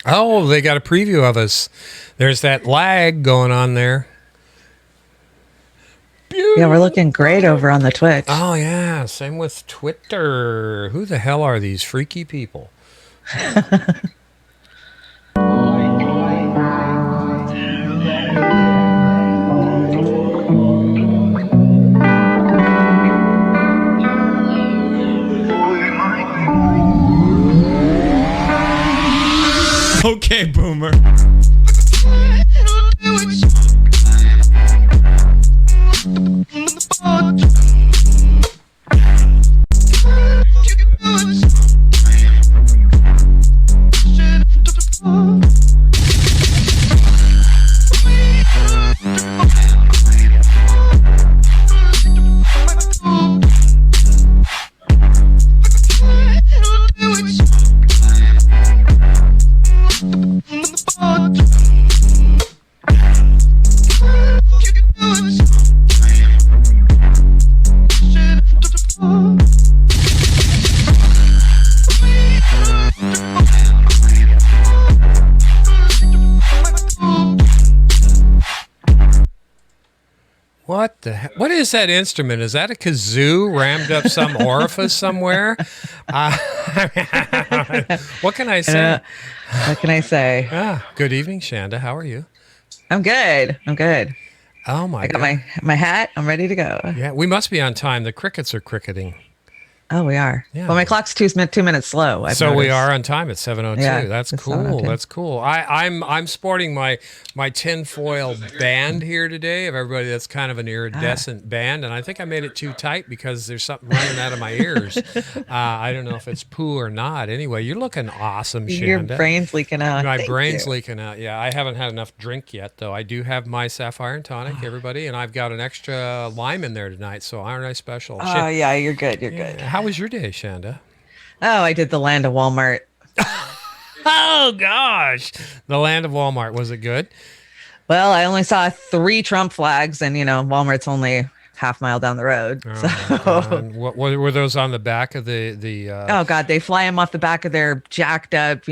Oh, they got a preview of us. There's that lag going on there. Yeah, we're looking great over on the Twitch. Oh, yeah. Same with Twitter. Who the hell are these freaky people? Okay, boomer. What the heck? What is that instrument? Is that a kazoo rammed up some orifice somewhere? Uh, what can I say? What can I say? Good evening, Shanda. How are you? I'm good. I'm good. Oh my I got God. my hat. I'm ready to go. Yeah, we must be on time. The crickets are cricketing. Oh, we are. Yeah. Well, my clock's 2 minutes slow. I've So we noticed. are on time at 7:02. Yeah, That's it's cool. 7:02. That's cool. I'm sporting my tinfoil band here today of everybody that's kind of an iridescent band, and I think I made it too tight because there's something running out of my ears. I don't know if it's poo or not. Anyway, you're looking awesome, Shanda. Your brain's leaking out. My Thank brain's you. leaking out. Yeah, I haven't had enough drink yet, though. I do have my sapphire and tonic, everybody, and I've got an extra lime in there tonight. So aren't I special? Oh, yeah, you're good. You're Yeah. good. How was your day, Shanda? Oh, I did the land of Walmart. Oh gosh, the land of Walmart. Was it good? Well, I only saw 3 Trump flags, and Walmart's only half-mile down the road. Oh, So, my God. What were those on the back of the? oh God, they fly them off the back of their jacked up,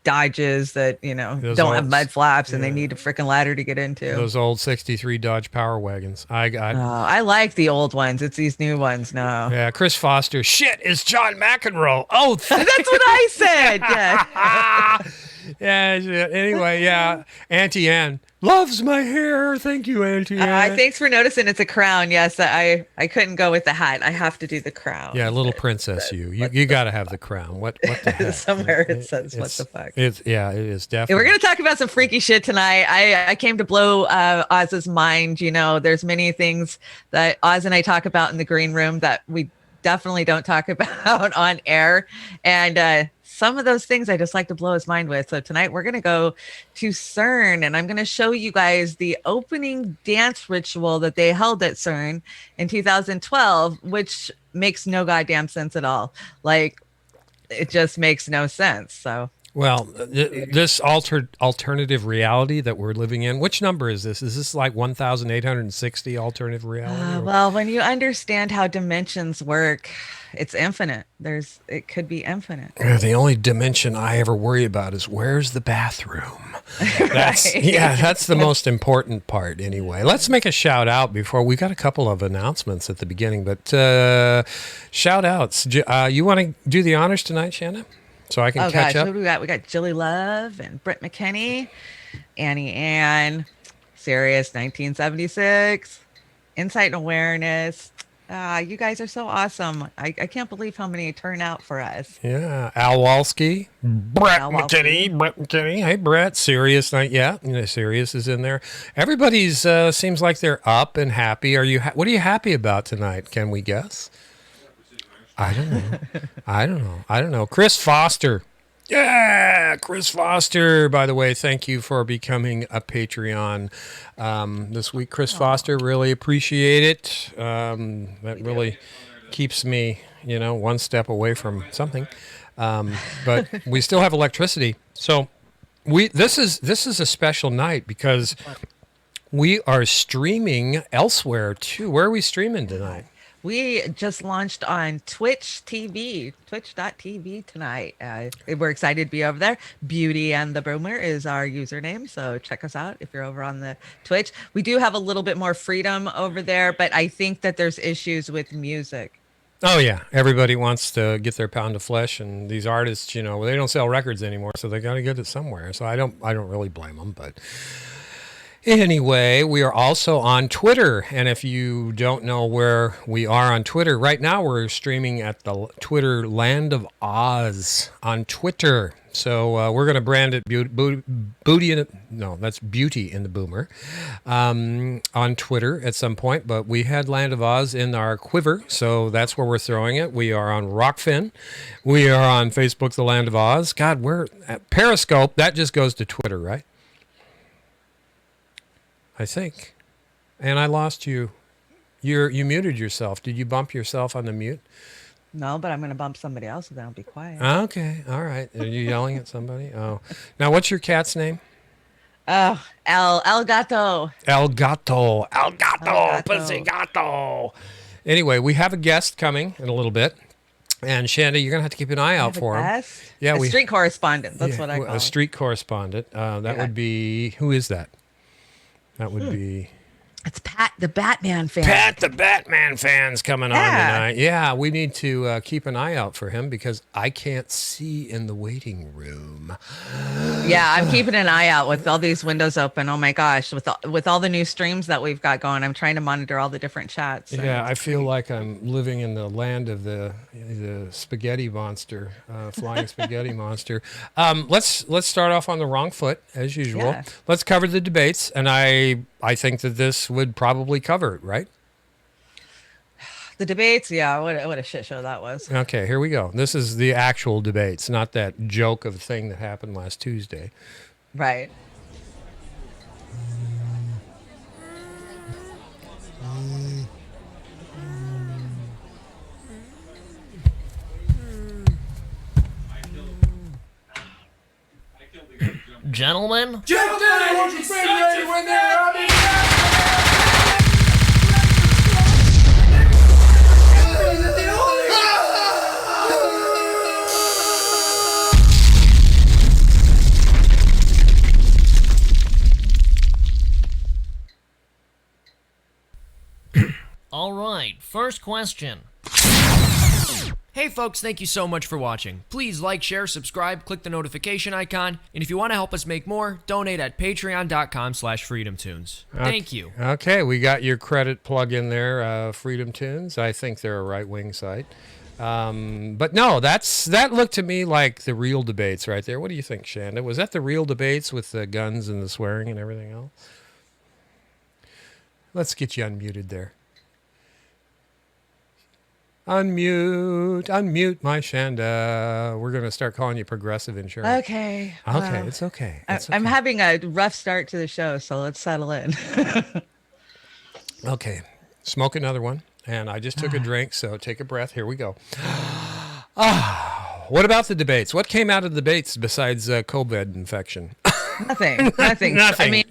Dodges that Those don't have old- mud flaps, and they yeah. need a freaking ladder to get into. Those old '63 Dodge Power Wagons. I got. I like the old ones. It's these new ones. No, Yeah, Chris Foster. Shit, it's John McEnroe. Oh, that's what I said. Yeah. yeah. Anyway, yeah. Auntie Anne loves my hair. Thank you, Auntie Anne. Thanks for noticing. It's a crown. Yes, I couldn't go with the hat. I have to do the crown. Yeah, little princess, you got to have the crown. What the heck? Somewhere it says, "What the fuck?" It is Yeah, definitely. we're going to talk about some freaky shit tonight. I came to blow Oz's mind. There's many things that Oz and I talk about in the green room that we definitely don't talk about on air. And some of those things I just like to blow his mind with. So tonight we're going to go to CERN, and I'm going to show you guys the opening dance ritual that they held at CERN in 2012, which makes no goddamn sense at all. Like, it just makes no sense. So Well, this alternative reality that we're living in, which number is this? Is this like 1,860 alternative reality? well, when you understand how dimensions work, it's infinite. It could be infinite. The only dimension I ever worry about is where's the bathroom. That's Right. yeah, that's the most important part anyway. Let's make a shout out before we got a couple of announcements at the beginning, but shout outs. You want to do the honors tonight, Shanna? So I can Oh catch gosh, up. who do we got? We got Jilly Love and Britt McKinney, Annie Ann, Sirius 1976, Insight and Awareness. You guys are so awesome. I can't believe how many turn out for us. Yeah, Al Walski, Brett Al McKinney. Hey, Brett. Sirius night. Yeah, Sirius is in there. Everybody's seems like they're up and happy. Are you? What are you happy about tonight? Can we guess? I don't know. Chris Foster. Yeah, Chris Foster. By the way, thank you for becoming a Patreon this week, Chris Foster. Really appreciate it. That really keeps me, one step away from something. But we still have electricity, so this is a special night because we are streaming elsewhere too. Where are we streaming tonight? We just launched on Twitch TV, twitch.tv tonight. We're excited to be over there. Beauty and the Boomer is our username. So check us out if you're over on the Twitch. We do have a little bit more freedom over there, but I think that there's issues with music. Oh yeah, everybody wants to get their pound of flesh, and these artists, they don't sell records anymore, so they got to get it somewhere. So I don't really blame them, but anyway, we are also on Twitter, and if you don't know where we are on Twitter, right now we're streaming at the Twitter Land of Oz on Twitter. So we're going to brand it that's Beauty in the Boomer on Twitter at some point. But we had Land of Oz in our quiver, so that's where we're throwing it. We are on Rockfin. We are on Facebook, The Land of Oz. God, we're at Periscope. That just goes to Twitter, right? I think. And I lost you. You muted yourself. Did you bump yourself on the mute? No, but I'm going to bump somebody else, so then I'll be quiet. Okay. All right. Are you yelling at somebody? Oh. Now, what's your cat's name? Oh, El Gato. El Gato. El El Gato. Gato. Pussy Gato. Anyway, we have a guest coming in a little bit. And Shanda, you're going to have to keep an eye out for him. Yeah, a street correspondent. That's what I call a street correspondent. That would be, who is that? That would be... It's Pat, the Batman fan. Pat, the Batman fan's coming on tonight. Yeah, we need to keep an eye out for him because I can't see in the waiting room. Yeah, I'm keeping an eye out with all these windows open. Oh my gosh, with all the new streams that we've got going, I'm trying to monitor all the different chats. Yeah, I feel like I'm living in the land of the spaghetti monster, flying spaghetti monster. Let's start off on the wrong foot as usual. Yeah. Let's cover the debates, and I think that this would probably cover it, right? The debates, yeah, what a shit show that was. Okay, here we go. This is the actual debates, not that joke of thing that happened last Tuesday. Right. Gentlemen? All right, first question. Hey folks, thank you so much for watching. Please like, share, subscribe, click the notification icon, and if you want to help us make more, donate at patreon.com/freedomtunes. Thank you. Okay, we got your credit plug in there, Freedom Tunes. I think they're a right-wing site. But no, that looked to me like the real debates right there. What do you think, Shanda? Was that the real debates with the guns and the swearing and everything else? Let's get you unmuted there. Unmute my Shanda. We're going to start calling you Progressive Insurance. Okay. Okay, it's okay. I'm having a rough start to the show, so let's settle in. Okay, smoke another one. And I just took a drink, so take a breath. Here we go. What about the debates? What came out of the debates besides COVID infection? Nothing. I mean,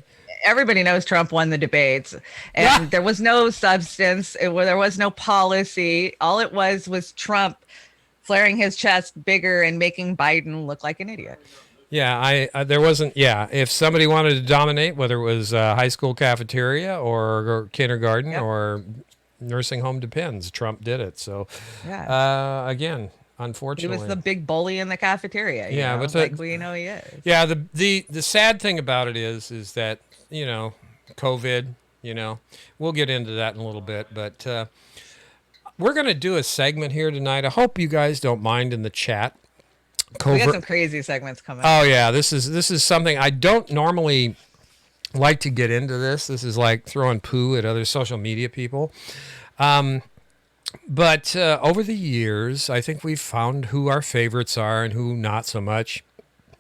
everybody knows Trump won the debates, and there was no substance. There was no policy. All it was Trump flaring his chest bigger and making Biden look like an idiot. Yeah, there wasn't. Yeah, if somebody wanted to dominate, whether it was high school cafeteria or kindergarten or nursing home, depends. Trump did it. So, again, unfortunately, he was the big bully in the cafeteria. Yeah, but like we know he is. Yeah, the sad thing about it is that COVID. We'll get into that in a little bit, but we're going to do a segment here tonight. I hope you guys don't mind in the chat. We got some crazy segments coming. Oh yeah, this is something I don't normally like to get into. This is like throwing poo at other social media people. But over the years, I think we've found who our favorites are and who not so much.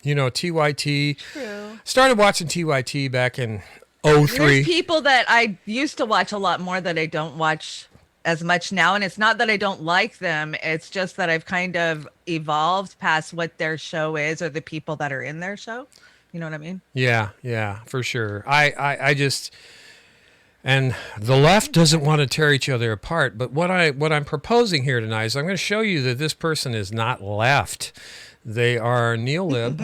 TYT. True. Started watching TYT back in 2003. There's people that I used to watch a lot more that I don't watch as much now, and it's not that I don't like them, it's just that I've kind of evolved past what their show is or the people that are in their show. You know what I mean? Yeah, for sure. I just And the left doesn't want to tear each other apart. But what I'm proposing here tonight is I'm going to show you that this person is not left. They are neolib,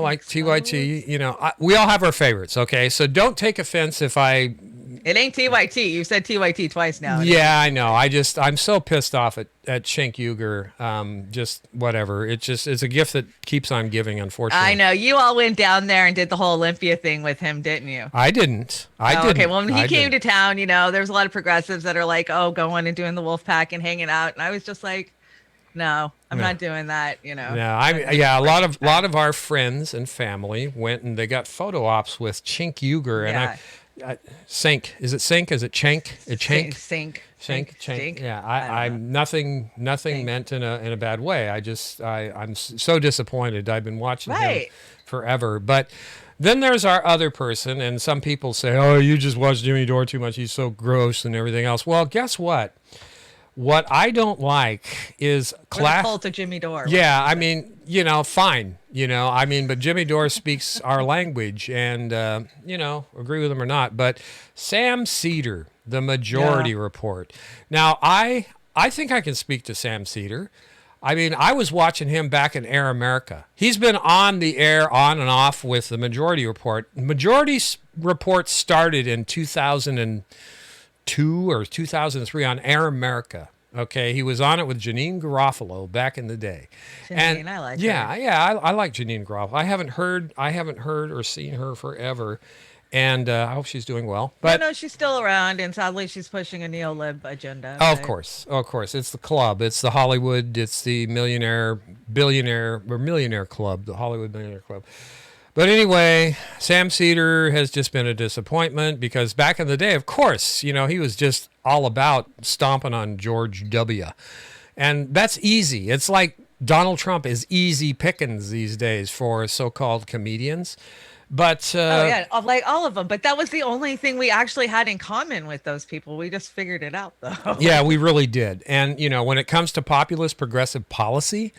like TYT. We all have our favorites. Okay, so don't take offense if I. It ain't TYT. You said TYT twice now. Yeah, I know. I'm so pissed off at Cenk Uygur. Just whatever. It's a gift that keeps on giving, unfortunately. I know. You all went down there and did the whole Olympia thing with him, didn't you? I didn't. I didn't. Okay. Well, when he came to town, there was a lot of progressives that are like, oh, going and doing the wolf pack and hanging out. And I was just like, no, I'm not doing that, No, a lot of our friends and family went and they got photo ops with Cenk Uygur, and Sink. Is it Sink? Is it Cenk? Sink. Yeah, I'm nothing meant in a bad way. I'm so disappointed. I've been watching him forever. But then there's our other person, and some people say, "Oh, you just watch Jimmy Dore too much. He's so gross and everything else." Well, guess what? What I don't like is class. Cult of Jimmy Dore. Yeah, I mean, fine. But Jimmy Dore speaks our language, and agree with him or not. But Sam Cedar, the Majority Report. Now, I think I can speak to Sam Cedar. I mean, I was watching him back in Air America. He's been on the air, on and off with the Majority Report. Majority Report started in 2002 or 2003 on Air America. Okay, he was on it with Janine Garofalo back in the day. Janine, I like her. I like Janine Garofalo. I haven't heard or seen her forever, and I hope she's doing well. But no, she's still around, and sadly, she's pushing a neo-lib agenda. Oh, of course, it's the club, it's the Hollywood, it's the millionaire club, the Hollywood Millionaire Club. But anyway, Sam Cedar has just been a disappointment because back in the day, of course, he was just all about stomping on George W. And that's easy. It's like Donald Trump is easy pickings these days for so-called comedians. But like all of them. But that was the only thing we actually had in common with those people. We just figured it out, though. Yeah, we really did. And, when it comes to populist progressive policy,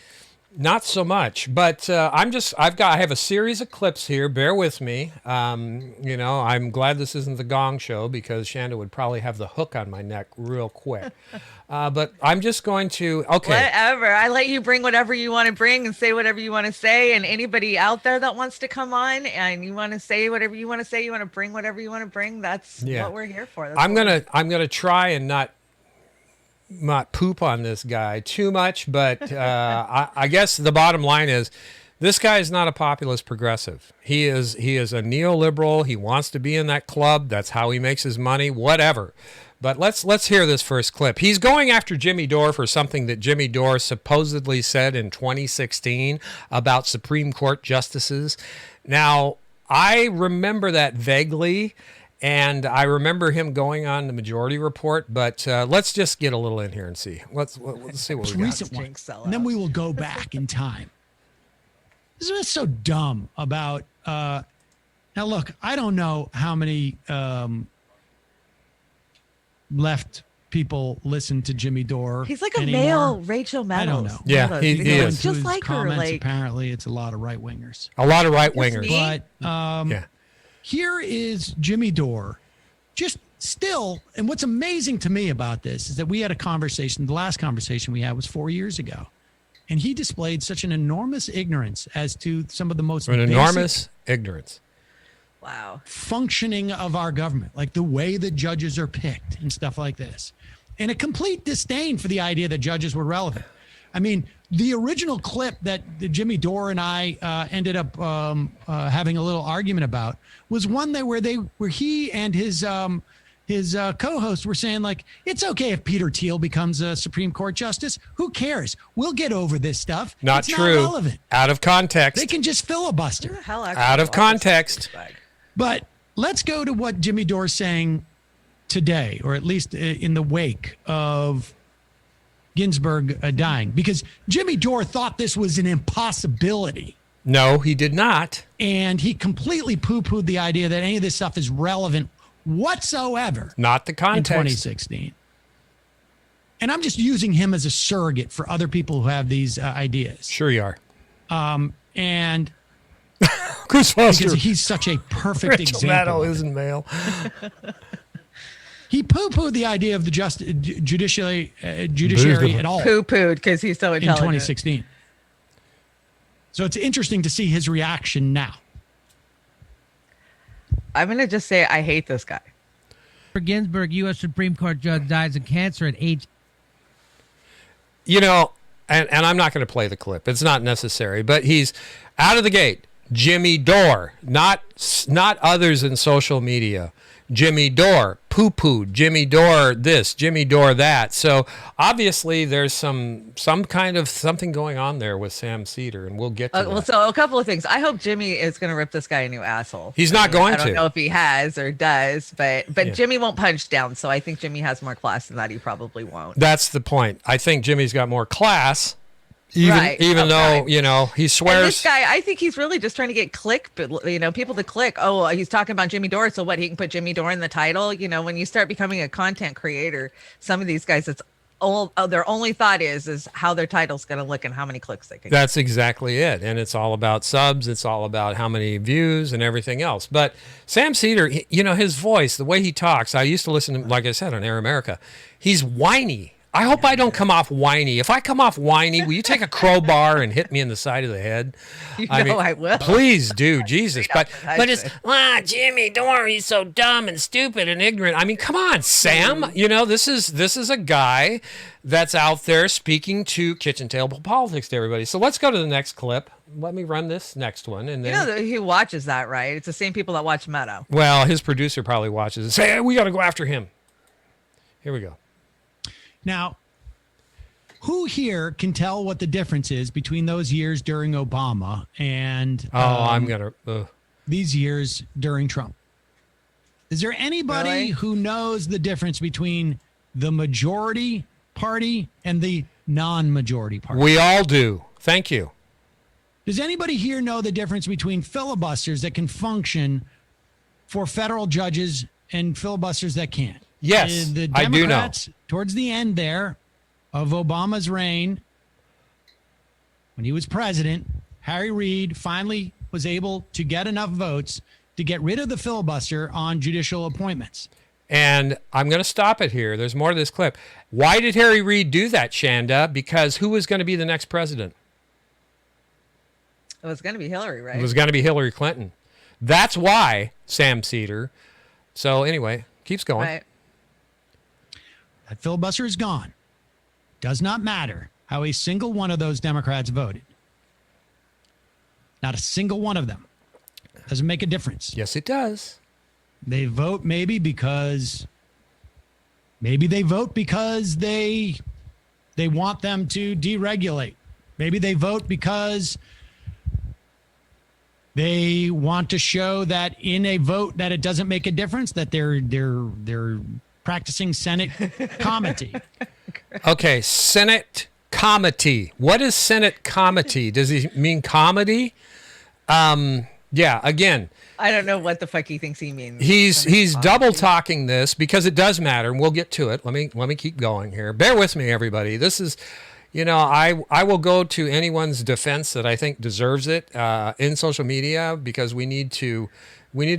not so much, but I have a series of clips here. Bear with me. I'm glad this isn't the Gong Show because Chanda would probably have the hook on my neck real quick. But I'm just going to, whatever. I let you bring whatever you want to bring and say whatever you want to say. And anybody out there that wants to come on and you want to say whatever you want to say, you want to bring whatever you want to bring. That's what we're here for. I'm gonna try and not poop on this guy too much, but I guess the bottom line is this guy is not a populist progressive. He is a neoliberal. He wants to be in that club. That's how he makes his money, whatever. But let's hear this first clip. He's going after Jimmy Dore for something that Jimmy Dore supposedly said in 2016 about Supreme Court justices. Now, I remember that vaguely. And I remember him going on the Majority Report, but let's just get a little in here and see. Let's see what we got. Recent one, and then we will go back in time. This is what's so dumb about. Now, look, I don't know how many left people listen to Jimmy Dore. He's like a anymore. Male Rachel Maddow. I don't know. Yeah, he is. Just like her. Apparently, it's a lot of right wingers. A lot of right wingers. But here is Jimmy Dore, just still, and what's amazing to me about this is that we had a conversation, the last conversation we had was 4 years ago, and he displayed such an enormous ignorance as to some of the most enormous ignorance. Wow. Functioning of our government, like the way the judges are picked and stuff like this, and a complete disdain for the idea that judges were relevant. I mean, the original clip that Jimmy Dore and I ended up having a little argument about was one where he and his co-host were saying, like, it's okay if Peter Thiel becomes a Supreme Court justice. Who cares? We'll get over this stuff. Not it's true. Not relevant. Out of context. They can just filibuster. Out of context. But let's go to what Jimmy Dore's saying today, or at least in the wake of Ginsburg dying, because Jimmy Dore thought this was an impossibility. No, he did not. And he completely poo-pooed the idea that any of this stuff is relevant whatsoever. Not the context. In 2016. And I'm just using him as a surrogate for other people who have these ideas. Sure you are. And Chris Foster. Because he's such a perfect Rachel example. Maddow isn't male. He poo-pooed the idea of the judiciary at all Poo-pooed because he's so in intelligent. 2016. So it's interesting to see his reaction now. I'm going to just say I hate this guy. Ginsburg, U.S. Supreme Court judge, dies of cancer at age. You know, and I'm not going to play the clip. It's not necessary. But he's out of the gate. Jimmy Dore, not others in social media. Jimmy Dore, poo-pooed. Jimmy Dore this, Jimmy Dore that. So obviously there's some kind of something going on there with Sam Cedar, and we'll get to that. Well, so a couple of things. I hope Jimmy is going to rip this guy a new asshole. He's not going I don't to. know if he has or does, but Yeah. Jimmy won't punch down. So I think Jimmy has more class than that. He probably won't. That's the point. I think Jimmy's got more class, even though, you know, he And swears. this guy, I think he's really just trying to get people to click. Oh, he's talking about Jimmy Dore. So what? He can put Jimmy Dore in the title. You know, when you start becoming a content creator, some of these guys, their only thought is how their title's going to look and how many clicks they can get. That's exactly it. And it's all about subs. It's all about how many views and everything else. But Sam Cedar, you know, his voice, the way he talks, I used to listen to him, like I said, on Air America. He's whiny. I hope I don't come off whiny. If I come off whiny, will you take a crowbar and hit me in the side of the head? I will. Please do, Jesus. But it's, husband. Jimmy Dore, he's so dumb and stupid and ignorant. I mean, come on, Sam. You know, this is a guy that's out there speaking to kitchen table politics to everybody. So let's go to the next clip. Let me run this next one, and then. You know, he watches that, right? It's the same people that watch Meadow. Well, his producer probably watches and say, hey, we got to go after him. Here we go. Now, who here can tell what the difference is between those years during Obama and I'm going to. these years during Trump? Is there anybody Really? who knows the difference between the majority party and the non-majority party? We all do. Thank you. Does anybody here know the difference between filibusters that can function for federal judges and filibusters that can't? Yes, The I do know. Democrats, towards the end there of Obama's reign, when he was president, Harry Reid finally was able to get enough votes to get rid of the filibuster on judicial appointments. And I'm going to stop it here. There's more to this clip. Why did Harry Reid do that, Chanda? Because who was going to be the next president? It was going to be Hillary, right? It was going to be Hillary Clinton. That's why, Sam Cedar. So anyway, keeps going. Right. That filibuster is gone. Does not matter how a single one of those Democrats voted. Not a single one of them. Doesn't make a difference. Yes, it does. They vote maybe because they want them to deregulate. Maybe they vote because they want to show that in a vote that it doesn't make a difference, that they're practicing Senate comity. Okay, Senate comity. What is Senate comity? Does he mean comedy? Yeah, again, I don't know what the fuck he thinks he means. he's double talking this because it does matter, and we'll get to it. Let me keep going here. Bear with me, everybody. This is, you know, I will go to anyone's defense that I think deserves it in social media, because we need to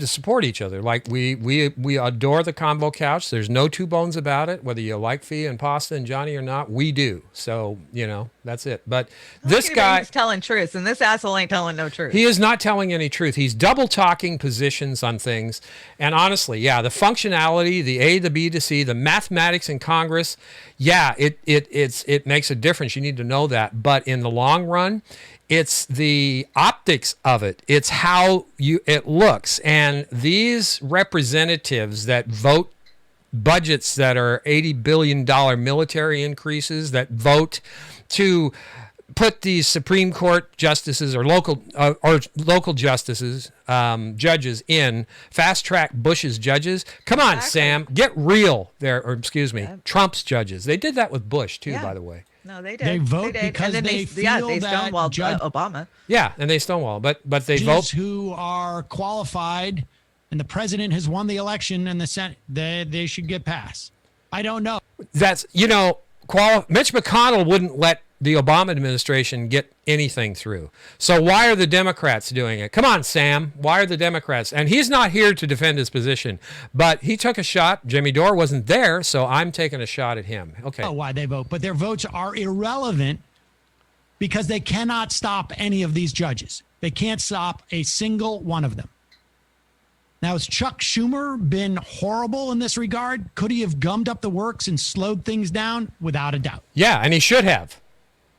support each other. Like we adore the Combo Couch. There's no two bones about it. Whether you like Fia and Pasta and Johnny or not, we do. So, you know, that's it. But this guy, he's telling truth, and this asshole ain't telling no truth. he is not telling any truth. He's double talking positions on things. And honestly, yeah, the functionality, the A, the B, to C, the mathematics in Congress, yeah, it makes a difference. You need to know that. But in the long run, it's the optics of it. It's how it looks. And these representatives that vote budgets that are $80 billion military increases, that vote to put these Supreme Court justices or local justices, judges in, fast track Bush's judges. Come on, Exactly. Sam, get real there. Or excuse me, Trump's judges. They did that with Bush too, Yeah. by the way. No, they did. They vote did. because and then they they feel that stonewalled judge- Obama. Yeah, and they stonewall, but they Judges vote. who are qualified, and the president has won the election, and the Senate, they should get passed. I don't know. That's, you know, Mitch McConnell wouldn't let the Obama administration get anything through. So why are the Democrats doing it? Come on, Sam. Why are the Democrats? And he's not here to defend his position, but he took a shot. Jimmy Dore wasn't there, so I'm taking a shot at him. Okay. Why they vote, but their votes are irrelevant because they cannot stop any of these judges. They can't stop a single one of them. Now, has Chuck Schumer been horrible in this regard? Could he have gummed up the works and slowed things down? Without a doubt. Yeah, and he should have.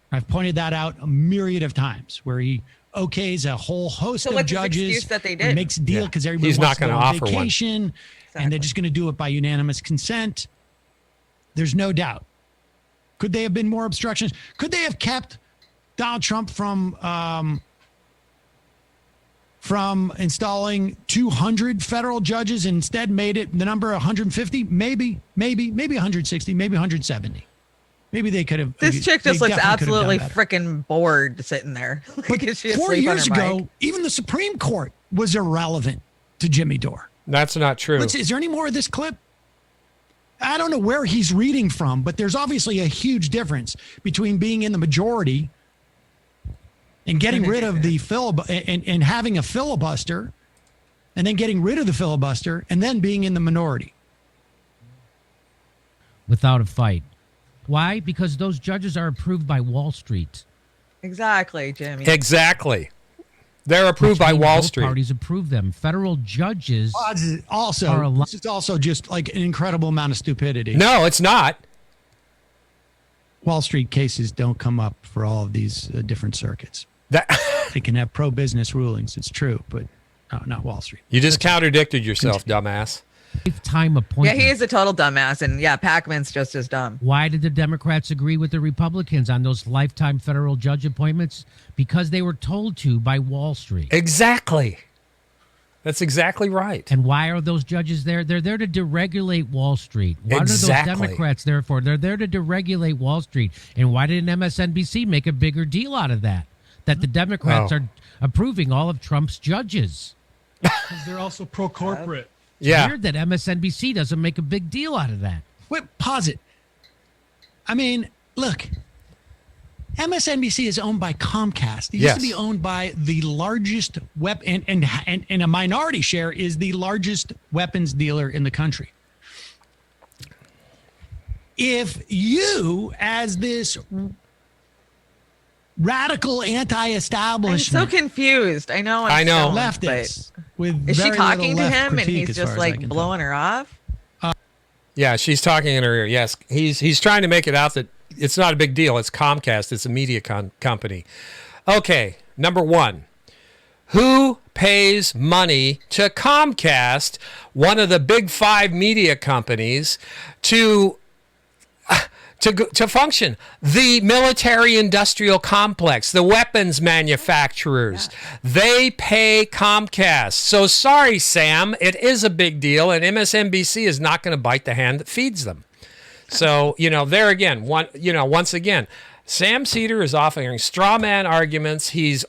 I've pointed that out a myriad of times where he okays a whole host of what's his judges. excuse that they did? Makes a deal because everybody He's wants not to go gonna on offer one. vacation, and they're just going to do it by unanimous consent. There's no doubt. Could they have been more obstructions? Could they have kept Donald Trump from installing 200 federal judges and instead made it the number 150? Maybe 160, maybe 170. Maybe they could have. This chick just they looks definitely could have absolutely done better. freaking bored sitting there. Like, is she 4 asleep on years her ago, mic? even the Supreme Court was irrelevant to Jimmy Dore. That's not true. Is there any more of this clip? I don't know where he's reading from, but there's obviously a huge difference between being in the majority and getting rid of the and having a filibuster, and then getting rid of the filibuster, and then being in the minority. Without a fight. Why? Because those judges are approved by Wall Street. Exactly, Jimmy. Exactly. They're approved Which by means Wall both Street. parties approve them. Federal judges This is also just like an incredible amount of stupidity. No, it's not. Wall Street cases don't come up for all of these different circuits. They can have pro-business rulings. It's true, but not Wall Street. You just contradicted yourself, dumbass. lifetime Yeah, appointments. he is a total dumbass, and yeah, Pac-Man's just as dumb. Why did the Democrats agree with the Republicans on those lifetime federal judge appointments? Because they were told to by Wall Street. Exactly. That's exactly right. And why are those judges there? They're there to deregulate Wall Street. What Exactly. are those Democrats there for? They're there to deregulate Wall Street. And why didn't MSNBC make a bigger deal out of that? That the Democrats are approving all of Trump's judges. Because they're also pro-corporate. Yeah. Weird that MSNBC doesn't make a big deal out of that. Wait, pause it. I mean, look, MSNBC is owned by Comcast. It used to be owned by the largest and a minority share is the largest weapons dealer in the country. If you, as this radical I'm anti-establishment, so confused. I know. I know. leftist, with Is she very talking little to left him and critique, he's as far just as I like can tell. blowing her off? Yeah, she's talking in her ear. Yes, he's trying to make it out that it's not a big deal. It's Comcast. It's a media company. Okay, number one. Who pays money to Comcast, one of the big five media companies, to function? The military-industrial complex, the weapons manufacturers, they pay Comcast. So sorry, Sam, it is a big deal, and MSNBC is not going to bite the hand that feeds them. So, there again, once again, Sam Cedar is offering straw man arguments. He's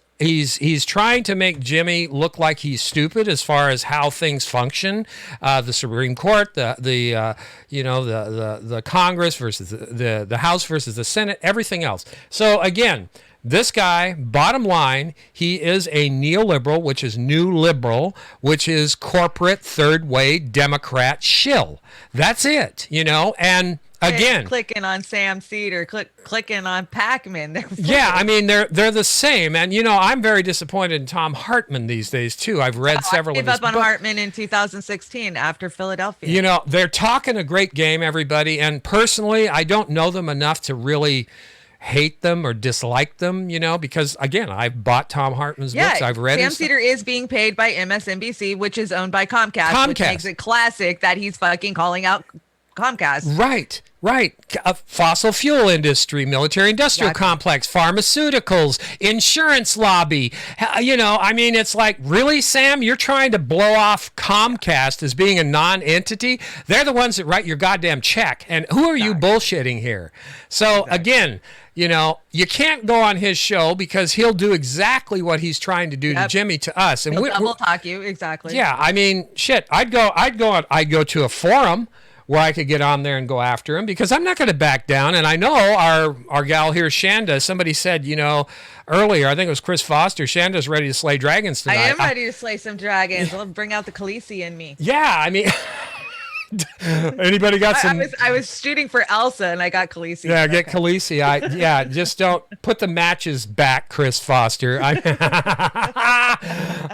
trying to make Jimmy look like he's stupid as far as how things function. The Supreme Court, the Congress versus the House versus the Senate, everything else. So again, this guy, bottom line, he is a neoliberal, which is new liberal, which is corporate third way Democrat shill. That's it, and. Again, clicking on Sam Cedar, clicking on Pac-Man. Yeah, I mean they're the same, and I'm very disappointed in Tom Hartman these days too. I've read several I of gave his up on books. Hartman in 2016 after Philadelphia. They're talking a great game, everybody, and personally, I don't know them enough to really hate them or dislike them. Because again, I've bought Tom Hartman's books. I've read Sam his Cedar is being paid by MSNBC, which is owned by Comcast, which makes it classic that he's fucking calling out Comcast. Right. Fossil fuel industry, military industrial complex, pharmaceuticals, insurance lobby. It's like, really, Sam? You're trying to blow off Comcast as being a non-entity? They're the ones that write your goddamn check. And who are you bullshitting here? So, again, you can't go on his show because he'll do exactly what he's trying to do to Jimmy, to us. And He'll double talk you, exactly. Yeah, shit. I'd go to a forum where I could get on there and go after him, because I'm not going to back down. And I know our gal here, Chanda, somebody said, earlier, I think it was Chris Foster, Shanda's ready to slay dragons tonight. I am ready to slay some dragons. I'll bring out the Khaleesi in me. Yeah, I mean, anybody got some? I was shooting for Elsa and I got Khaleesi. Yeah, get Khaleesi. Just don't put the matches back, Chris Foster.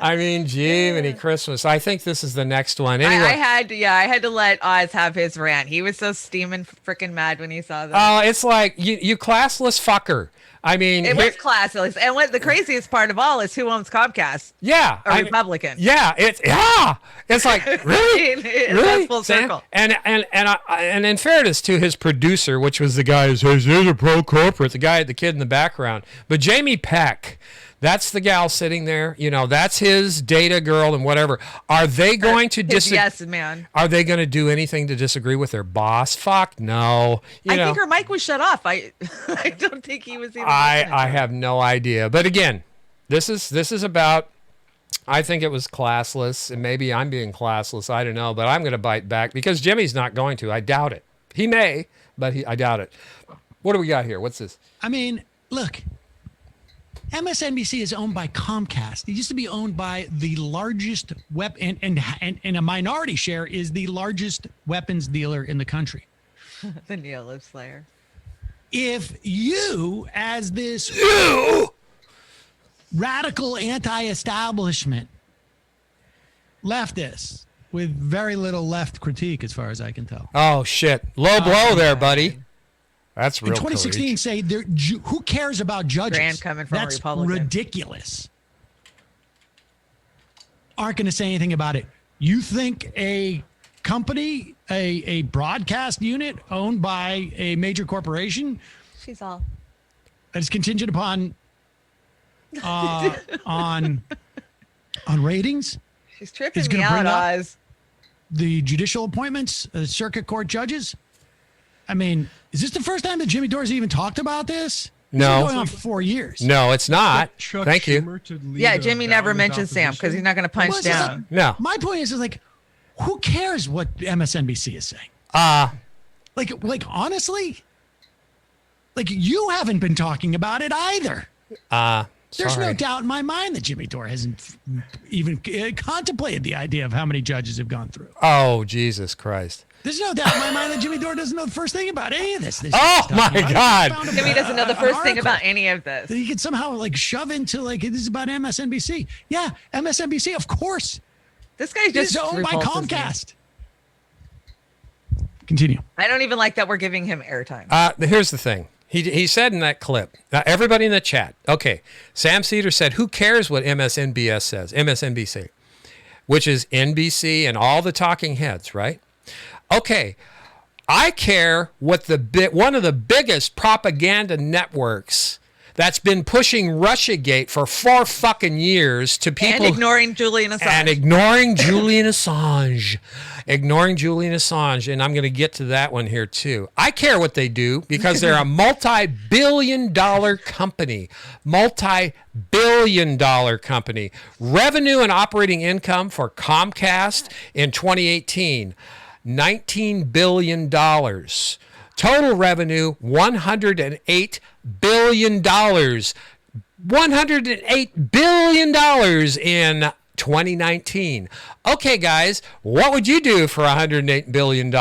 I mean, Jiminy Christmas. I think this is the next one. Anyway, I had to let Oz have his rant. He was so steaming freaking mad when he saw that. Oh, it's like you classless fucker. I mean, it was classless. And what the craziest part of all is who owns Comcast? Yeah, a Republican. Yeah, it's like really, really full circle. And in fairness to his producer, which was the guy who says he's a pro corporate, the kid in the background, but Jamie Peck. That's the gal sitting there. That's his data girl and whatever. Are they going to disagree? Yes, man. Are they going to do anything to disagree with their boss? Fuck no. I think her mic was shut off. I don't think he was even. I have no idea. But again, this is about. I think it was classless, and maybe I'm being classless. I don't know, but I'm going to bite back because Jimmy's not going to. I doubt it. He may, but I doubt it. What do we got here? What's this? I mean, look. MSNBC is owned by Comcast. It used to be owned by the largest and a minority share is the largest weapons dealer in the country. The Neolib Slayer. If you, as this radical anti-establishment leftist with very little left critique, as far as I can tell. Oh shit! Low blow there, buddy. That's real. In 2016, courage. say who cares about judges? Grand coming from That's a Republican. Ridiculous. Aren't going to say anything about it. You think a company, a broadcast unit owned by a major corporation, She's all. that's contingent upon on ratings, She's tripping is me gonna out, bring up Oz. the judicial appointments, circuit court judges? I mean, is this the first time that Jimmy Dorsey even talked about this? No. It's been going on for 4 years. No, it's not. Chuck Thank you. Schumer to lead Yeah, a Jimmy never balanced mentions Sam because he's opposition? not going to punch Well, it's just down. No. My point is like, who cares what MSNBC is saying? Like honestly, like you haven't been talking about it either. There's no Sorry. doubt in my mind that Jimmy Dore hasn't even contemplated the idea of how many judges have gone through. Oh, Jesus Christ. There's no doubt in my mind that Jimmy Dore doesn't know the first thing about any of this. Oh, my God. Jimmy doesn't know the first thing about any of this. That he could somehow like shove into like this is about MSNBC. Yeah, MSNBC, of course. This guy This just is owned by repulses me. Comcast. Continue. I don't even like that we're giving him airtime. Here's the thing. He said in that clip, everybody in the chat, okay, Sam Cedar said, who cares what MSNBS says, MSNBC, which is NBC and all the talking heads, right? Okay, I care what one of the biggest propaganda networks that's been pushing Russiagate for 4 fucking years to people. And ignoring Julian Assange. And ignoring Julian Assange. Ignoring Julian Assange. And I'm going to get to that one here too. I care what they do because they're a multi-billion-dollar company. Multi-billion-dollar company. Revenue and operating income for Comcast in 2018, $19 billion. Total revenue, $108 billion. $108 billion in 2019. Okay, guys, what would you do for $108 billion?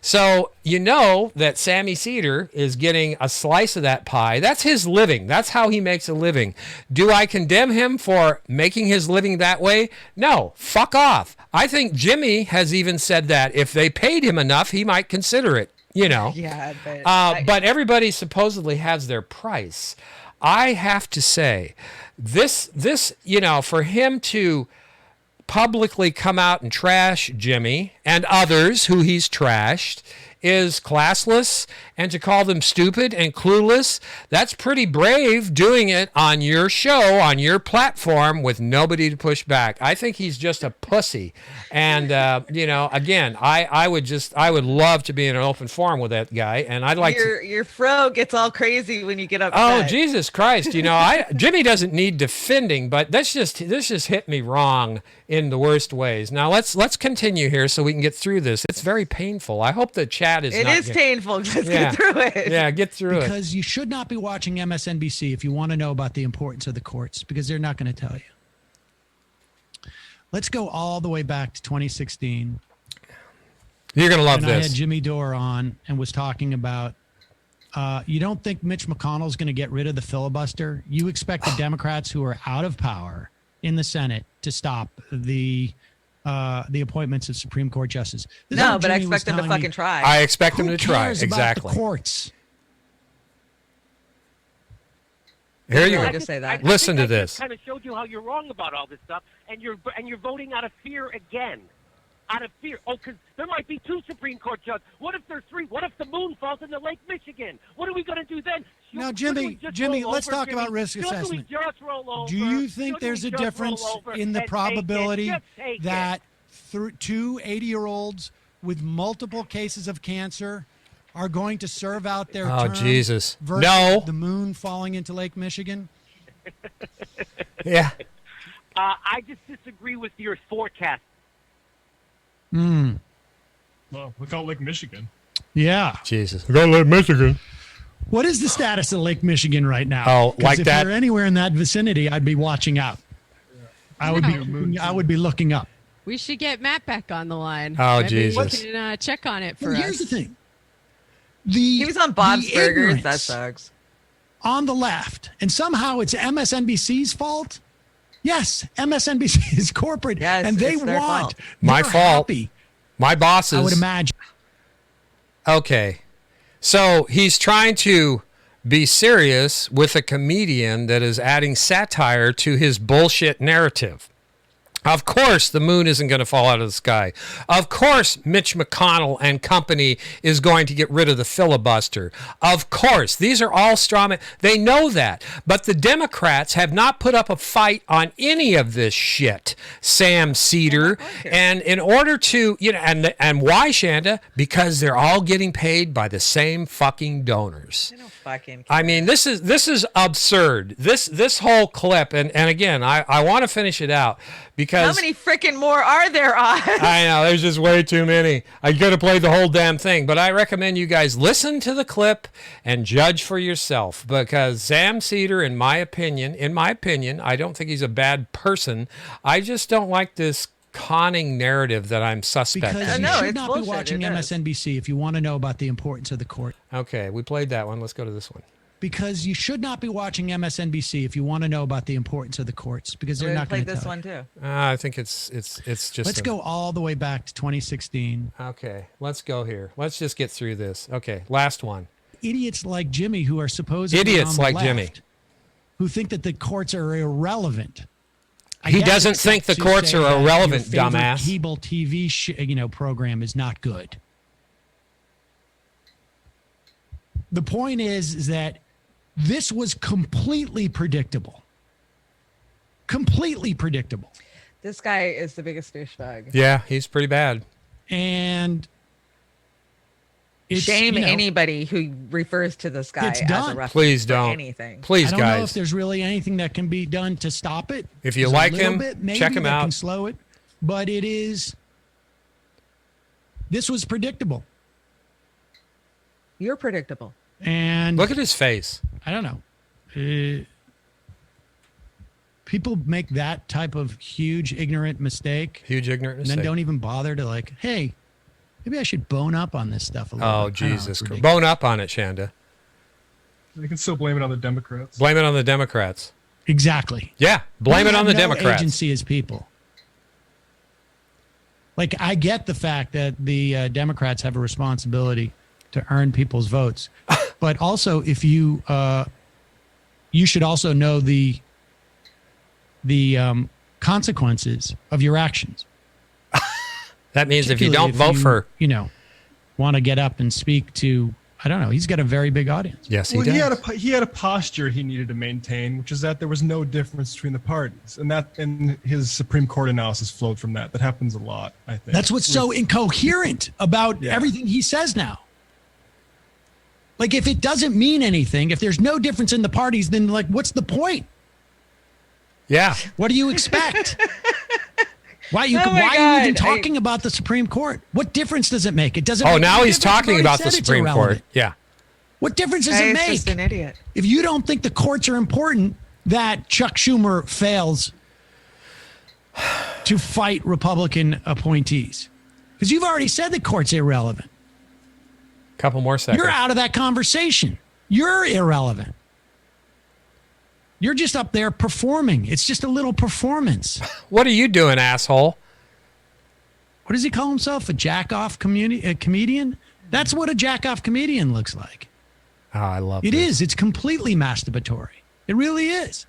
So you know that Sammy Cedar is getting a slice of that pie. That's his living. That's how he makes a living. Do I condemn him for making his living that way? No, fuck off. I think Jimmy has even said that if they paid him enough, he might consider it. Yeah, but everybody supposedly has their price. I have to say, this, for him to publicly come out and trash Jimmy and others who he's trashed is classless and to call them stupid and clueless, that's pretty brave doing it on your show, on your platform with nobody to push back. I think he's just a pussy. And, again, I would love to be in an open forum with that guy. And I'd like your fro gets all crazy when you get upset. Oh, Jesus Christ. Jimmy doesn't need defending, but this just hit me wrong in the worst ways. Now let's continue here so we can get through this. It's very painful. I hope the chat is painful. Just get through it. Yeah, get through it. Because you should not be watching MSNBC if you want to know about the importance of the courts, because they're not going to tell you. Let's go all the way back to 2016. You're going to love this. I this. had Jimmy Dore on and was talking about, you don't think Mitch McConnell's going to get rid of the filibuster? You expect the Democrats who are out of power in the Senate to stop the appointments of Supreme Court justices. No, but I expect them to fucking try. I expect them to try. About exactly. the courts. Here you go. Just say that. Listen to this. Kind of showed you how you're wrong about all this stuff, and you're voting out of fear again. Out of fear. Oh, because there might be 2 Supreme Court judges. What if there's 3? What if the moon falls into Lake Michigan? What are we going to do then? Now, Jimmy, let's talk about risk assessment. Do you think there's a difference in the probability that 2 80-year-olds with multiple cases of cancer are going to serve out their term Jesus. versus No. the moon falling into Lake Michigan? Yeah. I just disagree with your forecast. Well, look out Lake Michigan. Yeah. Jesus. Go to Lake Michigan. What is the status of Lake Michigan right now? Oh, 'Cause like if that? you're anywhere in that vicinity, I'd be watching out. I would be looking up. We should get Matt back on the line. Oh, Maybe Jesus. we can check on it for Well, us. here's the thing. He was on Bob's the Burgers. ignorance That sucks. on the left, and somehow it's MSNBC's fault. Yes, MSNBC is corporate, Yes, and they it's their want fault. My they're fault. happy, My bosses. I would imagine. Okay. So he's trying to be serious with a comedian that is adding satire to his bullshit narrative. Of course, the moon isn't going to fall out of the sky. Of course, Mitch McConnell and company is going to get rid of the filibuster. Of course, these are all straw men. They know that. But the Democrats have not put up a fight on any of this shit, Sam Cedar. And in order to, and why, Shanda? Because they're all getting paid by the same fucking donors. I don't fucking care. I mean, this is absurd. This whole clip, and again, I want to finish it out because How many freaking more are there, Oz? I know there's just way too many. I could have played the whole damn thing, but I recommend you guys listen to the clip and judge for yourself. Because Sam Cedar, in my opinion, I don't think he's a bad person. I just don't like this conning narrative that I'm suspecting. Because you No, should it's not bullshit. be watching It is. MSNBC if you want to know about the importance of the court. Okay, we played that one. Let's go to this one. Because you should not be watching MSNBC if you want to know about the importance of the courts, because they're We not going played to this tell one you. too. I think it's just. Let's go all the way back to 2016. Okay, let's go here. Let's just get through this. Okay, last one. Idiots like Jimmy who are supposedly Idiots on the like left, Jimmy. who think that the courts are irrelevant. I He guess doesn't except think the to courts say are that irrelevant, your favorite dumbass. Cable TV program is not good. The point is that this was completely predictable. Completely predictable. This guy is the biggest douchebag. Yeah, he's pretty bad. And it's, Shame anybody who refers to this guy It's as done. a reference Please for don't. anything. Please, I don't know if guys. there's really anything that can be done to stop it. If you There's like a little him, bit, maybe, check him that out. can slow it, but it is. This was predictable, You're predictable. and Look at his face. I don't know. People make that type of huge ignorant mistake, Huge ignorant and then mistake. don't even bother to hey, maybe I should bone up on this stuff a little Oh, bit. I don't know, Jesus. it's ridiculous. Bone up on it, Shanda. They can still blame it on the Democrats. Blame it on the Democrats. Exactly. Yeah, blame We it on have the no Democrats. agency as people. Like, I get the fact that the Democrats have a responsibility to earn people's votes, but also if you should also know the consequences of your actions. That means if you Particularly don't vote for want to get up and speak to, I don't know, he's got a very big audience. Yes, he Well, does. he had a posture he needed to maintain, which is that there was no difference between the parties, and his Supreme Court analysis flowed from that. That happens a lot, I think. That's what's so incoherent about everything he says now. Like, if it doesn't mean anything, if there's no difference in the parties, then like, what's the point? Yeah. What do you expect? Why are you even talking about the Supreme Court? What difference does it make? It doesn't. Oh, make now any he's difference. talking You've about already the said it's Supreme Court. irrelevant. Yeah. What difference does Hey, it he's make? just an idiot. If you don't think the courts are important, that Chuck Schumer fails to fight Republican appointees. Because you've already said the court's irrelevant. Couple more seconds. You're out of that conversation. You're irrelevant. You're just up there performing. It's just a little performance. What are you doing, asshole? What does he call himself? A jack-off comedian? That's what a jack-off comedian looks like. Oh, I love It this. is. It's completely masturbatory. It really is.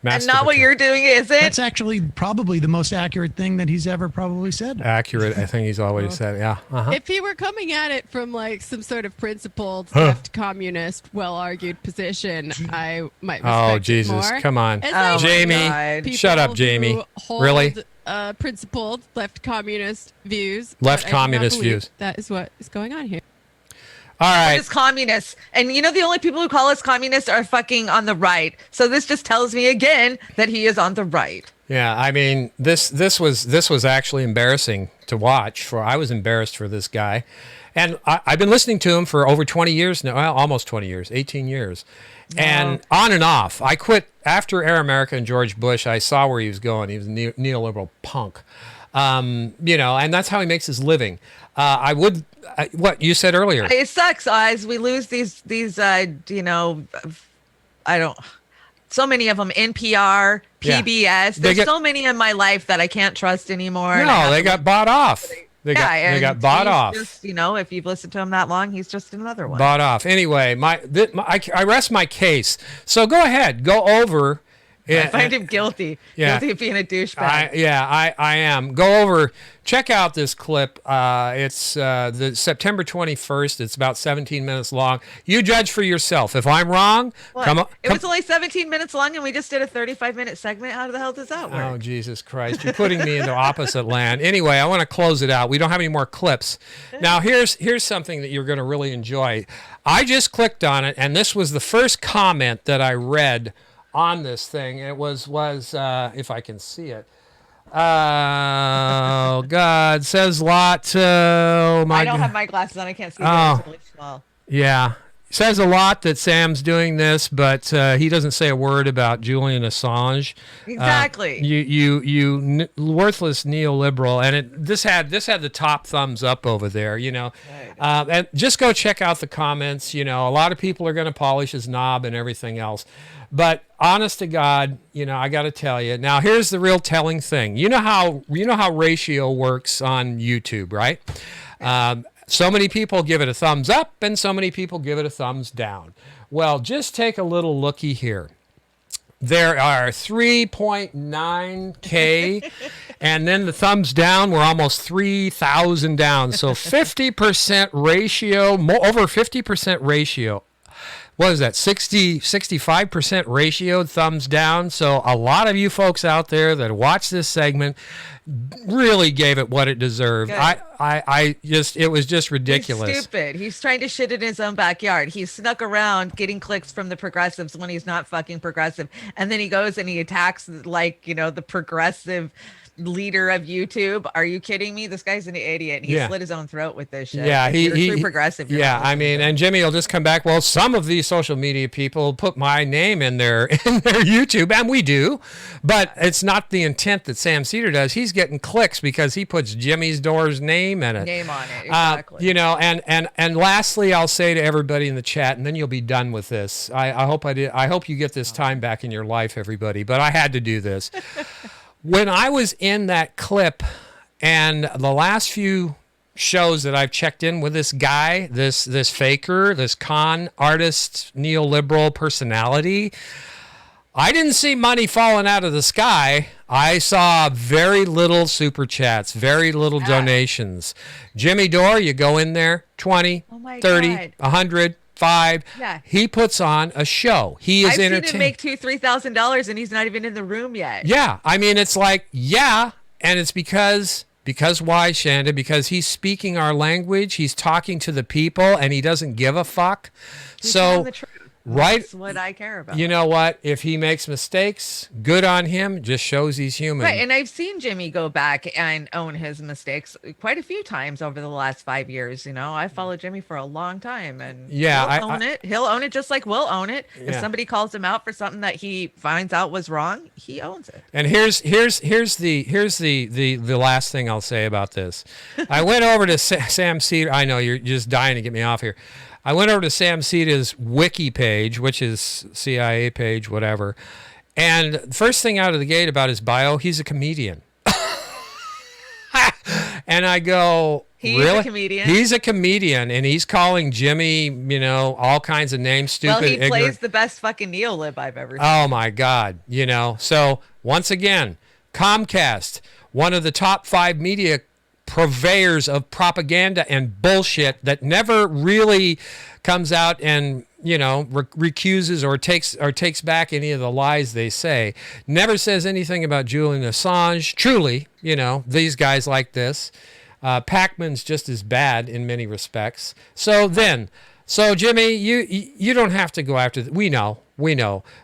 And not what you're doing, is it? That's actually probably the most accurate thing that he's ever probably said. Accurate. I think he's always said. Yeah. Uh-huh. If he were coming at it from like some sort of principled left communist, well-argued position, I might respect Oh, it Jesus. more. Come on. As I Jamie, people shut up, who Jamie. hold, Really? Principled left communist views. Left but I do not communist believe views. That is what is going on here. All right. It's communists. And you know, the only people who call us communists are fucking on the right. So this just tells me again that he is on the right. Yeah, I mean, this was actually embarrassing to watch. I was embarrassed for this guy. And I've been listening to him for over 20 years now, well, almost 20 years, 18 years. And on and off. I quit after Air America and George Bush. I saw where he was going. He was a neoliberal punk. You know, and that's how he makes his living. What you said earlier. It sucks, Oz. We lose these you know, so many of them, NPR, PBS. Yeah. There's so many in my life that I can't trust anymore. No, they got bought off. They got bought off. Just, you know, if you've listened to him that long, he's just another one. Bought off. Anyway, I rest my case. So go ahead, go over. I find him guilty. Yeah. Guilty of being a douchebag. I am. Go over, check out this clip. It's the September 21st. It's about 17 minutes long. You judge for yourself. If I'm wrong, It was only 17 minutes long, and we just did a 35-minute segment. How the hell does that work? Oh, Jesus Christ. You're putting me into opposite land. Anyway, I want to close it out. We don't have any more clips. Now, here's something that you're going to really enjoy. I just clicked on it, and this was the first comment that I read on this thing. It was if I can see it. Oh God, says a lot. Oh my! I don't God. have my glasses on. I can't see. It's really small. Yeah, says a lot that Sam's doing this, but he doesn't say a word about Julian Assange. Exactly. You worthless neoliberal, and this had the top thumbs up over there. You know, and just go check out the comments. You know, a lot of people are going to polish his knob and everything else. But honest to God, you know, I got to tell you. Now, here's the real telling thing. You know how ratio works on YouTube, right? So many people give it a thumbs up, and so many people give it a thumbs down. Well, just take a little looky here. There are 3.9K, and then the thumbs down were almost 3,000 down. So 50% ratio, over 50% ratio. What is that, 65% ratio thumbs down? So a lot of you folks out there that watch this segment really gave it what it deserved. It was just ridiculous. He's stupid. He's trying to shit in his own backyard. He's snuck around getting clicks from the progressives when he's not fucking progressive. And then he goes and he attacks, like, you know, the progressive leader of YouTube. Are you kidding me? This guy's an idiot. He slit his own throat with this shit. Yeah, he's progressive. I mean, and Jimmy will just come back. Well, some of these social media people put my name in their YouTube, and we do, but it's not the intent that Sam Cedar does. He's getting clicks because he puts Jimmy's Door's name in it. Name on it, exactly. You know, and lastly, I'll say to everybody in the chat, and then you'll be done with this. I hope you get this time back in your life, everybody. But I had to do this. When I was in that clip, and the last few shows that I've checked in with this guy, this faker, this con artist, neoliberal personality, I didn't see money falling out of the sky. I saw very little super chats, very little donations. Jimmy Dore, you go in there, 20, Oh my 30, God. 100, 5. Yeah. He puts on a show. He is I've seen him entertaining. make $2,000-$3,000 and he's not even in the room yet. Yeah, I mean, it's like, yeah, and it's because why, Shanda? Because he's speaking our language, he's talking to the people, and he doesn't give a fuck. He's So, telling the truth. right, That's what I care about. you know what? If he makes mistakes, good on him. Just shows he's human. Right, and I've seen Jimmy go back and own his mistakes quite a few times over the last 5 years. You know, I followed Jimmy for a long time, and Yeah, he'll own it. He'll own it just like we'll own it. If Yeah. somebody calls him out for something that he finds out was wrong, he owns it. And here's the last thing I'll say about this. I went over to Sam Cedar. I know you're just dying to get me off here. I went over to Sam Cedar's wiki page, which is CIA page, whatever. And first thing out of the gate about his bio, he's a comedian. And I go, He's really? a comedian. He's a comedian, and he's calling Jimmy, all kinds of names, stupid, Well, he ignorant. plays the best fucking neolib I've ever seen. Oh my God, So once again, Comcast, one of the top 5 media purveyors of propaganda and bullshit that never really comes out and recuses or takes back any of the lies they say. Never says anything about Julian Assange. Truly, these guys like this. Pac-Man's just as bad in many respects. So Jimmy, you don't have to go after. We know.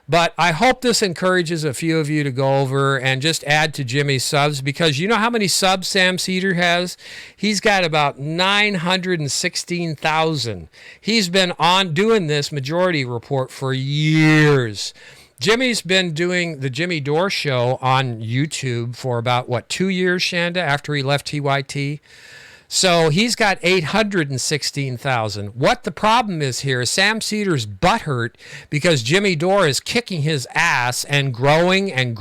But I hope this encourages a few of you to go over and just add to Jimmy's subs, because you know how many subs Sam Cedar has? He's got about 916,000. He's been on doing this Majority Report for years. Jimmy's been doing the Jimmy Dore Show on YouTube for about, 2 years, Shanda, after he left TYT? So he's got 816,000. What the problem is here is Sam Cedar's butthurt because Jimmy Dore is kicking his ass and growing, and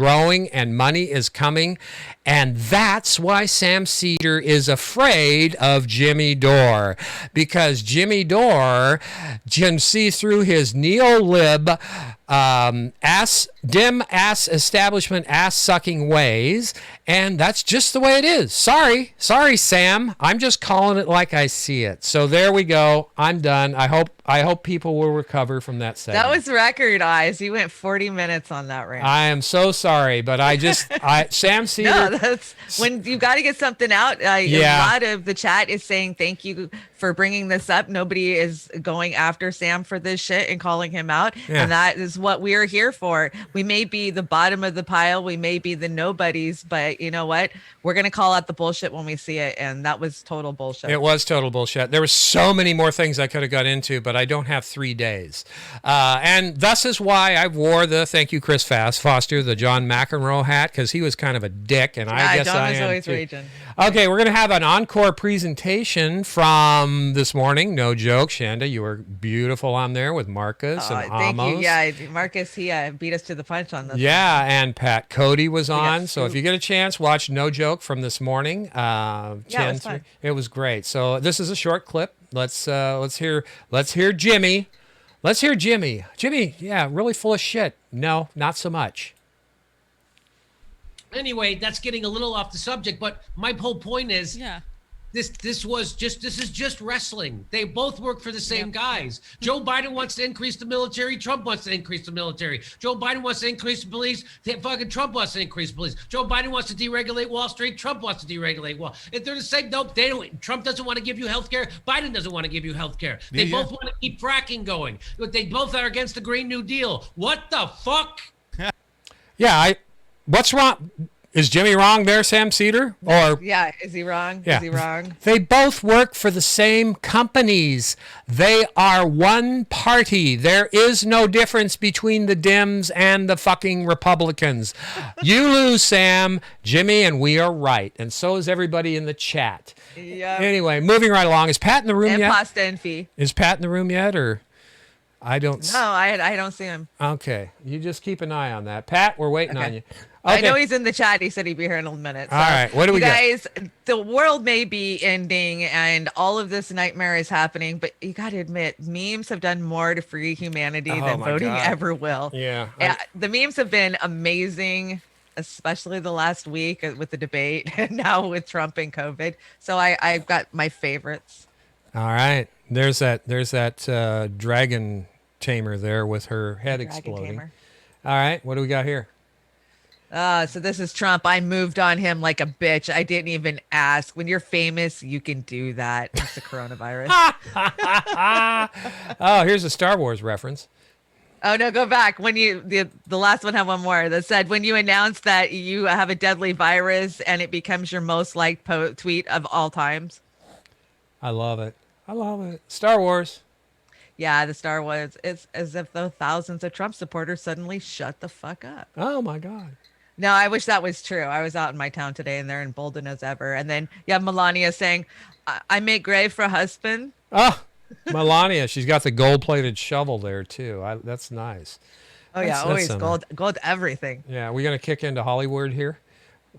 money is coming. And that's why Sam Cedar is afraid of Jimmy Dore, because Jimmy Dore can see through his neo-lib, dim ass establishment ass sucking ways, and that's just the way it is. Sorry Sam, I'm just calling it like I see it. So there we go, I'm done. I hope people will recover from that segment. That was record eyes. You went 40 minutes on that rant. I am so sorry, but Sam Cedar. No, that's when you got to get something out. A lot of the chat is saying thank you for bringing this up. Nobody is going after Sam for this shit and calling him out. Yeah. And that is what we're here for. We may be the bottom of the pile. We may be the nobodies, but you know what? We're going to call out the bullshit when we see it. And that was total bullshit. It was total bullshit. There were so many more things I could have got into, but I don't have 3 days. And thus is why I wore the, thank you, Chris Foster, the John McEnroe hat, because he was kind of a dick, and I guess John I was am always too. raging. Okay, we're going to have an encore presentation from this morning. No joke, Shanda, you were beautiful on there with Marcus and Thank Amos. you. Yeah, Marcus, he beat us to the punch on this. Yeah, and Pat Cody was got on. So if soup. you get a chance, watch No Joke from this morning. it was fun. It was great. So this is a short clip. Let's hear Jimmy. Let's hear Jimmy. Jimmy, yeah, really full of shit. No, not so much. Anyway, that's getting a little off the subject, but my whole point is this is just wrestling. They both work for the same guys. Joe Biden wants to increase the military. Trump wants to increase the military. Joe Biden wants to increase the police. Fucking Trump wants to increase the police. Joe Biden wants to deregulate Wall Street. Trump wants to deregulate Wall. If they're the same, nope, they don't. Trump doesn't want to give you health care. Biden doesn't want to give you health care. They both want to keep fracking going. But they both are against the Green New Deal. What the fuck? Yeah, what's wrong? Is Jimmy wrong there, Sam Cedar? Or Yeah, is he wrong? Yeah. Is he wrong? They both work for the same companies. They are one party. There is no difference between the Dems and the fucking Republicans. You lose, Sam. Jimmy, and we are right. And so is everybody in the chat. Yeah. Anyway, moving right along. Is Pat in the room And yet? pasta and fee. Is Pat in the room yet, or I don't? No, I don't see him. Okay, you just keep an eye on that. Pat, we're waiting on you. I Okay. know he's in the chat. He said he'd be here in a minute. So, All right, what do we you got? guys, the world may be ending and all of this nightmare is happening, but you got to admit, memes have done more to free humanity Oh than my voting God. ever will. Yeah. The memes have been amazing. especially the last week with the debate and now with Trump and COVID. So I've got my favorites. All right. There's that dragon tamer there with her head Dragon exploding. tamer. All right. What do we got here? So this is Trump. I moved on him like a bitch. I didn't even ask. When you're famous, you can do that. It's the coronavirus. Oh, here's a Star Wars reference. Oh no, go back. When you the last one had one more that said when you announce that you have a deadly virus and it becomes your most liked tweet of all times. I love it. I love it. Star Wars. Yeah, the Star Wars. It's as if the thousands of Trump supporters suddenly shut the fuck up. Oh my God. No, I wish that was true. I was out in my town today and they're emboldened as ever. And then you have Melania saying, I make grave for husband. Oh, Melania. She's got the gold-plated shovel there too. That's nice. Oh yeah, always some, gold everything. Yeah, we're gonna kick into Hollywood here.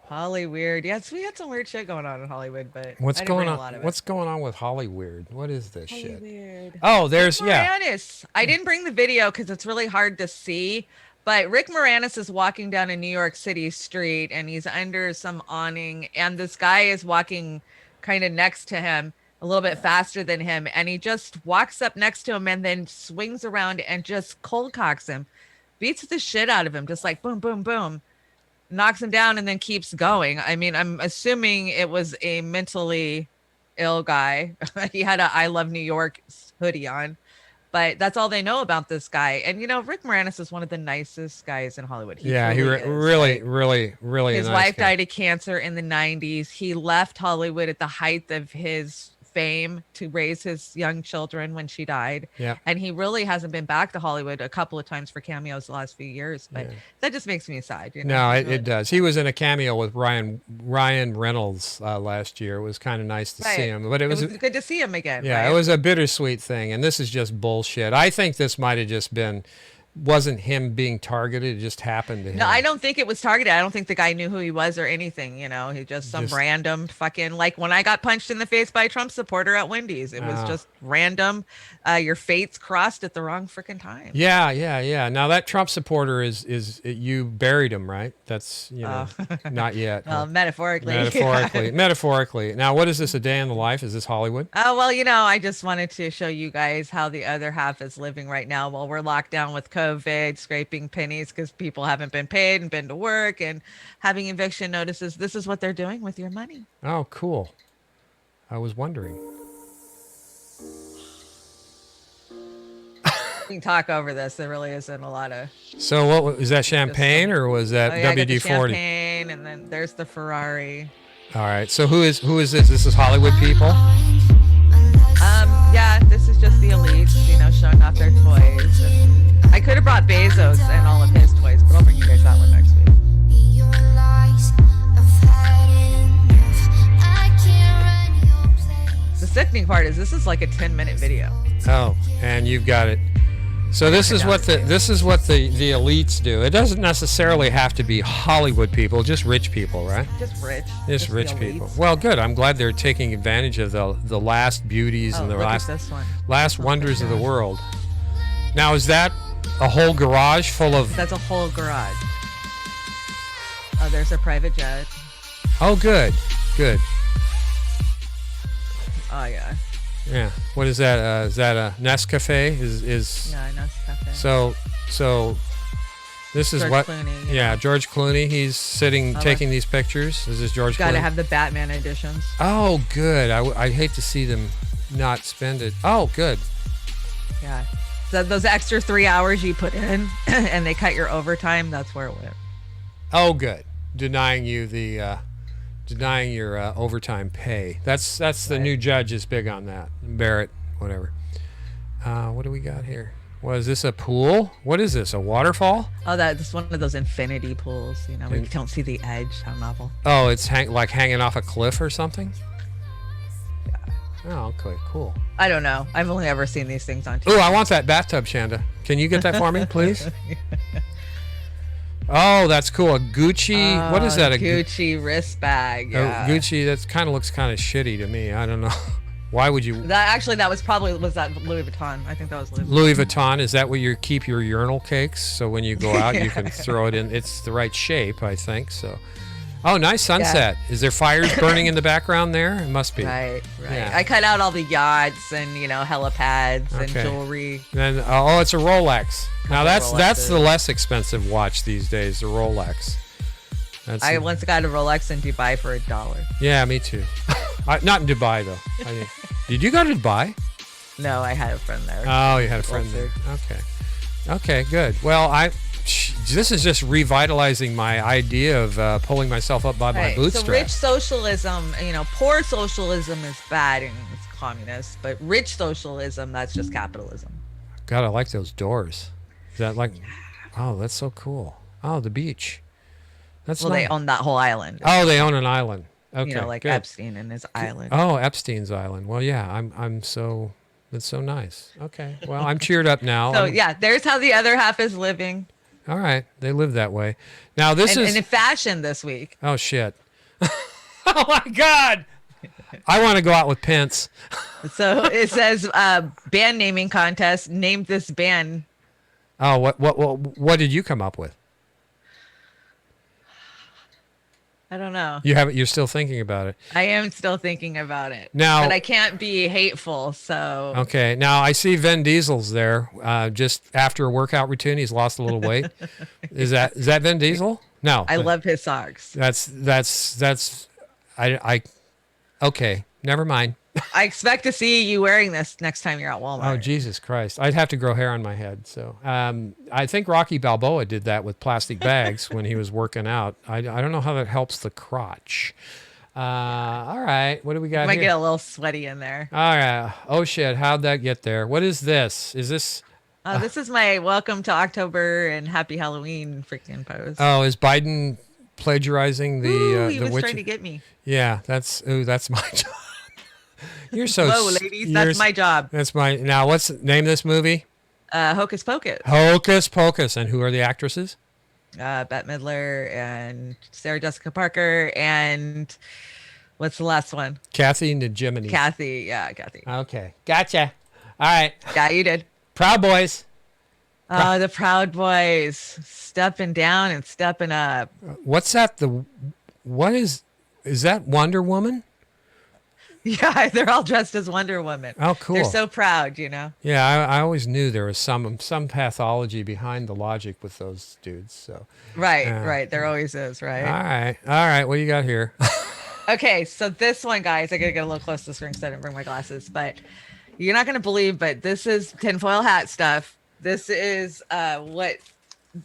Hollywood. Yes, we had some weird shit going on in Hollywood, but What's I didn't going bring on? a lot of it. What's going on with Hollywood? What is this shit? Weird. Oh, there's Rick Moranis. I didn't bring the video because it's really hard to see. But Rick Moranis is walking down a New York City street and he's under some awning, and this guy is walking kind of next to him, a little bit faster than him, and he just walks up next to him and then swings around and just cold cocks him, beats the shit out of him, just like boom, boom, boom. Knocks him down and then keeps going. I mean, I'm assuming it was a mentally ill guy. He had a I Love New York hoodie on, but that's all they know about this guy. And you know, Rick Moranis is one of the nicest guys in Hollywood. He is. really. His a nice wife guy. died of cancer in the 90s. He left Hollywood at the height of his fame to raise his young children when she died. Yeah. And he really hasn't been back to Hollywood a couple of times for cameos the last few years, but that just makes me sad. You know? No, it does. He was in a cameo with Ryan Reynolds last year. It was kind of nice to see him, but it was good to see him again. Yeah, right? it was a bittersweet thing, and this is just bullshit. I think this might have just wasn't him being targeted. It just happened to him. No, I don't think it was targeted. I don't think the guy knew who he was or anything. You know, he just random fucking, like when I got punched in the face by a Trump supporter at Wendy's, it was just random. Your fates crossed at the wrong freaking time. Yeah. Now that Trump supporter is you buried him, right? That's not yet. Well, metaphorically. Metaphorically. Now, what is this? A day in the life? Is this Hollywood? Oh, well, you know, I just wanted to show you guys how the other half is living right now while we're locked down with COVID, scraping pennies because people haven't been paid and been to work and having eviction notices. This is what they're doing with your money. Oh, cool. I was wondering. We can talk over this. There really isn't a lot of. So, what is that? Champagne or was that I got the WD-40? champagne, and then there's the Ferrari. All right. So who is this? This is Hollywood people. Yeah, this is just the elites, you know, showing off their toys. And I could have brought Bezos and all of his toys, but I'll bring you guys that one next week. The sickening part is this is like a 10-minute video. Oh, and you've got it. So this is what the elites do. It doesn't necessarily have to be Hollywood people, just rich people, right? Just rich. Just rich people. Well, good. I'm glad they're taking advantage of the last beauties and the last wonders of the world. Now, is that a whole garage full of? That's a whole garage. Oh, there's a private jet. Oh, good. Oh yeah. Yeah. What is that? Is that a Nescafe? Yeah, Nescafe. So this is George what? Clooney, Yeah, George Clooney. He's sitting taking these pictures. Is this George Clooney? Got to have the Batman editions. Oh, good. I hate to see them not spend it. Oh, good. Yeah. So those extra 3 hours you put in, and they cut your overtime. That's where it went. Oh, good. Denying you your overtime pay. That's the new judge is big on that. Barrett, whatever. What do we got here? What is this? A pool? What is this? A waterfall? Oh, that's one of those infinity pools. You know, where you don't see the edge. How novel. Oh, it's like hanging off a cliff or something. Yeah. Oh, okay, cool. I don't know. I've only ever seen these things on TV. Oh, I want that bathtub, Chanda. Can you get that for me, please? Oh, that's cool. A Gucci. What is that? A Gucci wrist bag. Yeah. Gucci. That looks kind of shitty to me. I don't know. Why would you? That was probably that Louis Vuitton. I think that was Louis Vuitton. Is that where you keep your urinal cakes? So when you go out, you can throw it in. It's the right shape, I think. So. Oh, nice sunset. Yeah. Is there fires burning in the background there? It must be. Right. Yeah. I cut out all the yachts and helipads and jewelry. And it's a Rolex. Now that's the less expensive watch these days, the Rolex. I once got a Rolex in Dubai for $1. Yeah, me too. Not in Dubai though. Did you go to Dubai? No, I had a friend there. Oh, you had a friend there. Okay, good. Well, this is just revitalizing my idea of pulling myself up by my bootstraps. So rich socialism, poor socialism is bad and it's communist, but rich socialism, that's just capitalism. God, I like those doors. Is that like, oh, that's so cool. Oh, the beach. That's nice. They own that whole island. Oh, they own an island. Okay, like good. Epstein and his island. Oh, Epstein's island. Well, yeah, that's so nice. Okay, well, I'm cheered up now. So there's how the other half is living. All right, they live that way. Now this is in fashion this week. Oh shit! Oh my God! I want to go out with Pence. So it says band naming contest. Name this band. Oh, what did you come up with? I don't know. You're still thinking about it. I am still thinking about it. Now, but I can't be hateful, so. Okay. Now I see Vin Diesel's there. Just after a workout routine, he's lost a little weight. Is that Vin Diesel? No. I love his socks. Okay. Never mind. I expect to see you wearing this next time you're at Walmart. Oh, Jesus Christ. I'd have to grow hair on my head. So I think Rocky Balboa did that with plastic bags when he was working out. I don't know how that helps the crotch. All right. What do we got here? Might get a little sweaty in there. All right. Oh, shit. How'd that get there? What is this? Is this... this is my welcome to October and happy Halloween freaking post. Oh, is Biden plagiarizing the... he was trying to get me. Yeah, that's my job. You're so... Whoa, ladies, that's my job. That's my... Now, name this movie? Hocus Pocus. Hocus Pocus. And who are the actresses? Bette Midler and Sarah Jessica Parker and... What's the last one? Kathy Najimany. Kathy. Okay. Gotcha. All right. Yeah, you did. Proud Boys. Oh, the Proud Boys. Stepping down and stepping up. What's that? What is that Wonder Woman? Yeah, they're all dressed as Wonder Woman. Oh, cool. They're so proud, Yeah, I always knew there was some pathology behind the logic with those dudes. So. Right. There always is, right? All right. What do you got here? Okay, so this one, guys, I gotta get a little close to the screen because I didn't bring my glasses, but you're not gonna believe, but this is tinfoil hat stuff. This is what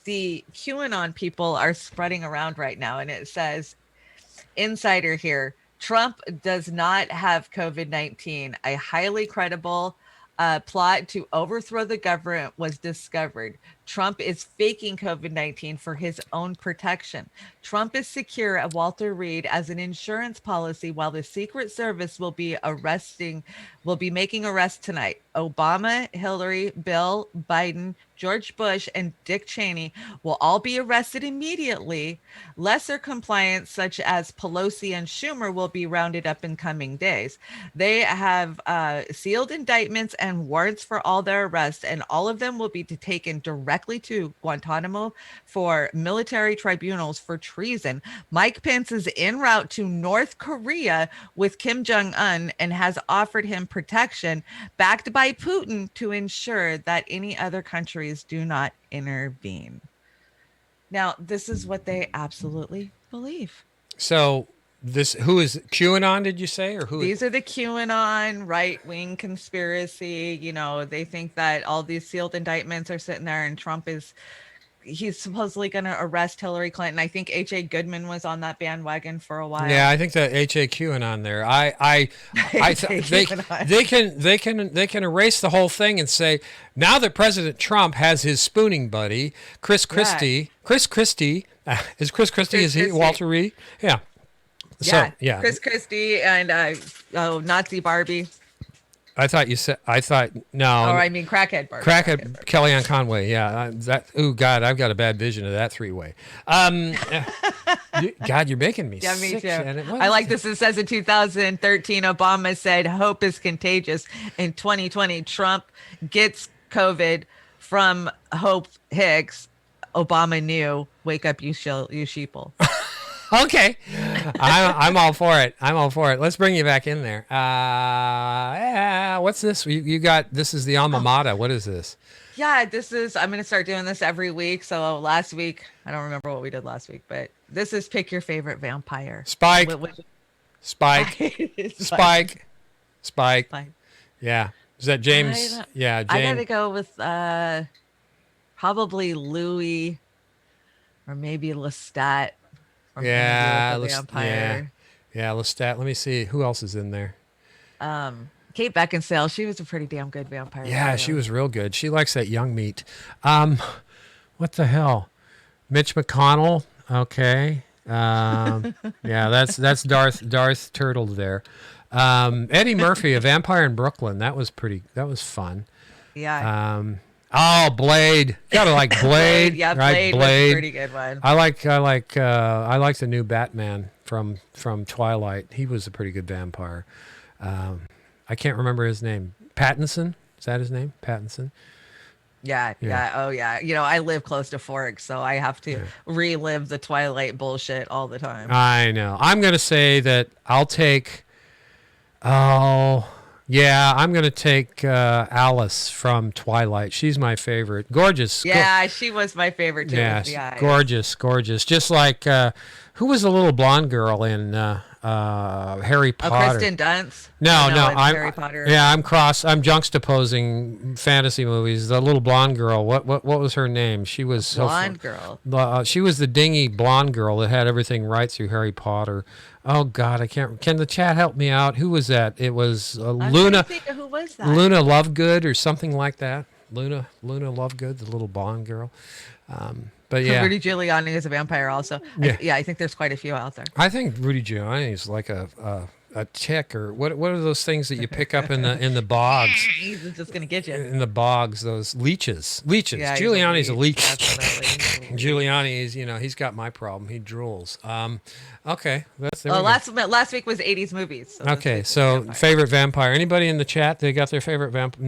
the QAnon people are spreading around right now, and it says, insider here, Trump does not have COVID-19. A highly credible plot to overthrow the government was discovered. Trump is faking COVID-19 for his own protection. Trump is secure at Walter Reed as an insurance policy while the Secret Service will be making arrests tonight. Obama, Hillary, Bill, Biden, George Bush, and Dick Cheney will all be arrested immediately. Lesser compliance, such as Pelosi and Schumer, will be rounded up in coming days. They have sealed indictments and warrants for all their arrests, and all of them will be taken directly to Guantanamo for military tribunals for treason. Mike Pence is en route to North Korea with Kim Jong-un and has offered him protection backed by Putin to ensure that any other countries do not intervene. Now, this is what they absolutely believe. So who is QAnon, did you say? Or who? These are the QAnon right-wing conspiracy. They think that all these sealed indictments are sitting there and he's supposedly going to arrest Hillary Clinton. I think H.A. Goodman was on that bandwagon for a while. Yeah, I think that H.A. QAnon there. They can erase the whole thing and say, now that President Trump has his spooning buddy, Chris Christie. Chris Christie. Is Chris Christie? Is he Walter Reed? Yeah. Yeah. Chris Christie and Nazi Barbie. No. Oh, I mean crackhead Barbie. Crackhead Kellyanne Conway. Yeah. God, I've got a bad vision of that three-way. God, you're making me Yeah, me sick, too. Shannon. What I is like this. It says in 2013, Obama said, "Hope is contagious." In 2020, Trump gets COVID from Hope Hicks. Obama knew. Wake up, you sheeple. Okay, I'm all for it. I'm all for it. Let's bring you back in there. Yeah, what's this? You got this is the alma mater. What is this? Yeah, this is. I'm gonna start doing this every week. So last week, I don't remember what we did last week, but this is pick your favorite vampire. Spike. Spike. Spike. Spike. Spike. Yeah. Is that James? Yeah, I James. gotta go with probably Louis, or maybe Lestat. From Yeah, Interview with the Vampire. Yeah, Lestat. Let me see who else is in there. Kate Beckinsale, she was a pretty damn good vampire. Yeah, she was real good. She likes that young meat. What the hell? Mitch McConnell. Okay. Yeah, that's Darth Turtle there. Eddie Murphy, A Vampire in Brooklyn. That was fun. Yeah. Oh, Blade. Gotta like Blade. Yeah, right? Blade was a pretty good one. I like the new Batman from Twilight. He was a pretty good vampire. I can't remember his name. Pattinson? Is that his name? Pattinson? Yeah. Oh, yeah. You know, I live close to Forks, so I have to relive the Twilight bullshit all the time. I know. I'm going to say that I'll take... I'm going to take Alice from Twilight. She's my favorite. Gorgeous. Yeah, she was my favorite, too. Yeah, with the eyes. gorgeous. Just like... who was the little blonde girl in Harry Potter? Kristen Dunst? No, I'm Harry Potter. Yeah, I'm juxtaposing fantasy movies. The little blonde girl. What was her name? She was Blonde girl. She was the dingy blonde girl that had everything right through Harry Potter. Oh God, I can't. Can the chat help me out? Who was that? It was Luna. Who was that? Luna Lovegood or something like that. Luna Lovegood, the little blonde girl. But yeah, Rudy Giuliani is a vampire also. Yeah. I think there's quite a few out there. I think Rudy Giuliani is like a tick, or what are those things that you pick up in the bogs? He's just gonna get you. In the bogs, those leeches. Yeah, Giuliani's a leech. Definitely. Giuliani is, he's got my problem. He drools. Okay, there we go. Last week was 80s movies. So Okay, so favorite vampire. Anybody in the chat? They got their favorite vampire.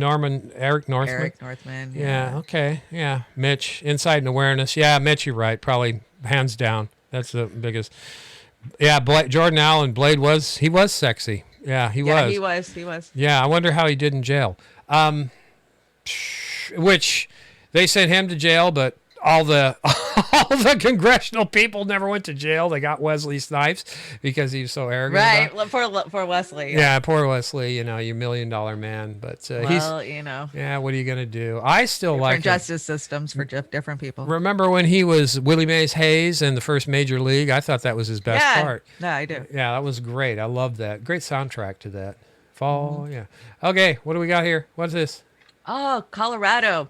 Eric Northman. Eric Northman. Yeah. Okay. Yeah. Mitch, Insight and Awareness. Yeah, Mitch, you're right. Probably hands down. That's the biggest. Yeah, Jordan Allen, Blade was sexy. Yeah, he was. He was. Yeah, I wonder how he did in jail. Which they sent him to jail, but all the congressional people never went to jail. They got Wesley Snipes because he was so arrogant. Right, for Wesley. Yeah, poor Wesley. You $1 million man, but Yeah, what are you gonna do? I still like justice systems for different people. Remember when he was Willie Mays Hayes in the first Major League? I thought that was his best part. Yeah, I do. Yeah, that was great. I loved that. Great soundtrack to that. Fall. Yeah. Okay, what do we got here? What's this? Oh, Colorado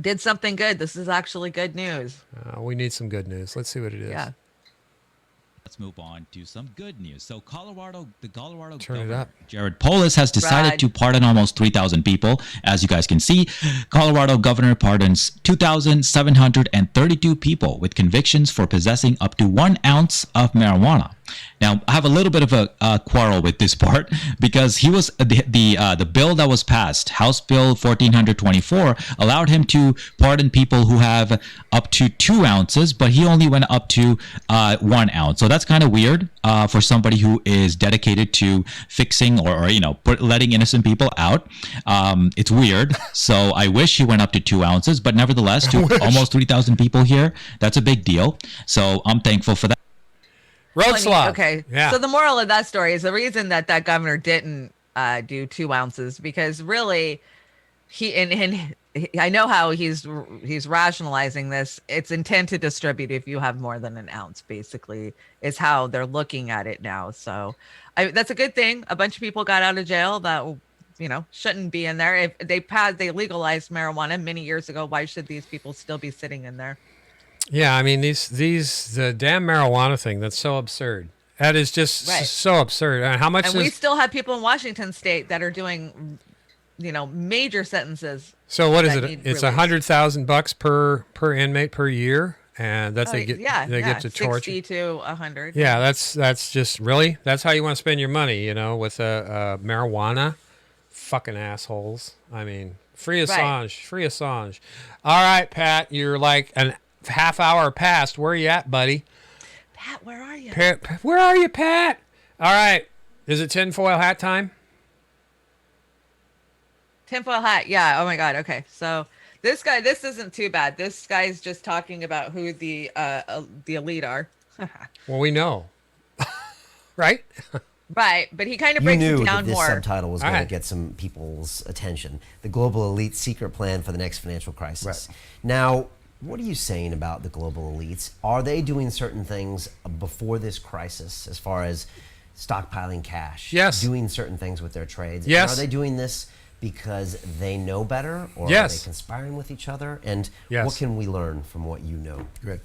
did something good. This is actually good news. We need some good news. Let's see what it is. Yeah. Let's move on to some good news. So the Colorado Turn governor, it up. Jared Polis, has decided to pardon almost 3,000 people. As you guys can see, Colorado governor pardons 2,732 people with convictions for possessing up to 1 ounce of marijuana. Now, I have a little bit of a quarrel with this part because he was the bill that was passed, House Bill 1424, allowed him to pardon people who have up to 2 ounces, but he only went up to 1 ounce. So that's kind of weird for somebody who is dedicated to fixing or letting innocent people out. It's weird. So I wish he went up to 2 ounces, but nevertheless, to almost 3,000 people here, that's a big deal. So I'm thankful for that. Road slog. Okay. Yeah. So the moral of that story is the reason that governor didn't do 2 ounces because really I know how he's rationalizing this. It's intent to distribute if you have more than 1 ounce, basically, is how they're looking at it now. So that's a good thing. A bunch of people got out of jail that shouldn't be in there. If they legalized marijuana many years ago, why should these people still be sitting in there? Yeah, I mean the damn marijuana thing. That's so absurd. That is just so absurd. How much? And we still have people in Washington State that are doing, major sentences. So what is it? It's $100,000 per inmate per year. and that they get to torture. 60 to 100. Yeah, that's just really that's how you want to spend your money, with marijuana. Fucking assholes. I mean, free Assange, free Assange. All right, Pat, you're like a half hour past. Where are you at, buddy? Pat, where are you? Where are you, Pat? All right, is it tinfoil hat time? Tinfoil hat. Yeah. Oh my God. Okay. So this isn't too bad. This guy's just talking about who the elite are. Well, we know, right? Right, but he kind of breaks it down this more. subtitle was going to get some people's attention. The global elite secret plan for the next financial crisis. Right. Now, what are you saying about the global elites? Are they doing certain things before this crisis, as far as stockpiling cash? Yes. Doing certain things with their trades? Yes. And are they doing this because they know better, or yes. are they conspiring with each other? And yes. what can we learn from what you know? Great.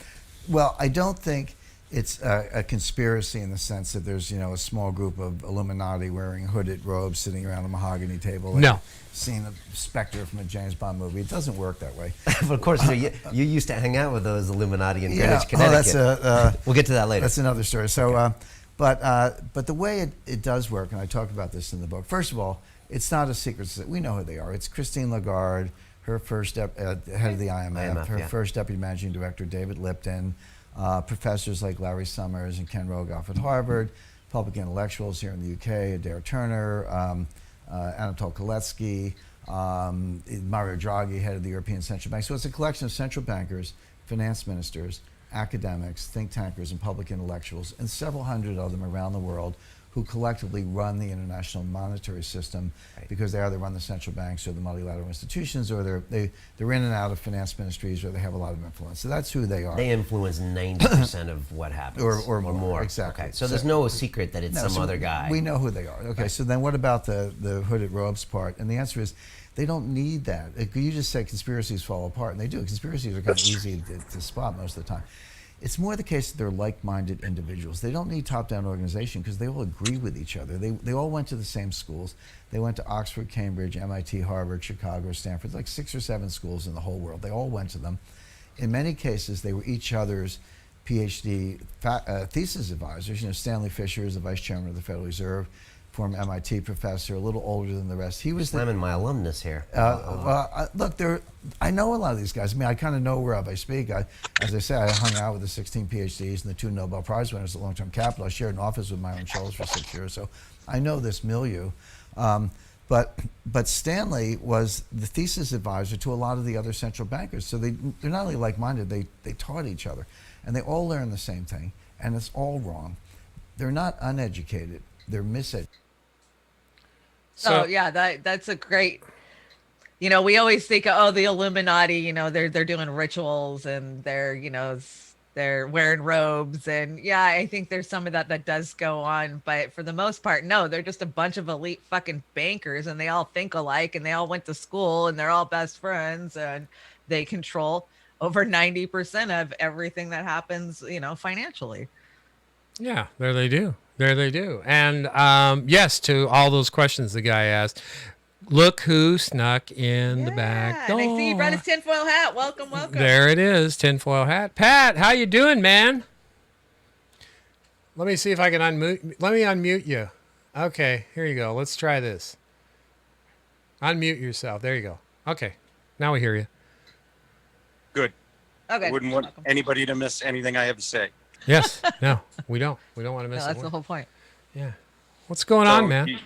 Well, I don't think it's a conspiracy in the sense that there's, a small group of Illuminati wearing hooded robes sitting around a mahogany table. No. Seeing a specter from a James Bond movie. It doesn't work that way. But of course, you used to hang out with those Illuminati in Greenwich, Connecticut. We'll get to that later. That's another story. So, but the way it does work, and I talk about this in the book. First of all, it's not a secret. We know who they are. It's Christine Lagarde, her first head of the IMF, her first deputy managing director, David Lipton. Professors like Larry Summers and Ken Rogoff at Harvard, public intellectuals here in the UK, Adair Turner, Anatol Koletsky, Mario Draghi, head of the European Central Bank. So it's a collection of central bankers, finance ministers, academics, think tankers, and public intellectuals, and several hundred of them around the world who collectively run the international monetary system, because they either run the central banks or the multilateral institutions, or they're in and out of finance ministries, or they have a lot of influence. So that's who they are. They influence 90% of what happens, or more. Exactly. Okay. So there's no secret that it's some other guy. We know who they are. Okay. Right. So then, what about the hooded robes part? And the answer is, they don't need that. You just said conspiracies fall apart, and they do. Conspiracies are kind of easy to spot most of the time. It's more the case that they're like-minded individuals. They don't need top-down organization because they all agree with each other. They all went to the same schools. They went to Oxford, Cambridge, MIT, Harvard, Chicago, Stanford, like 6 or 7 schools in the whole world. They all went to them. In many cases, they were each other's PhD thesis advisors. Stanley Fisher is the vice chairman of the Federal Reserve, former MIT professor, a little older than the rest. He was slamming my alumnus here. Look, I know a lot of these guys. I mean, I kind of know whereof I speak. As I say, I hung out with the 16 PhDs and the 2 Nobel Prize winners at Long-Term Capital. I shared an office with Myron Scholes for 6 years, so I know this milieu. But Stanley was the thesis advisor to a lot of the other central bankers. So they're not only like-minded, they taught each other. And they all learn the same thing, and it's all wrong. They're not uneducated. They're miseducated. So yeah, that's a great. We always think, the Illuminati. They're doing rituals and they're wearing robes, and yeah, I think there's some of that does go on, but for the most part, no, they're just a bunch of elite fucking bankers, and they all think alike, and they all went to school, and they're all best friends, and they control over 90% of everything that happens, financially. Yeah, there they do. And yes, to all those questions the guy asked, look who snuck in the back door. And I see you brought his tinfoil hat. Welcome. There it is, tinfoil hat. Pat, how you doing, man? Let me see if I can unmute. Let me unmute you. Okay, here you go. Let's try this. Unmute yourself. There you go. Okay, now we hear you. Good. Okay. I wouldn't want anybody to miss anything I have to say. Yes. No, we don't. We don't want to miss it. That's the whole point. Yeah. What's going on, man?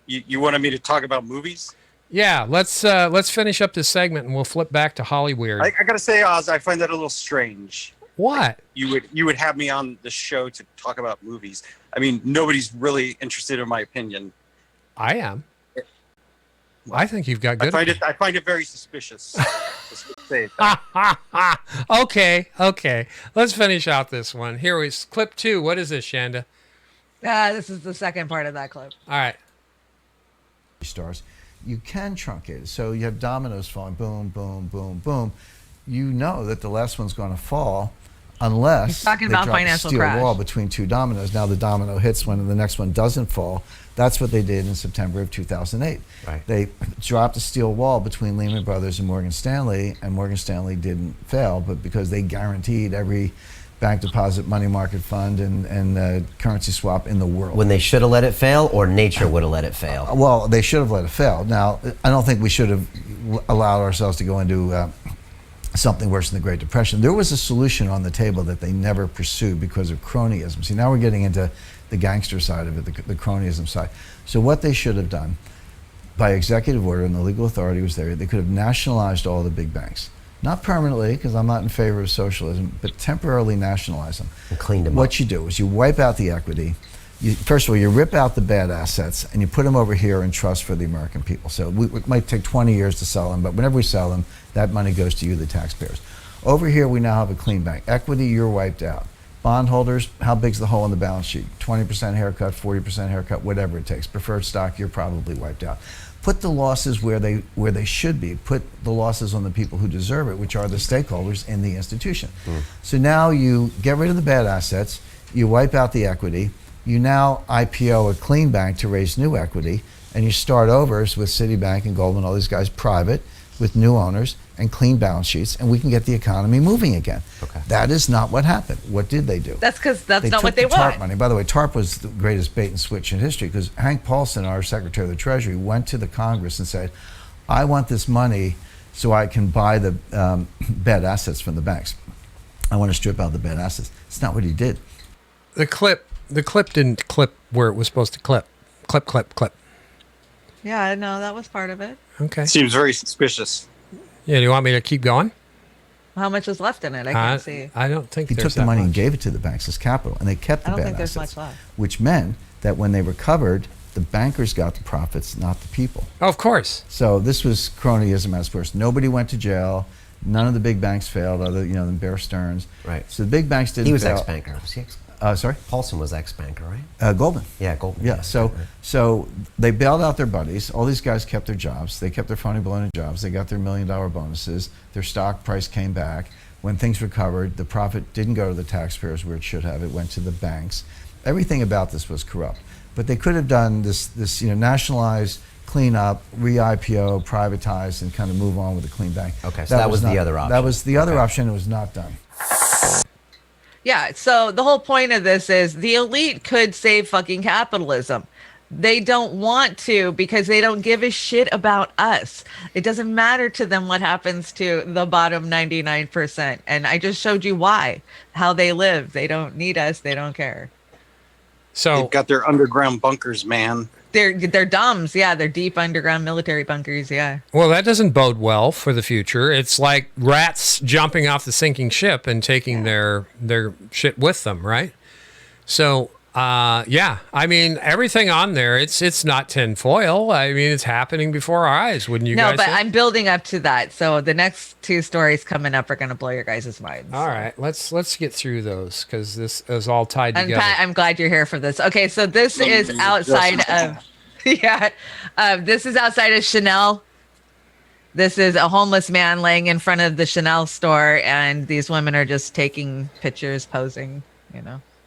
You wanted me to talk about movies? Yeah. Let's finish up this segment and we'll flip back to Hollyweird. I gotta say, Oz, I find that a little strange. What? You would have me on the show to talk about movies. I mean, nobody's really interested in my opinion. I am. I think you've got good. I find it very suspicious. Okay. Let's finish out this one. Here is clip 2. What is this, Shanda? This is the second part of that clip. All right. Stars, you can truncate it. So you have dominoes falling, boom, boom, boom, boom. You know that the last one's going to fall unless talking they about drop a financial steel crash. wall between two dominoes. Now the domino hits when the next one doesn't fall. That's what they did in September of 2008. Right. They dropped a steel wall between Lehman Brothers and Morgan Stanley didn't fail, but because they guaranteed every bank deposit, money market fund, and currency swap in the world. When they should have let it fail, or nature would have let it fail? Well, they should have let it fail. Now, I don't think we should have allowed ourselves to go into something worse than the Great Depression. There was a solution on the table that they never pursued because of cronyism. See, now we're getting into the gangster side of it, the cronyism side. So what they should have done, by executive order, and the legal authority was there, they could have nationalized all the big banks. Not permanently, because I'm not in favor of socialism, but temporarily nationalize them. And cleaned them up. What you do is you wipe out the equity. First of all, you rip out the bad assets and you put them over here in trust for the American people. So it might take 20 years to sell them, but whenever we sell them, that money goes to you, the taxpayers. Over here, we now have a clean bank. Equity, you're wiped out. Bondholders, how big's the hole in the balance sheet? 20% haircut, 40% haircut, whatever it takes. Preferred stock, you're probably wiped out. Put the losses where they should be. Put the losses on the people who deserve it, which are the stakeholders in the institution. So now you get rid of the bad assets, you wipe out the equity, you now IPO a clean bank to raise new equity, and you start over with Citibank and Goldman, all these guys private, with new owners and clean balance sheets, and we can get the economy moving again. Okay. That is not what happened. What did they do? That's because that's not what they they took the TARP want. money. By the way, TARP was the greatest bait and switch in history, because Hank Paulson, our Secretary of the Treasury, went to the Congress and said, I want this money so I can buy the bad assets from the banks. I want to strip out the bad assets. It's not what he did. The clip didn't clip where it was supposed to clip. Clip. Yeah, no, that was part of it. Okay. Seems very suspicious. Yeah, do you want me to keep going? How much is left in it? I can't see. I don't think He there's took the that money much. and gave it to the banks as capital, and they kept the I don't bad think there's assets, much left. which meant that when they recovered, the bankers got the profits, not the people. Oh, of course. So this was cronyism at its worst. Nobody went to jail. None of the big banks failed, other than Bear Stearns. Right. So the big banks didn't. He was fail. ex-banker. Was he Sorry. Paulson was ex-banker, right? Goldman. Yeah, Goldman. Yeah. So they bailed out their buddies. All these guys kept their jobs. They kept their phony baloney jobs. They got their $1 million bonuses. Their stock price came back. When things recovered, the profit didn't go to the taxpayers where it should have. It went to the banks. Everything about this was corrupt. But they could have done this nationalize, clean up, re-IPO, privatize, and kind of move on with a clean bank. Okay, so that was the other option. That was the other option. It was not done. Yeah, so the whole point of this is the elite could save fucking capitalism. They don't want to because they don't give a shit about us. It doesn't matter to them what happens to the bottom 99%. And I just showed you why, how they live. They don't need us. They don't care. So they've got their underground bunkers, man. They're DUMBs. Yeah, they're deep underground military bunkers. Yeah. Well, that doesn't bode well for the future. It's like rats jumping off the sinking ship and taking their shit with them, right? So, yeah, I mean, everything on there, it's not tinfoil. I mean, it's happening before our eyes, wouldn't you guys No, but say? I'm building up to that. So the next two stories coming up are going to blow your guys' minds. All right, let's get through those because this is all tied And together. Pat, I'm glad you're here for this. Okay, so this is outside of, this is outside of Chanel. This is a homeless man laying in front of the Chanel store, and these women are just taking pictures, posing.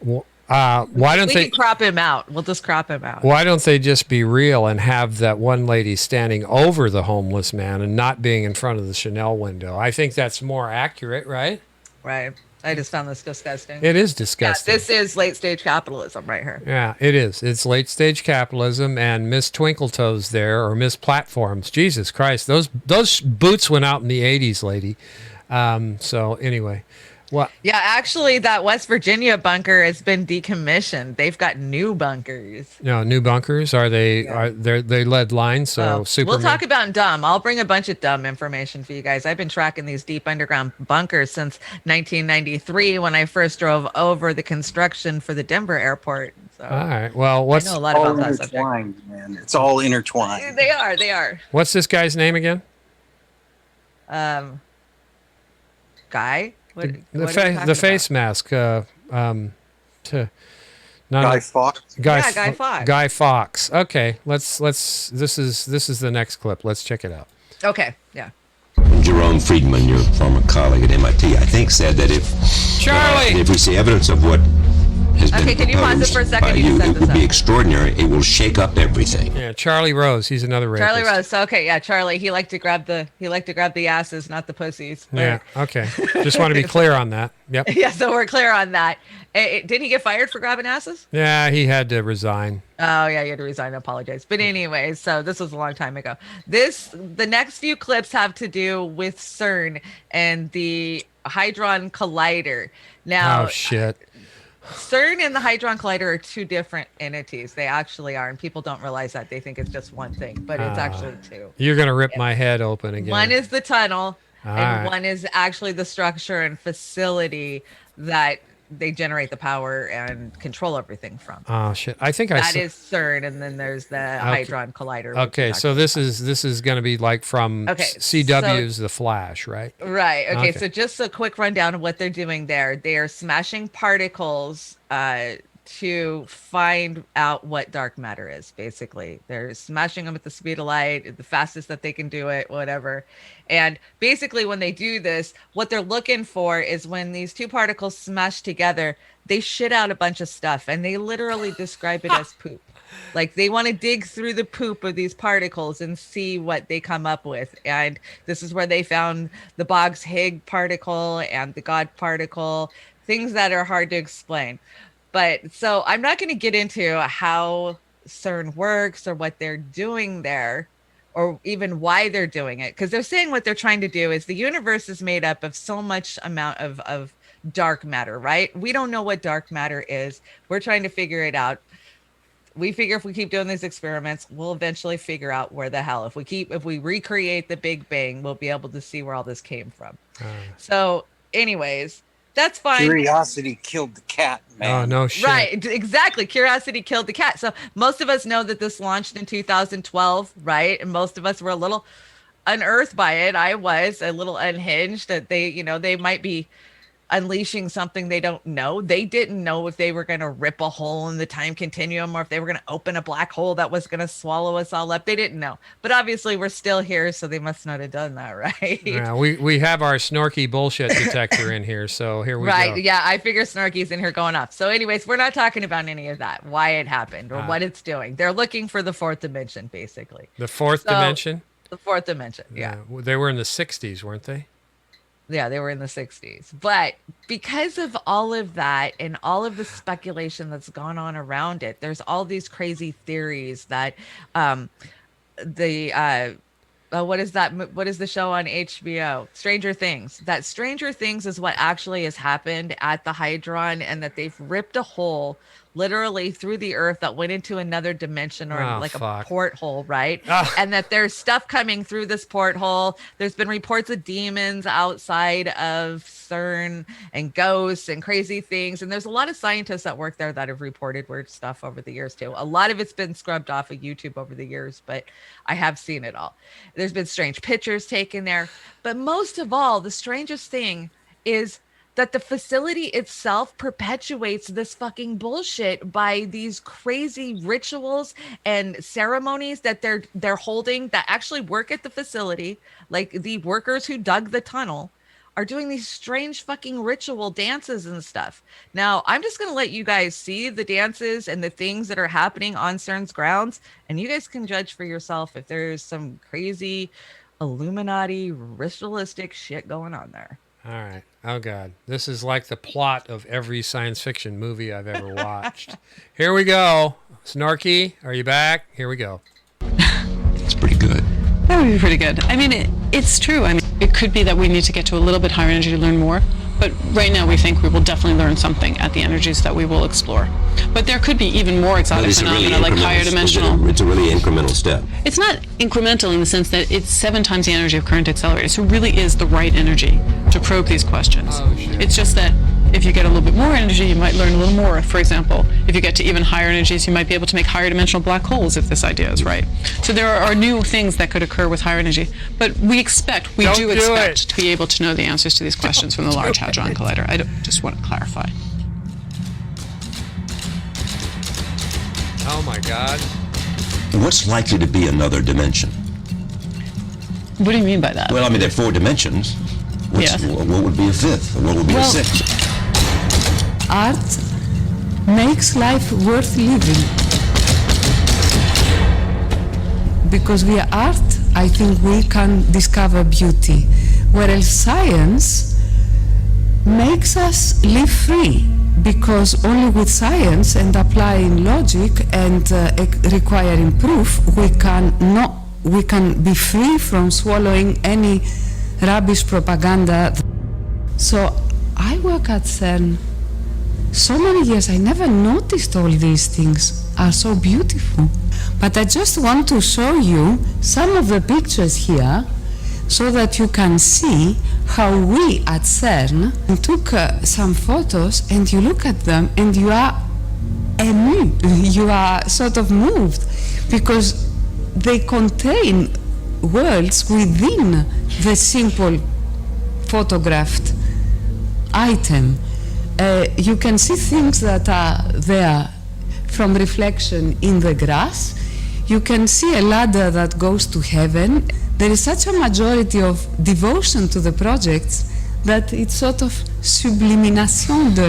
Well, why don't we they can crop him out? We'll just crop him out. Why don't they just be real and have that one lady standing over the homeless man and not being in front of the Chanel window? I think that's more accurate, right? Right. I just found this disgusting. It is disgusting. Yeah, this is late stage capitalism right here. Yeah, it is. It's late stage capitalism, and Miss Twinkletoes there, or Miss Platforms. Jesus Christ, those boots went out in the 80s, lady. So anyway, what? Yeah, actually, that West Virginia bunker has been decommissioned. They've got new bunkers. No, new bunkers. Are they? Yeah. They lead lines? So Superman. We'll talk about dumb. I'll bring a bunch of dumb information for you guys. I've been tracking these deep underground bunkers since 1993 when I first drove over the construction for the Denver airport. So all right. Well, what's I know a lot about that subject. Man. It's all intertwined. They are. They are. What's this guy's name again? Guy. The face mask. Guy Fawkes. Guy Fawkes. Guy Fawkes. Okay, let's. This is the next clip. Let's check it out. Okay. Yeah. Jerome Friedman, your former colleague at MIT, I think said that if we see evidence of what has been Okay, can you pause it for a second? by You you, just set it this will up. be extraordinary. It will shake up everything. Yeah, Charlie Rose. He's another rapist. Charlie Rose. So, okay, yeah, Charlie. He liked to grab the asses, not the pussies. Yeah. Okay. Just want to be clear on that. Yep. Yeah, so we're clear on that. Didn't he get fired for grabbing asses? Yeah, he had to resign. Oh yeah, you had to resign. I apologize. But anyways, so this was a long time ago. The next few clips have to do with CERN and the Hadron Collider. Now, Oh shit. CERN and the Hadron Collider are two different entities. They actually are, and people don't realize that. They think it's just one thing, but it's actually two. You're gonna rip my head open again. One is the tunnel, All and right. one is actually the structure and facility that they generate the power and control everything from. Oh shit. I think That is CERN, and then there's the Hadron Collider. which Okay, is so this is going to be like from Okay, CW's The Flash, right? Right. Okay. So just a quick rundown of what they're doing there. They are smashing particles to find out what dark matter is. Basically, they're smashing them at the speed of light, the fastest that they can do it, whatever. And basically, when they do this, what they're looking for is when these two particles smash together, they shit out a bunch of stuff, and they literally describe it as poop. Like they want to dig through the poop of these particles and see what they come up with. And this is where they found the Boggs-Higg particle and the God particle, things that are hard to explain. But so I'm not going to get into how CERN works or what they're doing there or even why they're doing it, because they're saying what they're trying to do is the universe is made up of so much amount of dark matter, right? We don't know what dark matter is. We're trying to figure it out. We figure if we keep doing these experiments, we'll eventually figure out where the hell, if we recreate the Big Bang, we'll be able to see where all this came from. So anyways, that's fine. Curiosity killed the cat, man. Oh, no shit. Right, exactly. Curiosity killed the cat. So most of us know that this launched in 2012, right? And most of us were a little unearthed by it. I was a little unhinged that they might be unleashing something they don't know. They didn't know if they were going to rip a hole in the time continuum or if they were going to open a black hole that was going to swallow us all up. They didn't know. But obviously we're still here, so they must not have done that, right? Yeah, we have our snarky bullshit detector in here, so here we go. Right. Yeah, I figure Snarky's in here going off. So anyways, we're not talking about any of that, why it happened or what it's doing. They're looking for the fourth dimension, basically. The fourth dimension? The fourth dimension, yeah. They were in the 60s, weren't they? Yeah, they were in the 60s. But because of all of that and all of the speculation that's gone on around it, there's all these crazy theories that what is that? What is the show on HBO? Stranger Things. That Stranger Things is what actually has happened at the Hadron, and that they've ripped a hole literally through the earth that went into another dimension or a porthole, right? And that there's stuff coming through this porthole. There's been reports of demons outside of CERN and ghosts and crazy things. And there's a lot of scientists that work there that have reported weird stuff over the years too. A lot of it's been scrubbed off of YouTube over the years, but I have seen it all. There's been strange pictures taken there. But most of all, the strangest thing is that the facility itself perpetuates this fucking bullshit by these crazy rituals and ceremonies that they're holding that actually work at the facility. Like the workers who dug the tunnel are doing these strange fucking ritual dances and stuff. Now, I'm just going to let you guys see the dances and the things that are happening on CERN's grounds, and you guys can judge for yourself if there's some crazy Illuminati ritualistic shit going on there. All right. Oh, God. This is like the plot of every science fiction movie I've ever watched. Here we go. Snarky, are you back? Here we go. It's pretty good. That would be pretty good. I mean, it's true. I mean, it could be that we need to get to a little bit higher energy to learn more. But right now, we think we will definitely learn something at the energies that we will explore. But there could be even more exotic phenomena, like higher dimensional. It's a really incremental step. It's not incremental in the sense that it's 7 times the energy of current accelerator. So it really is the right energy to probe these questions. It's just that if you get a little bit more energy, you might learn a little more. For example, if you get to even higher energies, you might be able to make higher dimensional black holes if this idea is right. So there are new things that could occur with higher energy. But we do expect to be able to know the answers to these questions from the Large Hadron Collider. I just want to clarify. Oh my God. What's likely to be another dimension? What do you mean by that? Well, I mean, there are 4 dimensions. Yes. What would be a 5th? And what would be a 6th? Art makes life worth living. Because via art, I think we can discover beauty, whereas science makes us live free, because only with science and applying logic and requiring proof, we can be free from swallowing any rubbish propaganda. So I work at CERN so many years, I never noticed all these things are so beautiful. But I just want to show you some of the pictures here so that you can see how we at CERN took some photos, and you look at them and you are ému, you are sort of moved, because they contain worlds within the simple photographed item. You can see things that are there from reflection in the grass. You can see a ladder that goes to heaven. There is such a majority of devotion to the projects that it's sort of sublimination de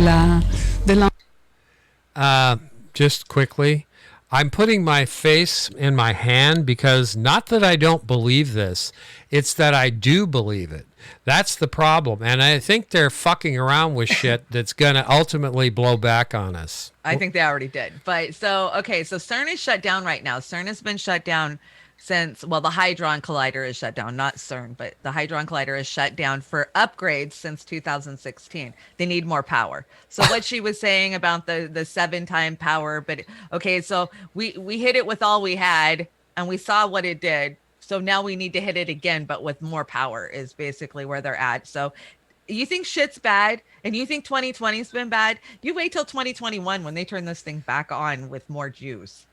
la... Just quickly, I'm putting my face in my hand because not that I don't believe this, it's that I do believe it. That's the problem. And I think they're fucking around with shit that's going to ultimately blow back on us. I think they already did. But so CERN is shut down right now. CERN has been shut down since, well, the Hadron Collider is shut down, not CERN, but the Hadron Collider is shut down for upgrades since 2016. They need more power. So what she was saying about the 7-time power, but okay, so we hit it with all we had and we saw what it did. So now we need to hit it again, but with more power is basically where they're at. So you think shit's bad and you think 2020's been bad? You wait till 2021 when they turn this thing back on with more juice.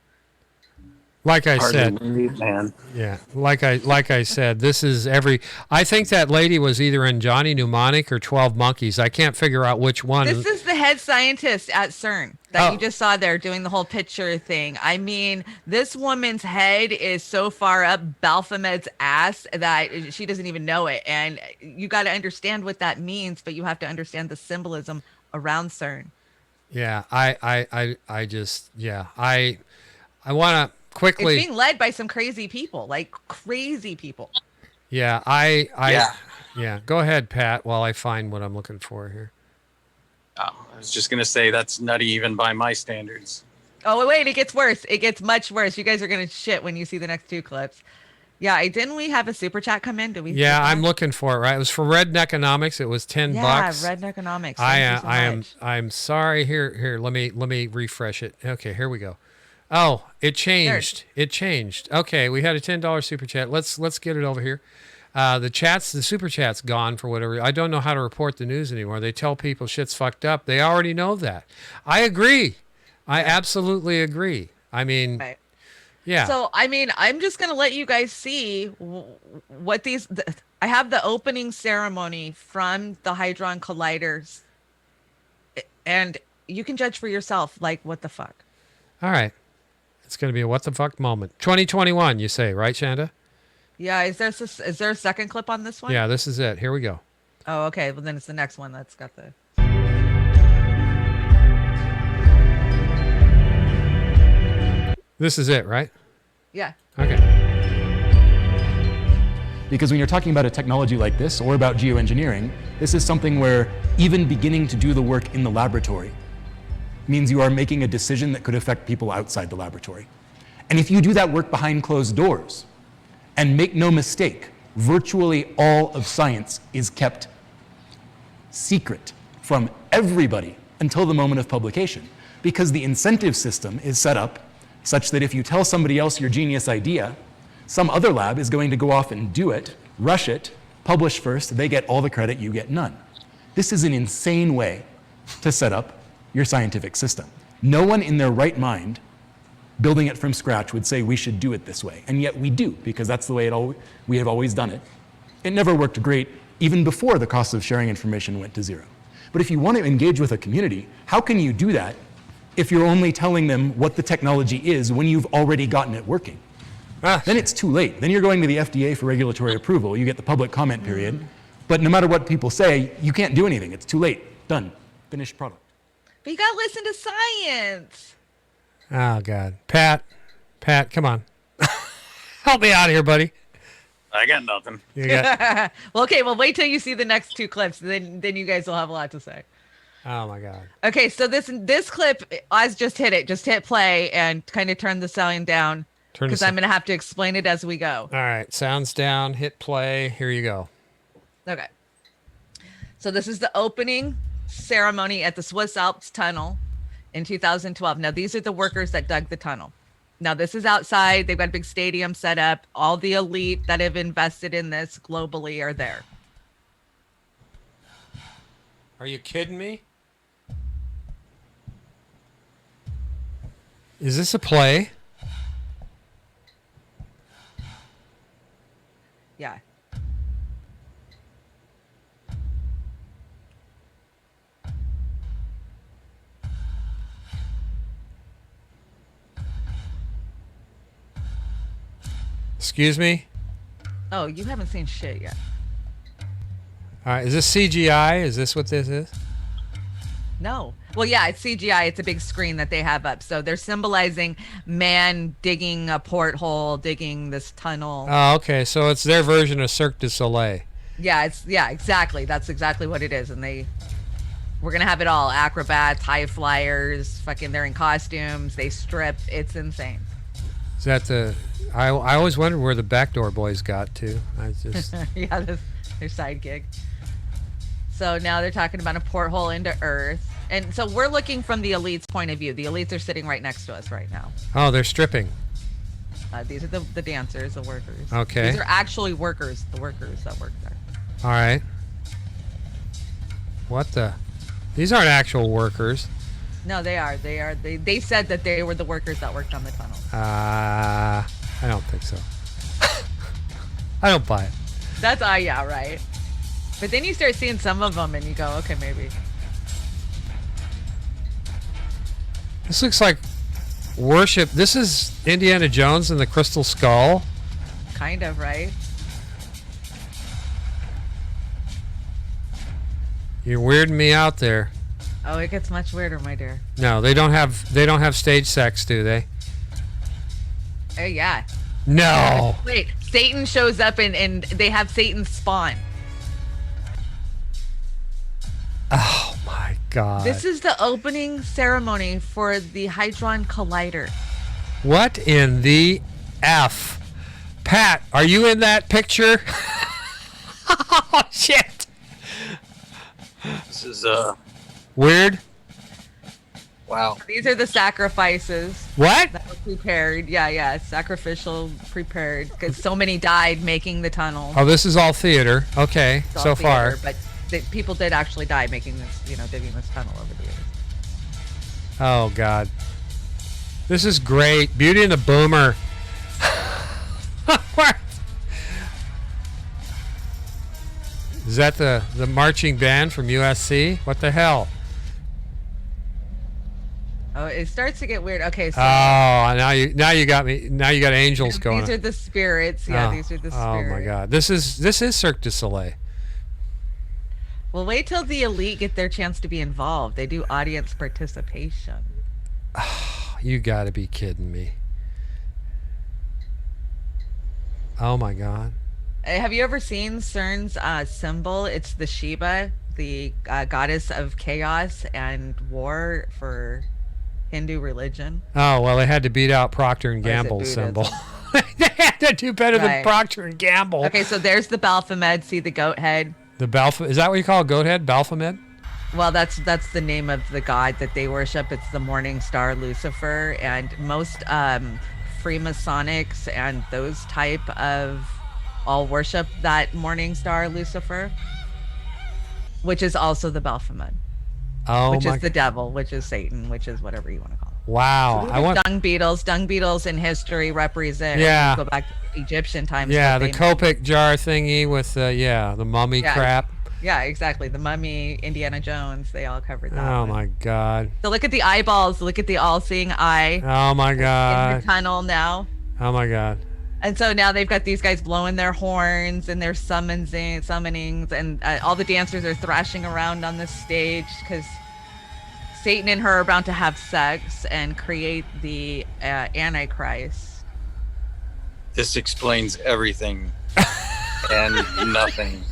Like I Hard said, to believe, man. yeah, like I said, this is I think that lady was either in Johnny Mnemonic or 12 Monkeys. I can't figure out which one. This is the head scientist at CERN that you just saw there doing the whole picture thing. I mean, this woman's head is so far up Baphomet's ass that she doesn't even know it. And you got to understand what that means, but you have to understand the symbolism around CERN. Yeah, I want to quickly. It's being led by some crazy people, like crazy people. Yeah, yeah. Go ahead, Pat, while I find what I'm looking for here. Oh, I was just going to say that's nutty even by my standards. Oh, wait, it gets worse. It gets much worse. You guys are going to shit when you see the next 2 clips. Yeah, didn't we have a super chat come in? Did we? Yeah, I'm looking for it, right? It was from Redneckonomics. It was $10. Yeah, Redneckonomics. I'm sorry. Here, let me refresh it. Okay, here we go. Oh, it changed. It changed. Okay, we had a $10 super chat. Let's get it over here. The super chat's gone for whatever. I don't know how to report the news anymore. They tell people shit's fucked up. They already know that. I agree. I absolutely agree. I mean, right. Yeah. So, I mean, I'm just going to let you guys see what I have the opening ceremony from the Hadron Colliders, and you can judge for yourself, like, what the fuck. All right. It's going to be a what the fuck moment. 2021, you say, right, Chanda? Yeah. Is there a second clip on this one? Yeah, this is it. Here we go. Oh, okay. Well, then it's the next one that's got the... This is it, right? Yeah. Okay. Because when you're talking about a technology like this or about geoengineering, this is something where even beginning to do the work in the laboratory means you are making a decision that could affect people outside the laboratory. And if you do that work behind closed doors, and make no mistake, virtually all of science is kept secret from everybody until the moment of publication, because the incentive system is set up such that if you tell somebody else your genius idea, some other lab is going to go off and do it, rush it, publish first, they get all the credit, you get none. This is an insane way to set up your scientific system. No one in their right mind building it from scratch would say we should do it this way, and yet we do, because that's the way we have always done it. It never worked great even before the cost of sharing information went to zero. But if you want to engage with a community, how can you do that if you're only telling them what the technology is when you've already gotten it working? then it's too late. Then you're going to the FDA for regulatory approval. You get the public comment period. But no matter what people say, you can't do anything. It's too late. Done. Finished product. But you gotta listen to science. Oh God, Pat, come on, help me out here, buddy. I got nothing. You got... Well, okay. Well, wait till you see the next two clips. Then you guys will have a lot to say. Oh my God. Okay, so this clip, Oz just hit it. Just hit play and kind of turn the sound down because I'm gonna have to explain it as we go. All right, sounds down. Hit play. Here you go. Okay. So this is the opening ceremony at the Swiss Alps Tunnel in 2012. Now, these are the workers that dug the tunnel. Now, this is outside. They've got a big stadium set up. All the elite that have invested in this globally are there. Are you kidding me? Is this a play? Yeah. Excuse me? Oh, you haven't seen shit yet. All right, is this CGI? Is this what this is? No. Well, yeah, it's CGI. It's a big screen that they have up. So they're symbolizing man digging a porthole, digging this tunnel. Oh, okay. So it's their version of Cirque du Soleil. Yeah, exactly. That's exactly what it is. And we're going to have it all. Acrobats, high flyers, fucking they're in costumes, they strip. It's insane. Is that I always wondered where the Backdoor Boys got to. I just yeah, their side gig. So now they're talking about a porthole into Earth. And so we're looking from the elites' point of view. The elites are sitting right next to us right now. Oh, they're stripping. These are the dancers, the workers. Okay. These are actually workers, the workers that work there. All right. What the? These aren't actual workers. No, they are. They said that they were the workers that worked on the tunnel. I don't think so. I don't buy it. That's yeah, right. But then you start seeing some of them and you go, okay, maybe. This looks like worship. This is Indiana Jones and the Crystal Skull. Kind of, right? You're weirding me out there. Oh, it gets much weirder, my dear. No, they don't have stage sex, do they? Oh yeah. No. Wait, Satan shows up and they have Satan spawn. Oh my God. This is the opening ceremony for the Hadron Collider. What in the F? Pat, are you in that picture? Oh shit. This is weird. Wow. These are the sacrifices. What? That were prepared. Yeah. Sacrificial prepared because so many died making the tunnel. Oh, this is all theater. Okay, It's all so theater, far. But people did actually die making this, digging this tunnel over the years. Oh God. This is great. Beauty and the Boomer. What? Is that the marching band from USC? What the hell? Oh, it starts to get weird. Okay, so now you got me. Now you got angels going. These are the spirits. Yeah, Oh. these are the spirits. Oh my God. This is Cirque du Soleil. Well, wait till the elite get their chance to be involved. They do audience participation. You got to be kidding me. Oh my God. Have you ever seen CERN's symbol? It's the Shiva, the goddess of chaos and war for Hindu religion. Oh well, they had to beat out Procter and Or is it Gamble's symbol. Buddhism? They had to do better than Right. Procter and Gamble. Okay, so there's the Baphomet. See the goat head? Is that what you call a goat head? Baphomet? Well, that's the name of the god that they worship. It's the morning star Lucifer, and most Freemasonics and those type of all worship that morning star Lucifer, which is also the Baphomet, Oh which my. is the devil, which is Satan, which is whatever you want to call it. Wow. So I want. dung beetles in history represent. Yeah. Go back to Egyptian times. Yeah, what the they Copic jar thingy with the mummy Yeah. crap. Yeah, exactly. The Mummy, Indiana Jones, they all covered that. Oh one. my God. So look at the eyeballs. Look at the all-seeing eye. Oh my In God. the tunnel now. Oh my God. And so now they've got these guys blowing their horns and their summonings, and all the dancers are thrashing around on the stage because Satan and her are about to have sex and create the Antichrist. This explains everything and nothing.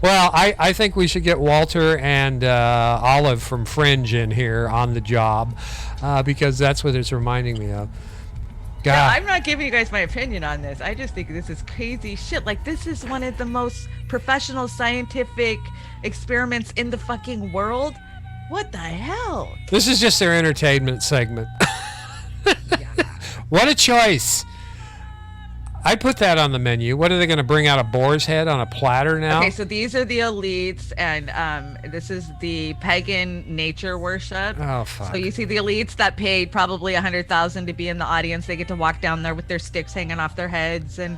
Well, I think we should get Walter and Olive from Fringe in here on the job because that's what it's reminding me of. No, I'm not giving you guys my opinion on this. I just think this is crazy shit. Like, this is one of the most professional scientific experiments in the fucking world. What the hell? This is just their entertainment segment. What a choice. I put that on the menu. What are they going to bring out, a boar's head on a platter now? Okay, so these are the elites, and this is the pagan nature worship. Oh, fuck. So you see the elites that paid probably $100,000 to be in the audience. They get to walk down there with their sticks hanging off their heads, and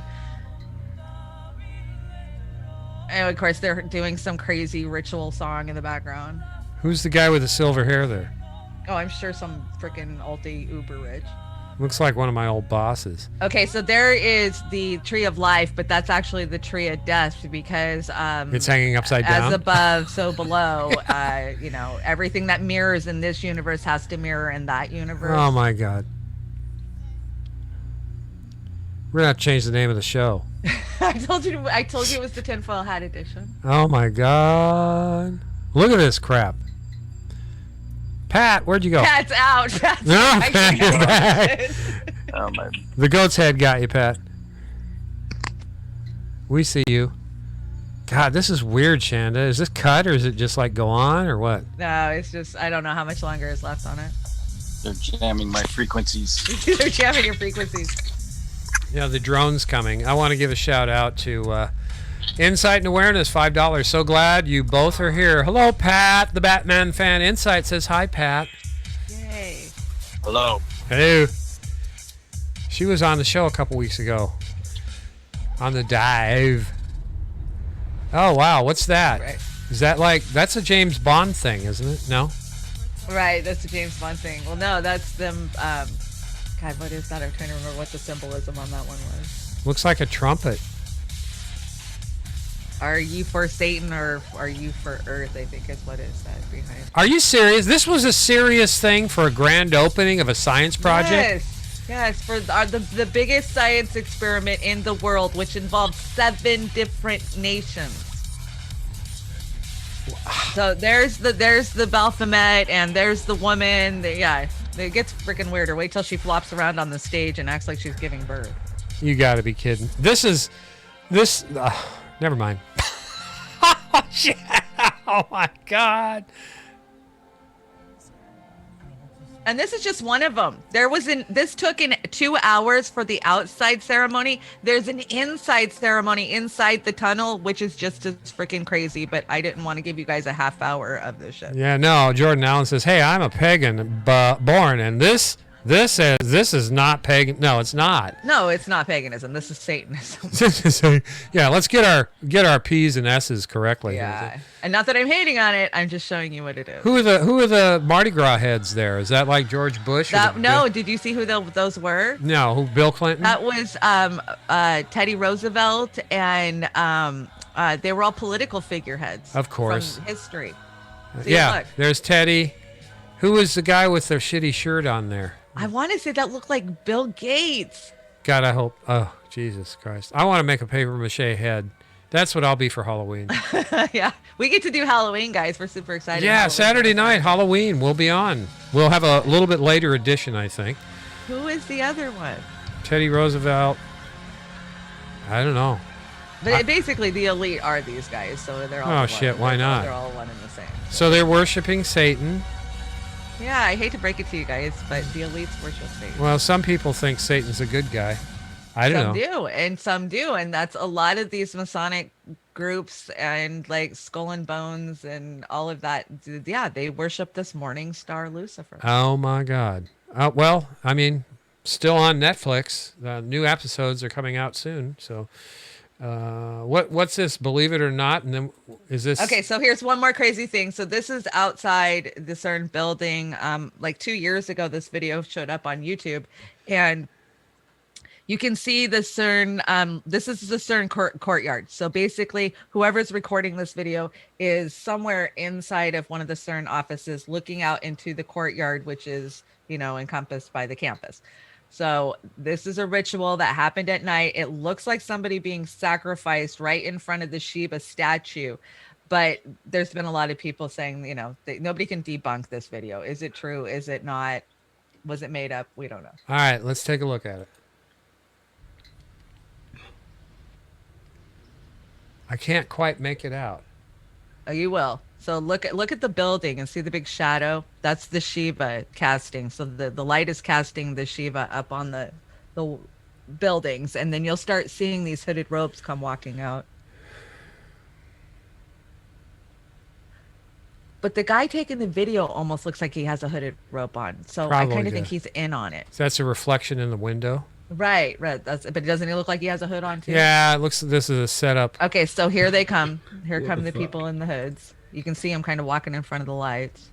of course they're doing some crazy ritual song in the background. Who's the guy with the silver hair there? Oh, I'm sure some freaking uber rich. Looks like one of my old bosses. Okay, so there is the tree of life, but that's actually the tree of death because it's hanging upside down. As above, so below. You know, everything that mirrors in this universe has to mirror in that universe. Oh my God. We're gonna have to change the name of the show. I told you it was the tinfoil hat edition. Oh my God. Look at this crap. Pat, where'd you go? Pat's out. Pat's No, Pat, you're back. Oh, my. The goat's head got you, Pat. We see you. God, this is weird, Chanda. Is this cut or is it just like go on or what? No, it's just, I don't know how much longer is left on it. They're jamming my frequencies. They're jamming your frequencies. Yeah, the drone's coming. I want to give a shout out to Insight and Awareness, $5. So glad you both are here. Hello, Pat, the Batman fan. Insight says hi, Pat. Yay. Hello. Hello. She was on the show a couple weeks ago. On the dive. Oh, wow. What's that? Right. Is that like, that's a James Bond thing, isn't it? No? Right, that's the James Bond thing. Well, no, that's them. God, what is that? I'm trying to remember what the symbolism on that one was. Looks like a trumpet. Are you for Satan or are you for Earth? I think is what is that behind. Are you serious? This was a serious thing for a grand opening of a science project? Yes, for the biggest science experiment in the world, which involved 7 different nations. So there's the Baphomet and there's the woman. Yeah, it gets freaking weirder. Wait till she flops around on the stage and acts like she's giving birth. You got to be kidding. This. Never mind. Oh my God. And this is just one of them. This took 2 hours for the outside ceremony. There's an inside ceremony inside the tunnel, which is just as freaking crazy, but I didn't want to give you guys a half hour of this shit. Yeah, no, Jordan Allen says, hey, I'm a pagan born, and this is not pagan. No, it's not. No, it's not paganism. This is Satanism. Yeah, let's get our P's and S's correctly. Yeah, and not that I'm hating on it. I'm just showing you what it is. Who are the Mardi Gras heads there? Is that like George Bush? No, did you see who those were? No, who? Bill Clinton? That was Teddy Roosevelt, and they were all political figureheads. Of course. From history. See, yeah, look. There's Teddy. Who was the guy with their shitty shirt on there? I want to say that looked like Bill Gates. God, I hope. Oh, Jesus Christ. I want to make a paper mache head. That's what I'll be for Halloween. Yeah, we get to do Halloween, guys. We're super excited. Yeah, Saturday night, Halloween. We'll be on. We'll have a little bit later edition, I think. Who is the other one? Teddy Roosevelt. I don't know. But basically, the elite are these guys, so they're all. Oh, shit, why not? They're all one and the same. So they're worshiping Satan. Yeah, I hate to break it to you guys, but the elites worship Satan. Well, some people think Satan's a good guy. I don't know. Some do, and that's a lot of these Masonic groups and like Skull and Bones and all of that. Yeah, they worship this morning star Lucifer. Oh my God. Well, I mean, still on Netflix. New episodes are coming out soon. So, what's this? Believe it or not? And then is this? Okay, so here's one more crazy thing. So this is outside the CERN building. Like 2 years ago, this video showed up on YouTube, and You can see the CERN. This is the CERN courtyard. So basically, whoever's recording this video is somewhere inside of one of the CERN offices, looking out into the courtyard, which is, encompassed by the campus. So this is a ritual that happened at night. It looks like somebody being sacrificed right in front of the Shiva statue. But there's been a lot of people saying, nobody can debunk this video. Is it true? Is it not? Was it made up? We don't know. All right, let's take a look at it. I can't quite make it out. Oh, you will. So look at the building and see the big shadow. That's the Shiva casting. So the light is casting the Shiva up on the buildings, and then you'll start seeing these hooded robes come walking out. But the guy taking the video almost looks like he has a hooded robe on. So I kind of think he's in on it. So that's a reflection in the window. Right. But doesn't he look like he has a hood on too? Yeah, it looks. This is a setup. Okay, so here they come. Here come the people in the hoods. You can see them kind of walking in front of the lights.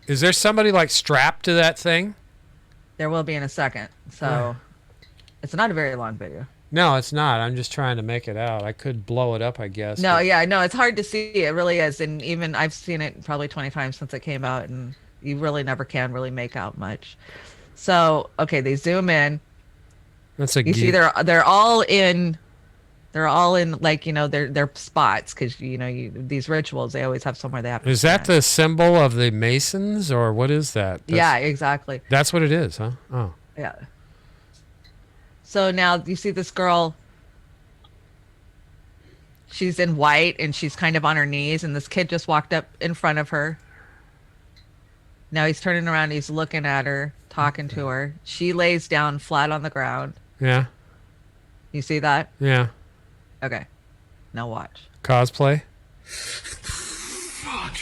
Is there somebody like strapped to that thing? There will be in a second. So it's not a very long video. No, it's not. I'm just trying to make it out. I could blow it up, I guess. No, it's hard to see. It really is. And even I've seen it probably 20 times since it came out, and you really never can really make out much. So, okay, they zoom in. That's a. You see, they're all in. They're all in their spots because these rituals they always have somewhere they have to. Is that the symbol of the Masons or what is that? Yeah, exactly. That's what it is, huh? Oh. Yeah. So now you see this girl. She's in white and she's kind of on her knees, and this kid just walked up in front of her. Now he's turning around, he's looking at her, talking to her. She lays down flat on the ground. Yeah. You see that? Yeah. Okay. Now watch. Cosplay? Fuck.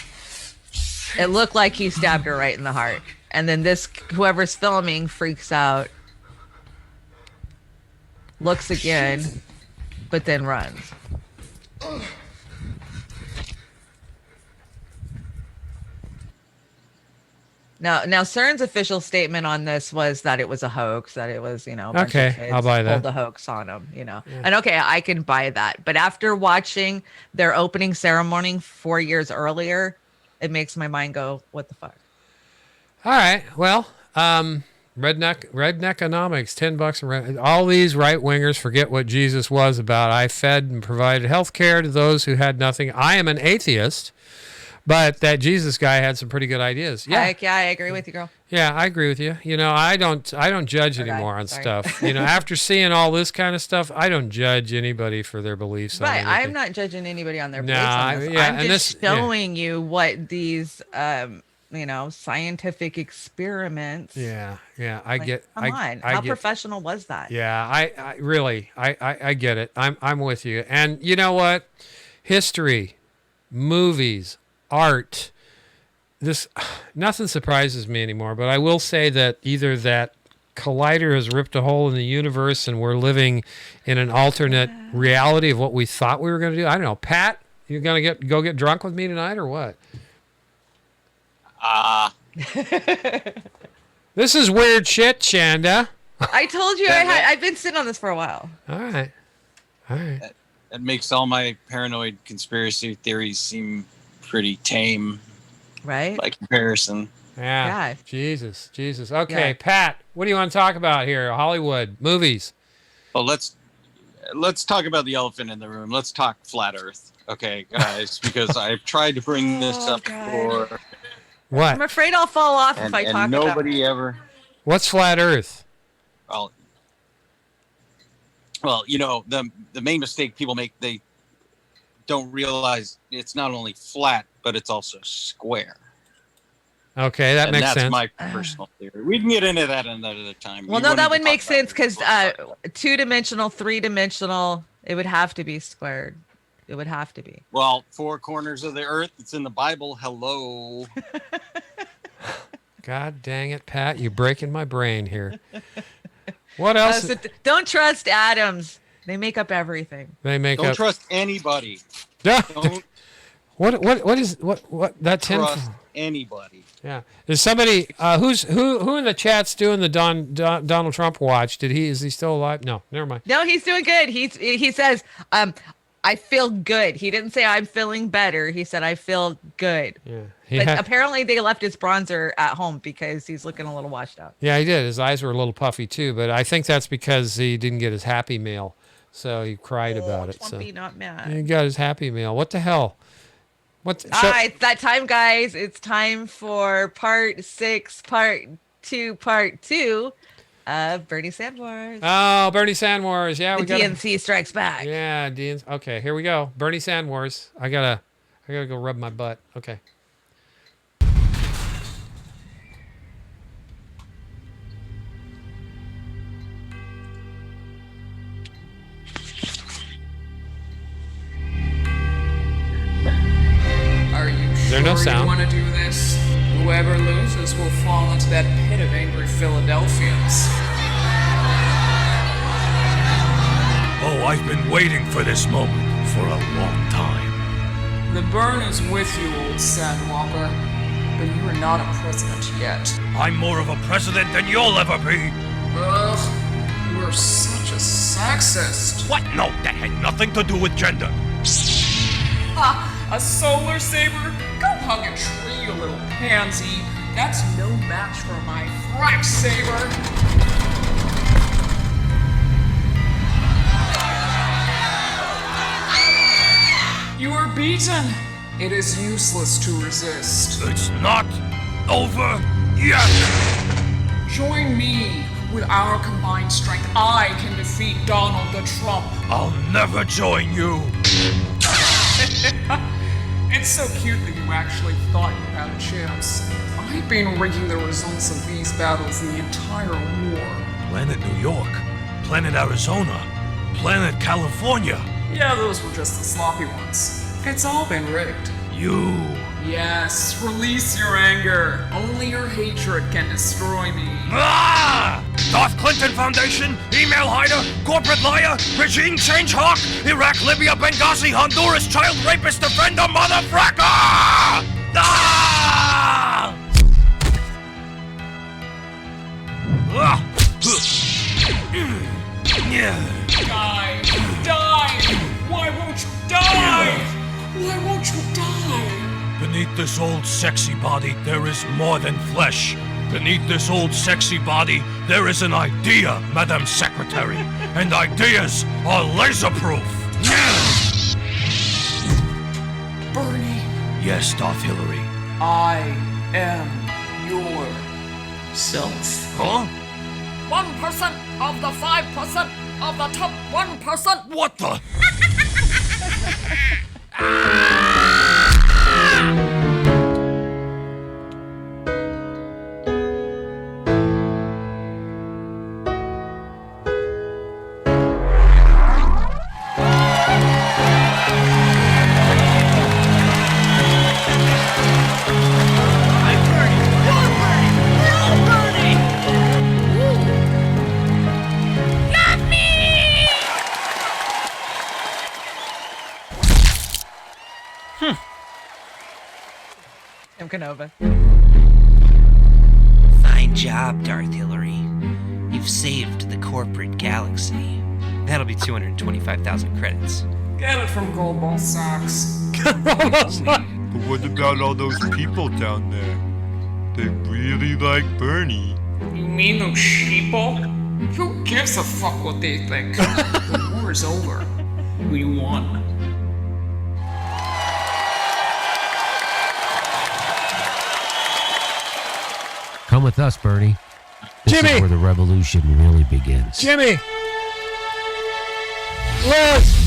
It looked like he stabbed her right in the heart. And then whoever's filming freaks out, looks again, but then runs. Now CERN's official statement on this was that it was a hoax, that it was, a bunch of kids I'll buy that. pulled the hoax on them, And okay, I can buy that. But after watching their opening ceremony 4 years earlier, it makes my mind go, what the fuck? All right. Well, redneckonomics, $10. All these right wingers forget what Jesus was about. I fed and provided health care to those who had nothing. I am an atheist. But that Jesus guy had some pretty good ideas. Yeah, Heck yeah, I agree with you, girl. Yeah, I agree with you. I don't judge anymore on stuff. After seeing all this kind of stuff, I don't judge anybody for their beliefs. Right, I'm not judging anybody on their beliefs. I'm just showing you what these, scientific experiments. Yeah, I get. Come on, how professional was that? Yeah, I really, I get it. I'm with you. And you know what? History, movies, art, nothing surprises me anymore, but I will say that either that collider has ripped a hole in the universe and we're living in an alternate reality of what we thought we were going to do. I don't know. Pat, you're going to go get drunk with me tonight or what? This is weird shit, Chanda. I told you I've been sitting on this for a while. All right. That makes all my paranoid conspiracy theories seem pretty tame, right? By comparison. Yeah. Jesus. Okay, yeah. Pat, what do you want to talk about here? Hollywood movies. Well, let's talk about the elephant in the room. Let's talk flat Earth, okay, guys? Because I've tried to bring this up before. What? I'm afraid I'll fall off if I talk about it. Nobody ever. What's flat Earth? Well, the main mistake people make, they don't realize it's not only flat, but it's also square. Okay, that makes sense. That's my personal theory. We can get into that another time. Well, no, that would make sense because 2-dimensional, 3-dimensional, it would have to be squared. It would have to be. Well, 4 corners of the earth, it's in the Bible. Hello. God dang it, Pat. You're breaking my brain here. What else? So don't trust atoms. They make up everything. Don't trust anybody. What that 10? anybody. Yeah. Is somebody who in the chat's doing the Donald Trump watch? Is he still alive? No, never mind. No, he's doing good. He says, I feel good. He didn't say I'm feeling better. He said I feel good. Yeah. But apparently they left his bronzer at home because he's looking a little washed out. Yeah, he did. His eyes were a little puffy too, but I think that's because he didn't get his Happy Meal, so he cried about it. Trumpy, not mad. He got his Happy Meal. What the hell? It's that time, guys. It's time for part 6, part 2 of Bernie Sanders. Oh, Bernie Sanders. Yeah, the DNC strikes back. Yeah, DNC. Okay, here we go. Bernie Sanders. I gotta go rub my butt. Okay. Are you Is there sure no sound? you want to do this? Whoever loses will fall into that pit of angry Philadelphians. Oh, I've been waiting for this moment for a long time. The burn is with you, old Sandwalker, but you are not a president yet. I'm more of a president than you'll ever be. Ugh, you are such a sexist. What? No, that had nothing to do with gender. Ha! A solar saber? Go hug a tree, you little pansy. That's no match for my frack saber. You are beaten. It is useless to resist. It's not over yet. Join me. With our combined strength, I can defeat Donald the Trump. I'll never join you. It's so cute that you actually thought you had a chance. I've been rigging the results of these battles the entire war. Planet New York, Planet Arizona, Planet California. Yeah, those were just the sloppy ones. It's all been rigged. You. Yes, release your anger. Only your hatred can destroy me. Ah! North Clinton Foundation, email hider, corporate liar, regime change hawk, Iraq, Libya, Benghazi, Honduras, child rapist, defender, motherfracker! Ah! Ah! Die! Die! Why won't you die? Why won't you die? Beneath this old sexy body, there is more than flesh. Beneath this old sexy body, there is an idea, Madam Secretary. And ideas are laser-proof. Bernie. Yes, Darth Hillary. I am your self. Huh? 1% of the 5% of the top 1%. What the? Tim Canova. Fine job, Darth Hillary. You've saved the corporate galaxy. That'll be 225,000 credits. Get it from Goldball Socks. But what about all those people down there? They really like Bernie. You mean those sheeple? Who gives a fuck what they think? The war is over. We won. Come with us, Bernie. This Jimmy! is where the revolution really begins. Jimmy! Liz!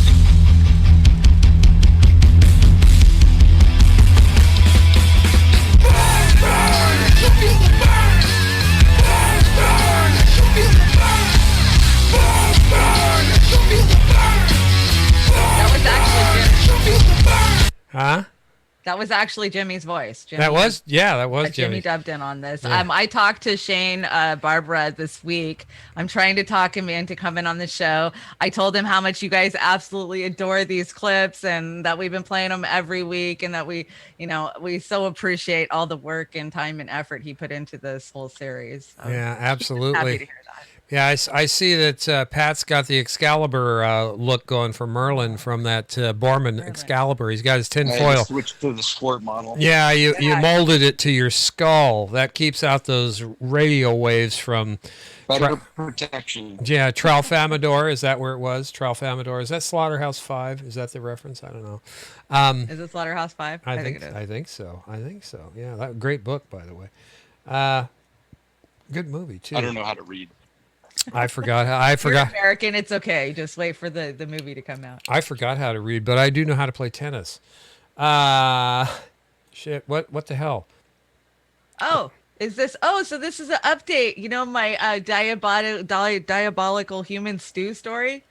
That was actually good. Huh? That was actually Jimmy's voice. Jimmy, That was Jimmy Jimmy. dubbed in on this. Yeah. I talked to Shane Barbara this week. I'm trying to talk him into coming on the show. I told him how much you guys absolutely adore these clips and that we've been playing them every week, and that we so appreciate all the work and time and effort he put into this whole series. So Yeah, absolutely. happy to hear that. Yeah, I see that Pat's got the Excalibur look going for Merlin from that Borman Excalibur. He's got his tin foil. Switch to the sport model. Yeah, you molded it to your skull. That keeps out those radio waves from Better protection. Yeah, Tralfamador. Is that where it was? Tralfamador. Is that Slaughterhouse 5? Is that the reference? I don't know. Is it Slaughterhouse 5? I think it is. I think so. Yeah, that great book, by the way. Good movie too. I don't know how to read. I forgot. You're American. It's okay. Just wait for the movie to come out. I forgot how to read, but I do know how to play tennis. Shit. What the hell? Oh, so this is an update. You know my diabolical human stew story?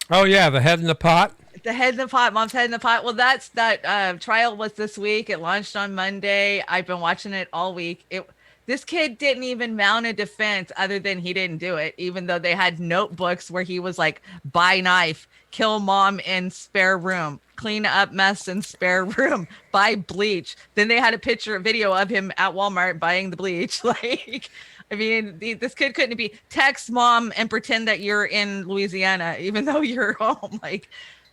Oh yeah, the head in the pot. The head in the pot, mom's head in the pot. Well, that trial was this week. It launched on Monday. I've been watching it all week. This kid didn't even mount a defense other than he didn't do it, even though they had notebooks where he was like, buy knife, kill mom in spare room, clean up mess in spare room, buy bleach. Then they had a video of him at Walmart buying the bleach. Like, I mean, this kid couldn't be text mom and pretend that you're in Louisiana, even though you're home. Like,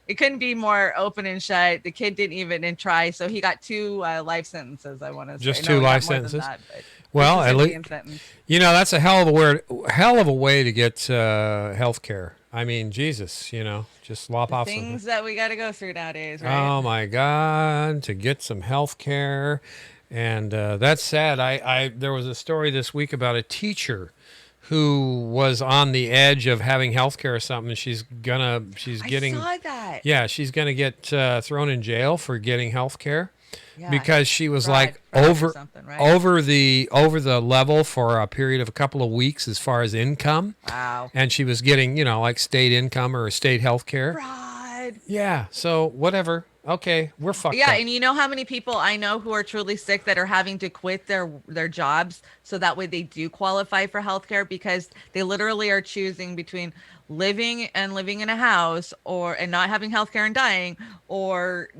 it couldn't be more open and shut. The kid didn't even try. So he got 2 life sentences, I want to say. Just 2 life sentences? Well, at least, that's a hell of a way to get health care. I mean, Jesus, just lop off things that we got to go through nowadays, right? Oh my God, to get some health care. And that's sad. There was a story this week about a teacher who was on the edge of having health care or something. She's getting. I saw that. Yeah, she's gonna get thrown in jail for getting health care. Yeah, because she was fraud over right? over the level for a period of a couple of weeks as far as income. Wow. And she was getting, like state income or state health care. Fraud. Yeah. So whatever. Okay, we're fucked up. Yeah, and you know how many people I know who are truly sick that are having to quit their jobs so that way they do qualify for healthcare, because they literally are choosing between living in a house and not having healthcare and dying, or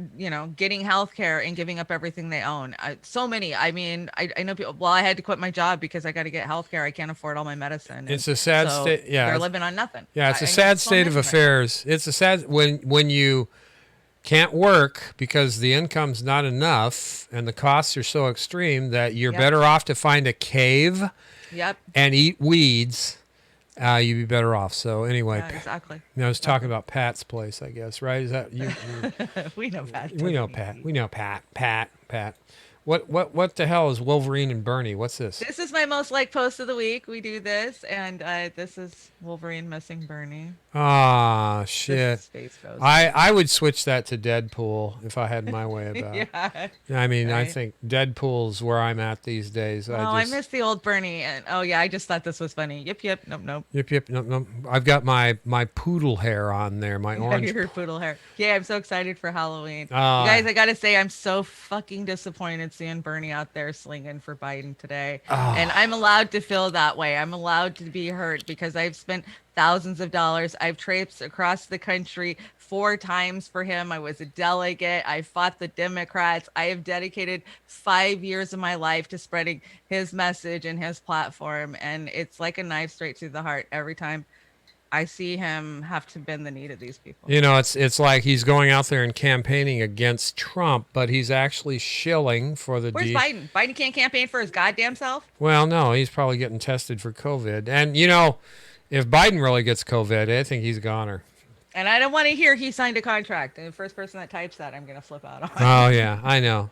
getting healthcare and giving up everything they own. So many. I mean, I know people. Well, I had to quit my job because I got to get healthcare. I can't afford all my medicine. It's a sad state. Yeah, they're living on nothing. Yeah, it's a sad state of affairs. It's a sad when you can't work because the income's not enough and the costs are so extreme that you're better off to find a cave and eat weeds. You'd be better off. So anyway, exactly. I was talking about Pat's place, I guess, right? Is that you? We know Pat. We know Pat. We know Pat. Pat. What the hell is Wolverine and Bernie? What's this? This is my most liked post of the week. We do this, and this is Wolverine missing Bernie. Ah, shit. Space Ghost. I would switch that to Deadpool if I had my way about it. Yeah. I mean, I Right. think Deadpool's where I'm at these days. I miss the old Bernie. And I just thought this was funny. Yep. Nope. Yep. Nope. I've got my poodle hair on there, my orange. Your poodle hair. Yeah, I'm so excited for Halloween. Oh. You guys, I gotta say, I'm so fucking disappointed seeing Bernie out there slinging for Biden today. Oh. And I'm allowed to feel that way. I'm allowed to be hurt because I've spent thousands of dollars. I've traipsed across the country 4 times for him. I was a delegate. I fought the Democrats. I have dedicated 5 years of my life to spreading his message and his platform. And it's like a knife straight through the heart every time I see him have to bend the knee to these people. It's like he's going out there and campaigning against Trump, but he's actually shilling for the. Where's Biden? Biden can't campaign for his goddamn self. Well, no, he's probably getting tested for COVID, and if Biden really gets COVID, I think he's a goner. And I don't want to hear he signed a contract. And the first person that types that, I'm gonna flip out on. Oh yeah, I know.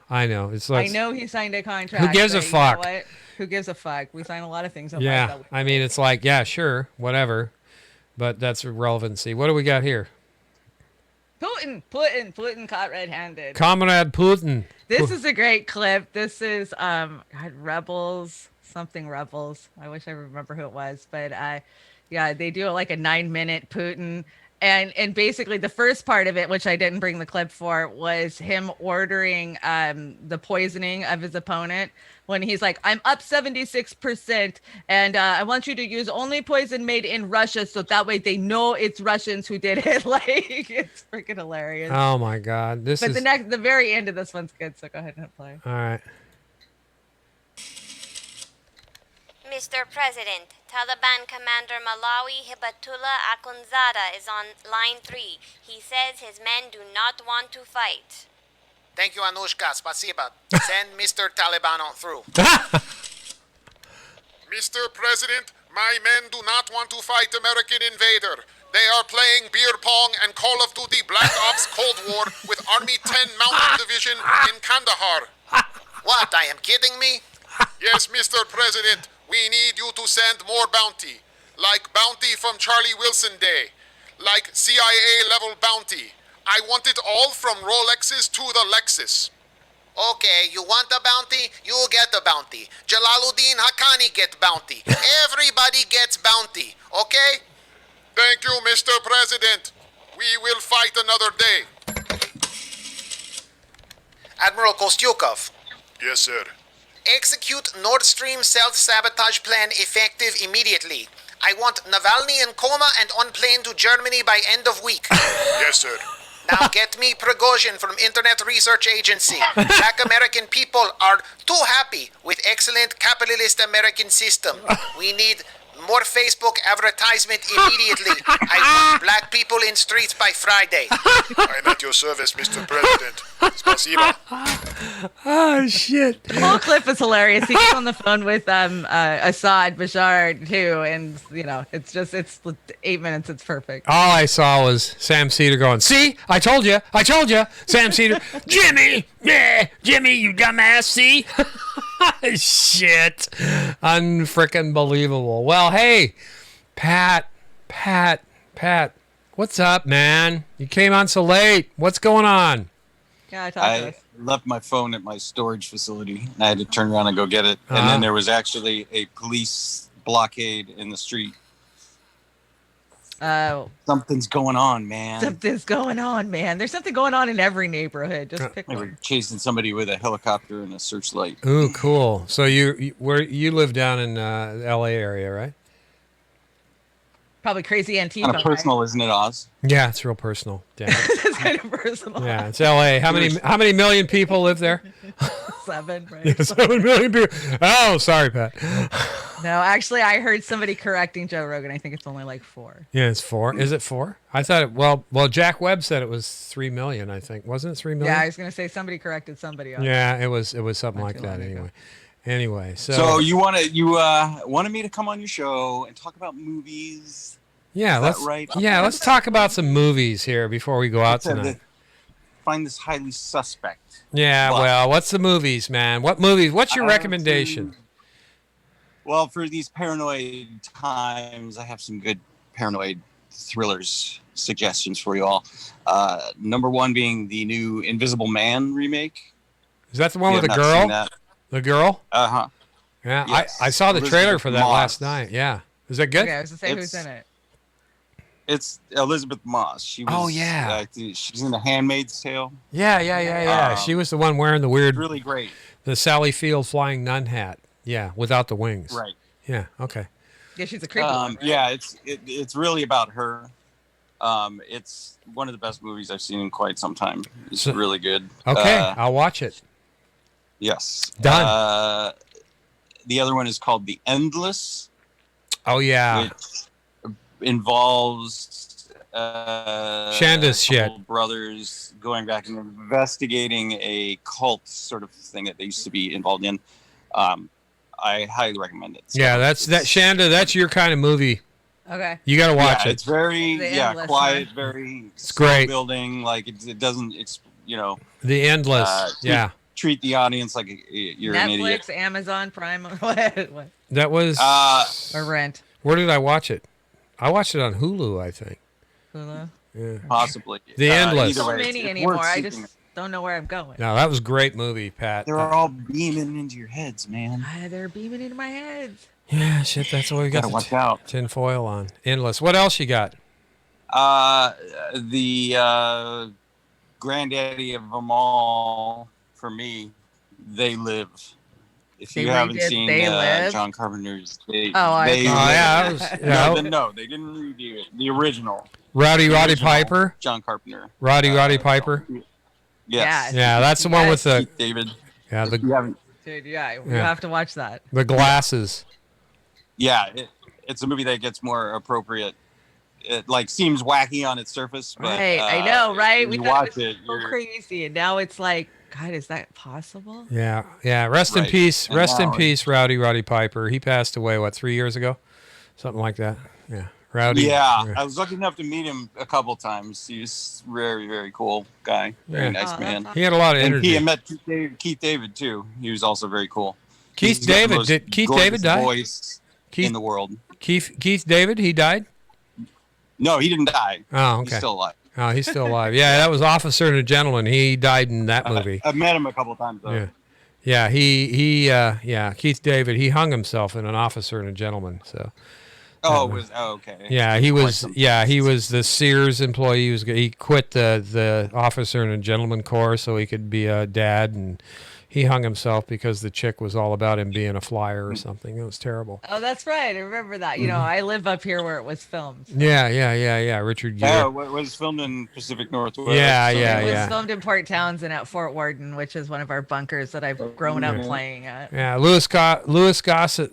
It's like I know he signed a contract. Who gives a fuck? You know what? Who gives a fuck? We sign a lot of things. In life yeah, that we I mean, it's like sure, whatever. But that's irrelevancy. What do we got here? Putin caught red-handed. Comrade Putin. This is a great clip. This is Rebels. I wish I remember who it was, but they do it like a 9-minute Putin, And basically the first part of it, which I didn't bring the clip for, was him ordering the poisoning of his opponent when he's like, I'm up 76%, and I want you to use only poison made in Russia, so that way they know it's Russians who did it. Like, it's freaking hilarious. Oh my God, But the very end of this one's good, so go ahead and play. All right. Mr. President, Taliban Commander Malawi Hibatullah Akhundzada is on line 3. He says his men do not want to fight. Thank you, Anushka. Spasiba. Send Mr. Taliban on through. Mr. President, my men do not want to fight American invader. They are playing beer pong and Call of Duty Black Ops Cold War with Army 10 Mountain Division in Kandahar. What, I am kidding me? Yes, Mr. President, we need you to send more bounty. Like bounty from Charlie Wilson Day. Like CIA level bounty. I want it all from Rolexes to the Lexus. Okay, you want a bounty? You get a bounty. Jalaluddin Haqqani get bounty. Everybody gets bounty, okay? Thank you, Mr. President. We will fight another day. Admiral Kostyukov. Yes, sir. Execute Nord Stream self-sabotage plan effective immediately. I want Navalny in coma and on plane to Germany by end of week. Yes, sir. Now get me Prigozhin from Internet Research Agency. Black American people are too happy with excellent capitalist American system. We need more Facebook advertisement immediately. I want black people in streets by Friday. I'm at your service, Mr. President. Spasiba. Oh shit! The whole clip is hilarious. He gets on the phone with Assad Bashar too, and it's 8 minutes. It's perfect. All I saw was Sam Cedar going, "See, I told you, Sam Cedar, Jimmy, Jimmy, you dumbass, see." Shit. Unfrickin' believable. Well, hey, Pat, what's up, man? You came on so late. What's going on? Yeah, I left my phone at my storage facility, and I had to turn around and go get it. And then there was actually a police blockade in the street. Oh. Something's going on, man. Something's going on, man. There's something going on in every neighborhood. Just pick They one. were chasing somebody with a helicopter and a searchlight. Ooh, cool. So you live down in the L.A. area, right? Probably crazy Antifa. Kind of personal, isn't it, Oz? Yeah, it's real personal. Damn it. It's kind of personal. Yeah, it's L.A. How many million people live there? 7, right? Yeah, 7 million people. Oh, sorry, Pat. No, actually, I heard somebody correcting Joe Rogan. I think it's only like 4. Yeah, it's 4. Is it 4? I thought it. Well, Jack Webb said it was 3 million. I think wasn't it 3 million? Yeah, I was gonna say somebody corrected somebody else. Yeah, it was something like that. Anyway, So you wanted me to come on your show and talk about movies? Yeah, Is that right? let's talk about some movies here before we go out tonight. Find this highly suspect. Yeah, But- well, what's the movies, man? What movies? What's your recommendation? Well, for these paranoid times, I have some good paranoid thrillers suggestions for you all. Number 1 being the new Invisible Man remake. Is that the one You with the have not seen girl? that? The girl? Uh-huh. Yeah, Yes. I saw the trailer Elizabeth for that Moss. last night. Yeah, is that good? Okay, I was gonna say who's in it. It's Elizabeth Moss. She was, Oh, yeah. she's in The Handmaid's Tale. Yeah. She was the one wearing the weird, Really great. the Sally Field flying nun hat. Yeah, without the wings. Right. Yeah. Okay. Yeah, she's a creepy one, right? Yeah, it's really about her. It's one of the best movies I've seen in quite some time. It's really good. Okay, I'll watch it. Yes. Done. The other one is called The Endless. Oh yeah. Which involves Shanda's shit. brothers going back and investigating a cult sort of thing that they used to be involved in. I highly recommend it. So Yeah, that's Shanda. That's your kind of movie. Okay. You got to watch it. It's very The Endless, quiet, right? very It's great. building. Like it doesn't. It's The Endless. Yeah. Treat the audience like you're an idiot. Netflix, Amazon Prime, what? That was. Or Rent. Where did I watch it? I watched it on Hulu, I think. Hulu. Yeah. Possibly. The Endless. So Either way, many it's anymore. worth I seeking. just don't know where I'm going. No, that was a great movie, Pat. They're all beaming into your heads, man. They're beaming into my head. Yeah, shit. That's what we got. Gotta watch out. Tin foil on. Endless. What else you got? The granddaddy of them all, for me, They Live. If you haven't seen John Carpenter's, They Live. No, they didn't redo it. The original. Roddy Piper. John Carpenter. Roddy Piper. Yes. Yeah, that's the one with the Keith David. Yeah, If you haven't. Dude, you have to watch that. The glasses. Yeah, it's a movie that gets more appropriate. It like seems wacky on its surface, but Right, I know, right? We thought watch it was so crazy, and now it's like, God, is that possible? Yeah. Rest in Right. peace. And Rest in now- peace, Roddy Piper. He passed away 3 years ago, something like that. Yeah, Rowdy. Yeah, I was lucky enough to meet him a couple times. He's very, very cool guy. Very Yeah. nice man. He had a lot of energy. And I met Keith David too. He was also very cool. Keith He's got the David. most Did Keith gorgeous David die? Voice in the world. Keith David. He died. No, he didn't die. Oh, okay. He's still alive. Oh, he's still alive. Yeah, that was Officer and a Gentleman. He died in that movie. I've met him a couple times though. Yeah. Keith David. He hung himself in An Officer and a Gentleman. So. Okay. Yeah, he was. Yeah, he was the Sears employee. He quit the Officer and a Gentleman Corps so he could be a dad, and he hung himself because the chick was all about him being a flyer or something. It was terrible. Oh, that's right. I remember that. You know, I live up here where it was filmed. Yeah. Richard Gere. Yeah, it was filmed in Pacific Northwest. It was filmed in Port Townsend at Fort Warden, which is one of our bunkers that I've grown up playing at. Yeah, Louis Gossett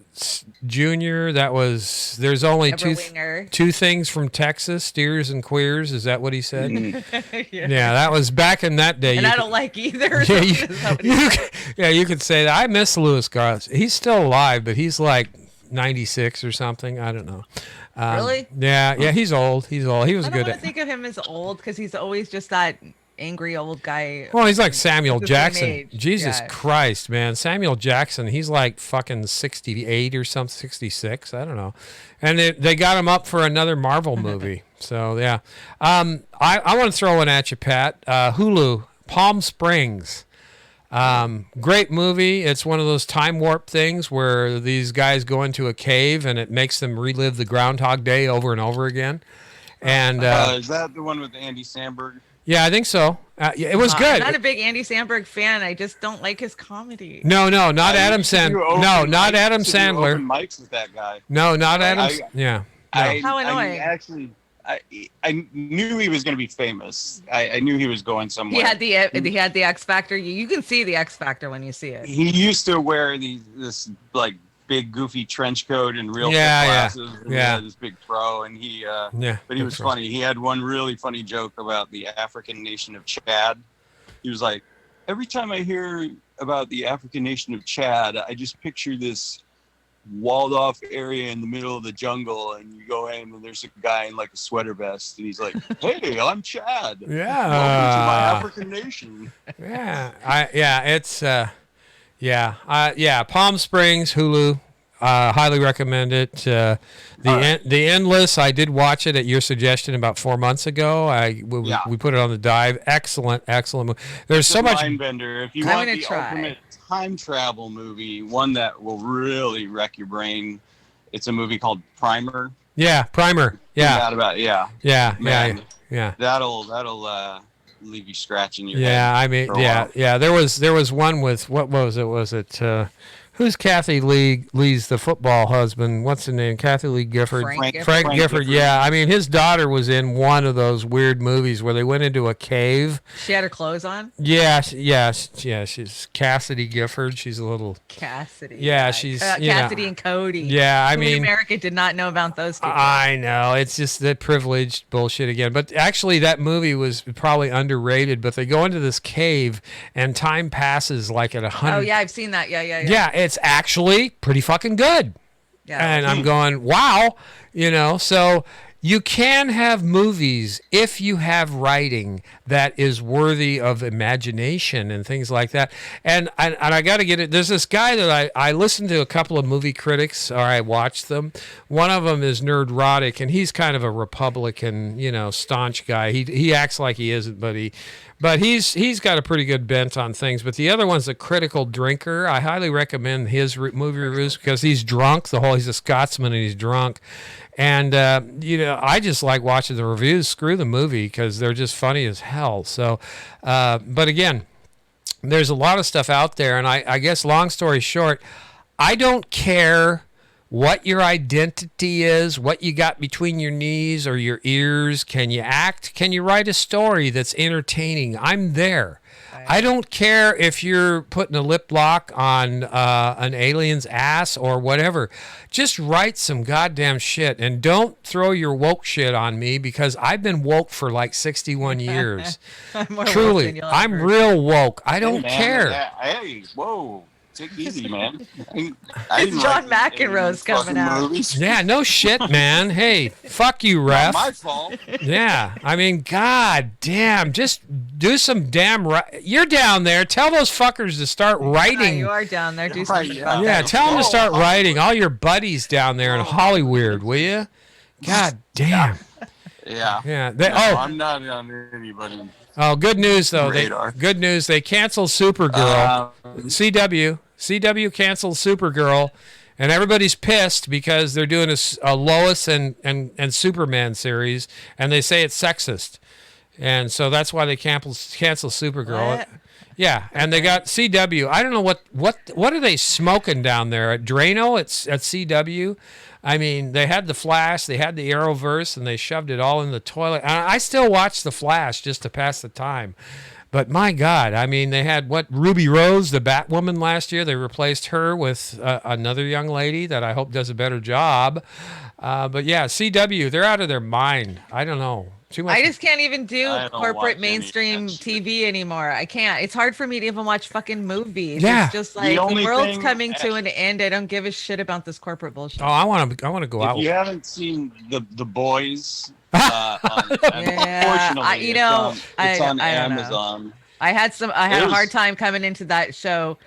Jr. That was. There's only two things from Texas: steers and queers. Is that what he said? Yeah, that was back in that day. And I don't like either. You could say that. I miss Louis Gossett. He's still alive, but he's like 96 or something. I don't know. Really? Yeah. He's old. He was I good. don't think of him as old because he's always just that angry old guy. Well, he's like Samuel the same Jackson. age. Jesus Yeah. Christ, man. Samuel Jackson, he's like fucking 68 or something, 66. I don't know. And they got him up for another Marvel movie. So, yeah. I want to throw one at you, Pat. Hulu, Palm Springs. Great movie. It's one of those time warp things where these guys go into a cave and it makes them relive the Groundhog Day over and over again. And is that the one with Andy Samberg? yeah, I think so. It was good. I'm not a big Andy Samberg fan. I just don't like his comedy. No, not Adam Sandler. No, not Adam Sandler. Open mics with that guy. No, not Adam. Yeah. How annoying. I knew he was going to be famous. I knew he was going somewhere. He had the X Factor. You can see the X Factor when you see it. He used to wear this like big goofy trench coat and real thick glasses. And he had this big fro, and but he was funny. He had one really funny joke about the African nation of Chad. He was like, every time I hear about the African nation of Chad, I just picture this walled off area in the middle of the jungle, and you go in and there's a guy in like a sweater vest, and he's like, hey, I'm Chad. Yeah. Welcome to my African nation. Palm Springs, Hulu. Highly recommend it. The Endless, I did watch it at your suggestion about 4 months ago. We put it on the dive. Excellent movie. There's so much. Mindbender. If you want the ultimate time travel movie, one that will really wreck your brain, it's a movie called Primer. Yeah, Primer. Yeah. Yeah. That'll leave you scratching your head. Yeah, I mean, yeah. There was one with what was it? Was it who's Kathy Lee's the football husband? What's the name? Kathy Lee Gifford. Frank Gifford. Yeah, I mean, his daughter was in one of those weird movies where they went into a cave. She had her clothes on. Yeah. She's Cassidy Gifford. She's a little Cassidy. Yeah, she's Cassidy and Cody. Yeah, I mean, America did not know about those two. I know, it's just that privileged bullshit again. But actually, that movie was probably underrated. But they go into this cave, and time passes like at 100. Oh yeah, I've seen that. Yeah. Yeah, it's actually pretty fucking good. Yeah. And I'm going, wow, so you can have movies if you have writing that is worthy of imagination and things like that. And I got to get it. There's this guy that I listened to a couple of movie critics, or I watched them. One of them is Nerdrotic, and he's kind of a Republican, staunch guy. He acts like he isn't, but he's got a pretty good bent on things. But the other one's a critical drinker. I highly recommend his movie reviews because he's drunk. He's a Scotsman and he's drunk. And, I just like watching the reviews. Screw the movie because they're just funny as hell. So, but again, there's a lot of stuff out there, and I guess long story short, I don't care what your identity is, what you got between your knees or your ears. Can you act? Can you write a story that's entertaining? I'm there. I don't care if you're putting a lip lock on an alien's ass or whatever. Just write some goddamn shit and don't throw your woke shit on me because I've been woke for like 61 years. Truly, I'm real woke. I don't care. Hey, whoa. Take it easy, man. It's John McEnroe's coming out. Movies. Yeah, no shit, man. Hey, fuck you, ref. Not my fault. Yeah, I mean, god damn, just do some damn You're down there. Tell those fuckers to start writing. You are down there. Do some Yeah, tell them to start writing. All your buddies down there in Hollywood, will you? God damn. Yeah. Yeah. I'm not on anybody. Oh, good news though. Radar. Good news. They canceled Supergirl. CW canceled Supergirl, and everybody's pissed because they're doing a Lois and Superman series, and they say it's sexist, and so that's why they cancel Supergirl. What? Yeah, and they got CW. I don't know what are they smoking down there at Drano? It's at CW. I mean, they had the Flash, they had the Arrowverse, and they shoved it all in the toilet. And I still watch the Flash just to pass the time. But my God, I mean, they had Ruby Rose, the Batwoman last year. They replaced her with another young lady that I hope does a better job. But yeah, CW, they're out of their mind. I don't know. Too much. I just can't even do corporate mainstream TV anymore. I can't. It's hard for me to even watch fucking movies. Yeah. It's just like the world's coming to an end. I don't give a shit about this corporate bullshit. Oh, I want to go out. If you haven't seen the Boys, Yeah, unfortunately, it's on I don't know. Amazon. I had a hard time coming into that show.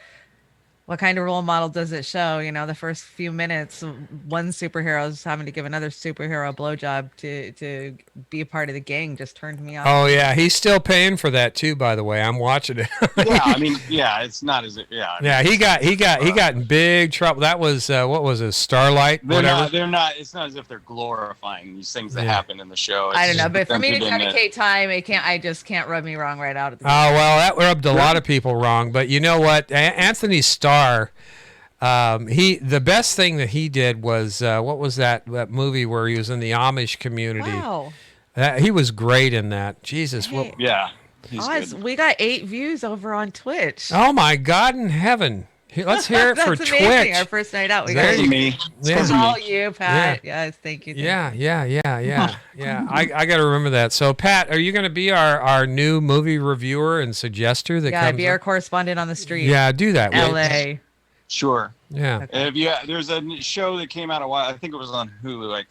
What kind of role model does it show? You know, the first few minutes, one superhero is having to give another superhero a blowjob to be a part of the gang just turned me off. Oh yeah, he's still paying for that too. By the way, I'm watching it. Yeah, I mean, yeah, it's not as yeah. Yeah, he got in big trouble. That was what was it, Starlight? They're not. It's not as if they're glorifying these things that happen in the show. I don't know, but for me to dedicate time, I just can't rub me wrong right out at the beginning. Oh well, that rubbed a lot of people wrong. But you know what, Anthony Starr. The best thing that he did was what was that movie where he was in the Amish community? Wow, he was great in that. Jesus, hey. Yeah, Oz, we got 8 views over on Twitch. Oh my God in heaven! Let's hear it for amazing. Twitch. Our first night out, we got me. It's all you, Pat. Yeah. Yes, thank you. Yeah. I got to remember that. So, Pat, are you going to be our new movie reviewer and suggester that comes? Be our correspondent on the street. Yeah, do that. LA. Sure. Yeah. Okay. There's a show that came out a while. I think it was on Hulu,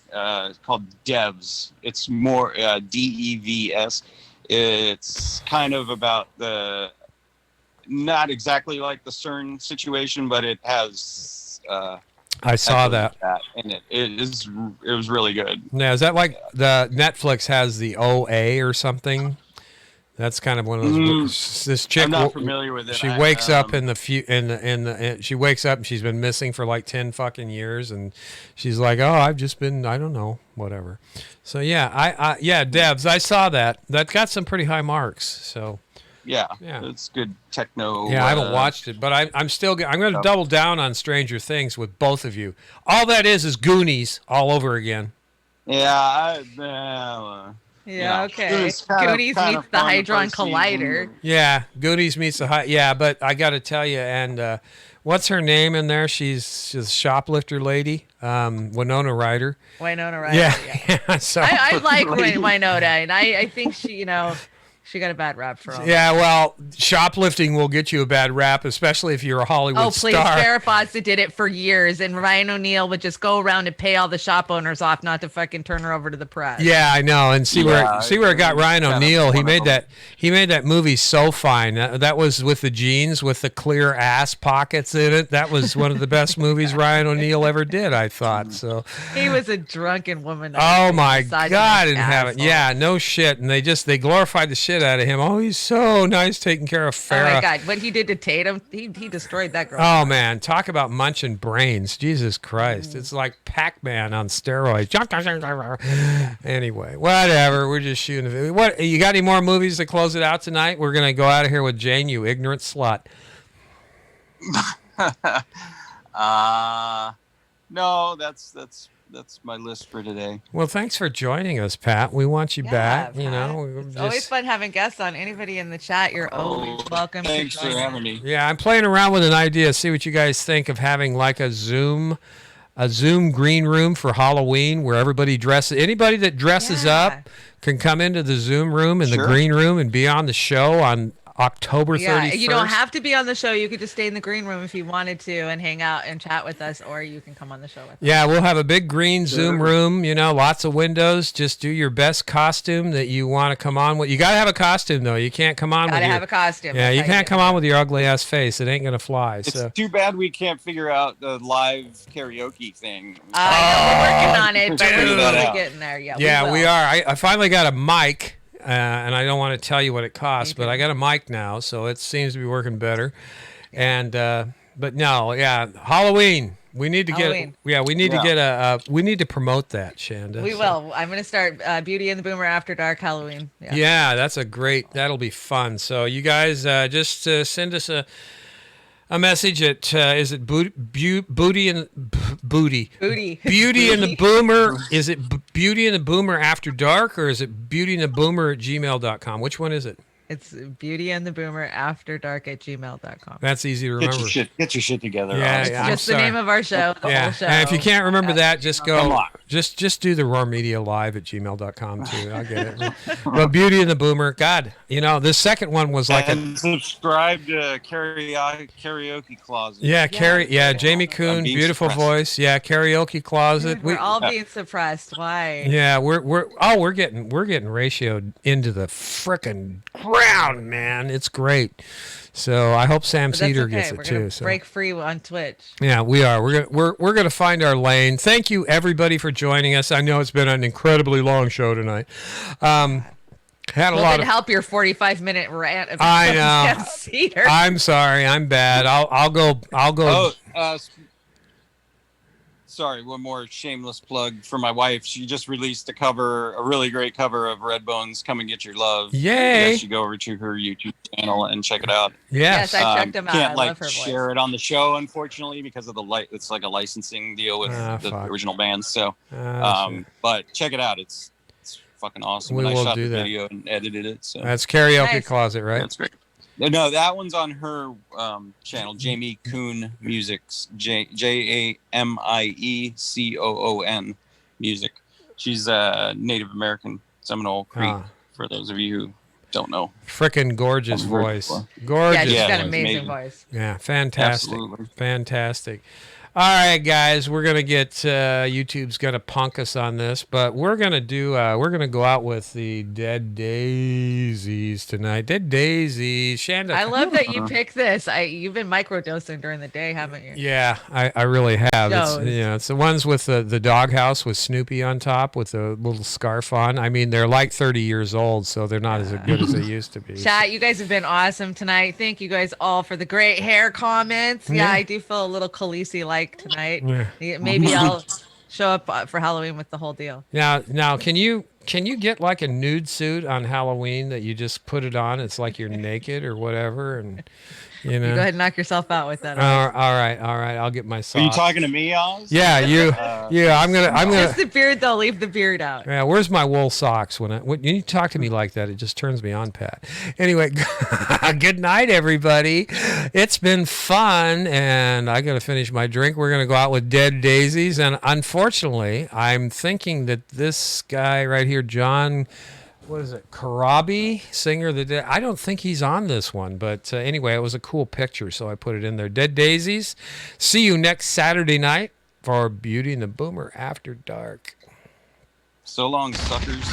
it's called Devs. It's more DEVS. It's kind of about not exactly like the CERN situation, but it has. I saw that in it. It was really good. Now, is that like the Netflix has the OA or something? That's kind of one of those. This chick. I'm not familiar with it. She wakes up she wakes up and she's been missing for like 10 fucking years, and she's like, "Oh, I've just been, I don't know, whatever." So yeah, Devs. I saw that. That got some pretty high marks. So. Yeah, it's good techno. Yeah, I haven't watched it, but I'm going to double down on Stranger Things with both of you. All that is Goonies all over again. Yeah, okay. Goonies meets the Hadron Collider. Yeah, Goonies meets the Yeah, but I got to tell you, and what's her name in there? She's a shoplifter lady, Winona Ryder. Winona Ryder. Yeah. So I like Winona, and I think she, she got a bad rap for all. Yeah, well, shoplifting will get you a bad rap, especially if you're a Hollywood star. Oh, please, Farrah Fawcett did it for years, and Ryan O'Neal would just go around and pay all the shop owners off not to fucking turn her over to the press. Yeah, I know, and see where it got Ryan O'Neal. He made that movie so fine. That was with the jeans with the clear ass pockets in it. That was one of the best movies Ryan O'Neal ever did, I thought. So he was a drunken woman. Oh my God in heaven. Yeah, no shit. And they glorified the shit shit out of him. Oh, he's so nice taking care of Farrah. Oh my God, what he did to Tatum, he destroyed that girl. Oh man, talk about munching brains. Jesus Christ. It's like Pac-Man on steroids. Anyway, whatever. We're just shooting. What, you got any more movies to close it out tonight? We're going to go out of here with Jane, you ignorant slut. No, that's my list for today. Well, thanks for joining us, Pat. We want you back. Pat. You know, It's always fun having guests on. Anybody in the chat, you're always welcome. Thanks for having me. Yeah, I'm playing around with an idea. See what you guys think of having like a Zoom green room for Halloween where everybody dresses. Anybody that dresses up can come into the Zoom room in the green room and be on the show on October 31st. Yeah, you don't have to be on the show. You could just stay in the green room if you wanted to and hang out and chat with us, or you can come on the show with us. Yeah, we'll have a big green Zoom room, you know, lots of windows. Just do your best costume that you want to come on with. You got to have a costume, though. You can't come on with Gotta have a costume. Yeah, you can't come on with your ugly-ass face. It ain't going to fly. It's So. too bad we can't figure out the live karaoke thing. We're working on it, but Figure we're that really out. getting there. Yeah, Yeah, will. we are. I finally got a mic, and I don't want to tell you what it costs, but I got a mic now, so it seems to be working better. And but no, yeah, Halloween. We need to Halloween. we need to get a we need to promote that, Chanda. We So- will. I'm going to start Beauty and the Boomer After Dark Halloween. Yeah, that's that'll be fun. So you guys just send us a message at is it booty and Booty. Beauty and the Boomer? Is it Beauty and the Boomer After Dark, or is it Beauty and the Boomer at gmail.com? Which one is it? It's Beauty and the Boomer After Dark at gmail.com. That's easy to remember. Get your shit together. Yeah, honestly. yeah, I'm Just the sorry. name of our show, the whole show. And if you can't remember that, just Come go on. just do the Roar Media Live at gmail.com too. I'll get it. But Beauty and the Boomer, God, you know, this second one was like and subscribe to karaoke closet. Jamie Kuhn, I'm being beautiful suppressed. voice. Yeah, karaoke closet. We're all being suppressed. Why? Yeah, we're getting ratioed into the frickin' ground, man. It's great. So I hope Sam But that's Cedar okay. gets it We're too. gonna So break free on Twitch. yeah, we are. We're gonna find our lane. Thank you everybody for joining us. I know it's been an incredibly long show tonight. Had a lot of help your 45-minute rant. About I know. Sam Cedar. I'm sorry. I'm bad. I'll go. Sorry, one more shameless plug for my wife. She just released a really great cover of Redbone's "Come and Get Your Love." Yay! You should go over to her YouTube channel and check it out. Yes, I checked them out. Can't I love her voice. share it on the show, unfortunately, because of it's like a licensing deal with the fuck. original band. So, shit. but check it out. It's fucking awesome. We and I will shot do the that. video and edited it. So That's Karaoke Nice. Closet, right? that's great. No, that one's on her channel, Jamie Kuhn Musics, JAMIECOON Music. She's a Native American Seminole Creek, for those of you who don't know. Frickin' gorgeous I've heard voice. before. Gorgeous. Yeah, she's got it's an amazing amazing. voice. Yeah, fantastic. Absolutely. Fantastic. All right, guys, we're gonna get YouTube's gonna punk us on this, but we're gonna go out with the Dead Daisies tonight. Dead Daisies, Shanda. I love that you picked this. You've been microdosing during the day, haven't you? Yeah, I really have. It's, Shows. it's the ones with the doghouse with Snoopy on top with a little scarf on. I mean, they're like 30 years old, so they're not as good as they used to be. Chat, you guys have been awesome tonight. Thank you guys all for the great hair comments. Yeah, Yeah. I do feel a little Khaleesi-like tonight. Yeah. Maybe I'll show up for Halloween with the whole deal. Now, can you get like a nude suit on Halloween that you just put it on? It's like you're naked or whatever, and you know. You go ahead and knock yourself out with that. All right. I'll get my Are socks. you talking to me, Oz? Yeah, you. Yeah, I'm gonna. Just the beard, though. Leave the beard out. Yeah, where's my wool socks? When you talk to me like that, it just turns me on, Pat. Anyway, good night, everybody. It's been fun, and I got to finish my drink. We're gonna go out with Dead Daisies, and unfortunately, I'm thinking that this guy right here, John. What is it? Karabi, singer of the Dead. I don't think he's on this one, but anyway, it was a cool picture, so I put it in there. Dead Daisies. See you next Saturday night for Beauty and the Boomer After Dark. So long, suckers.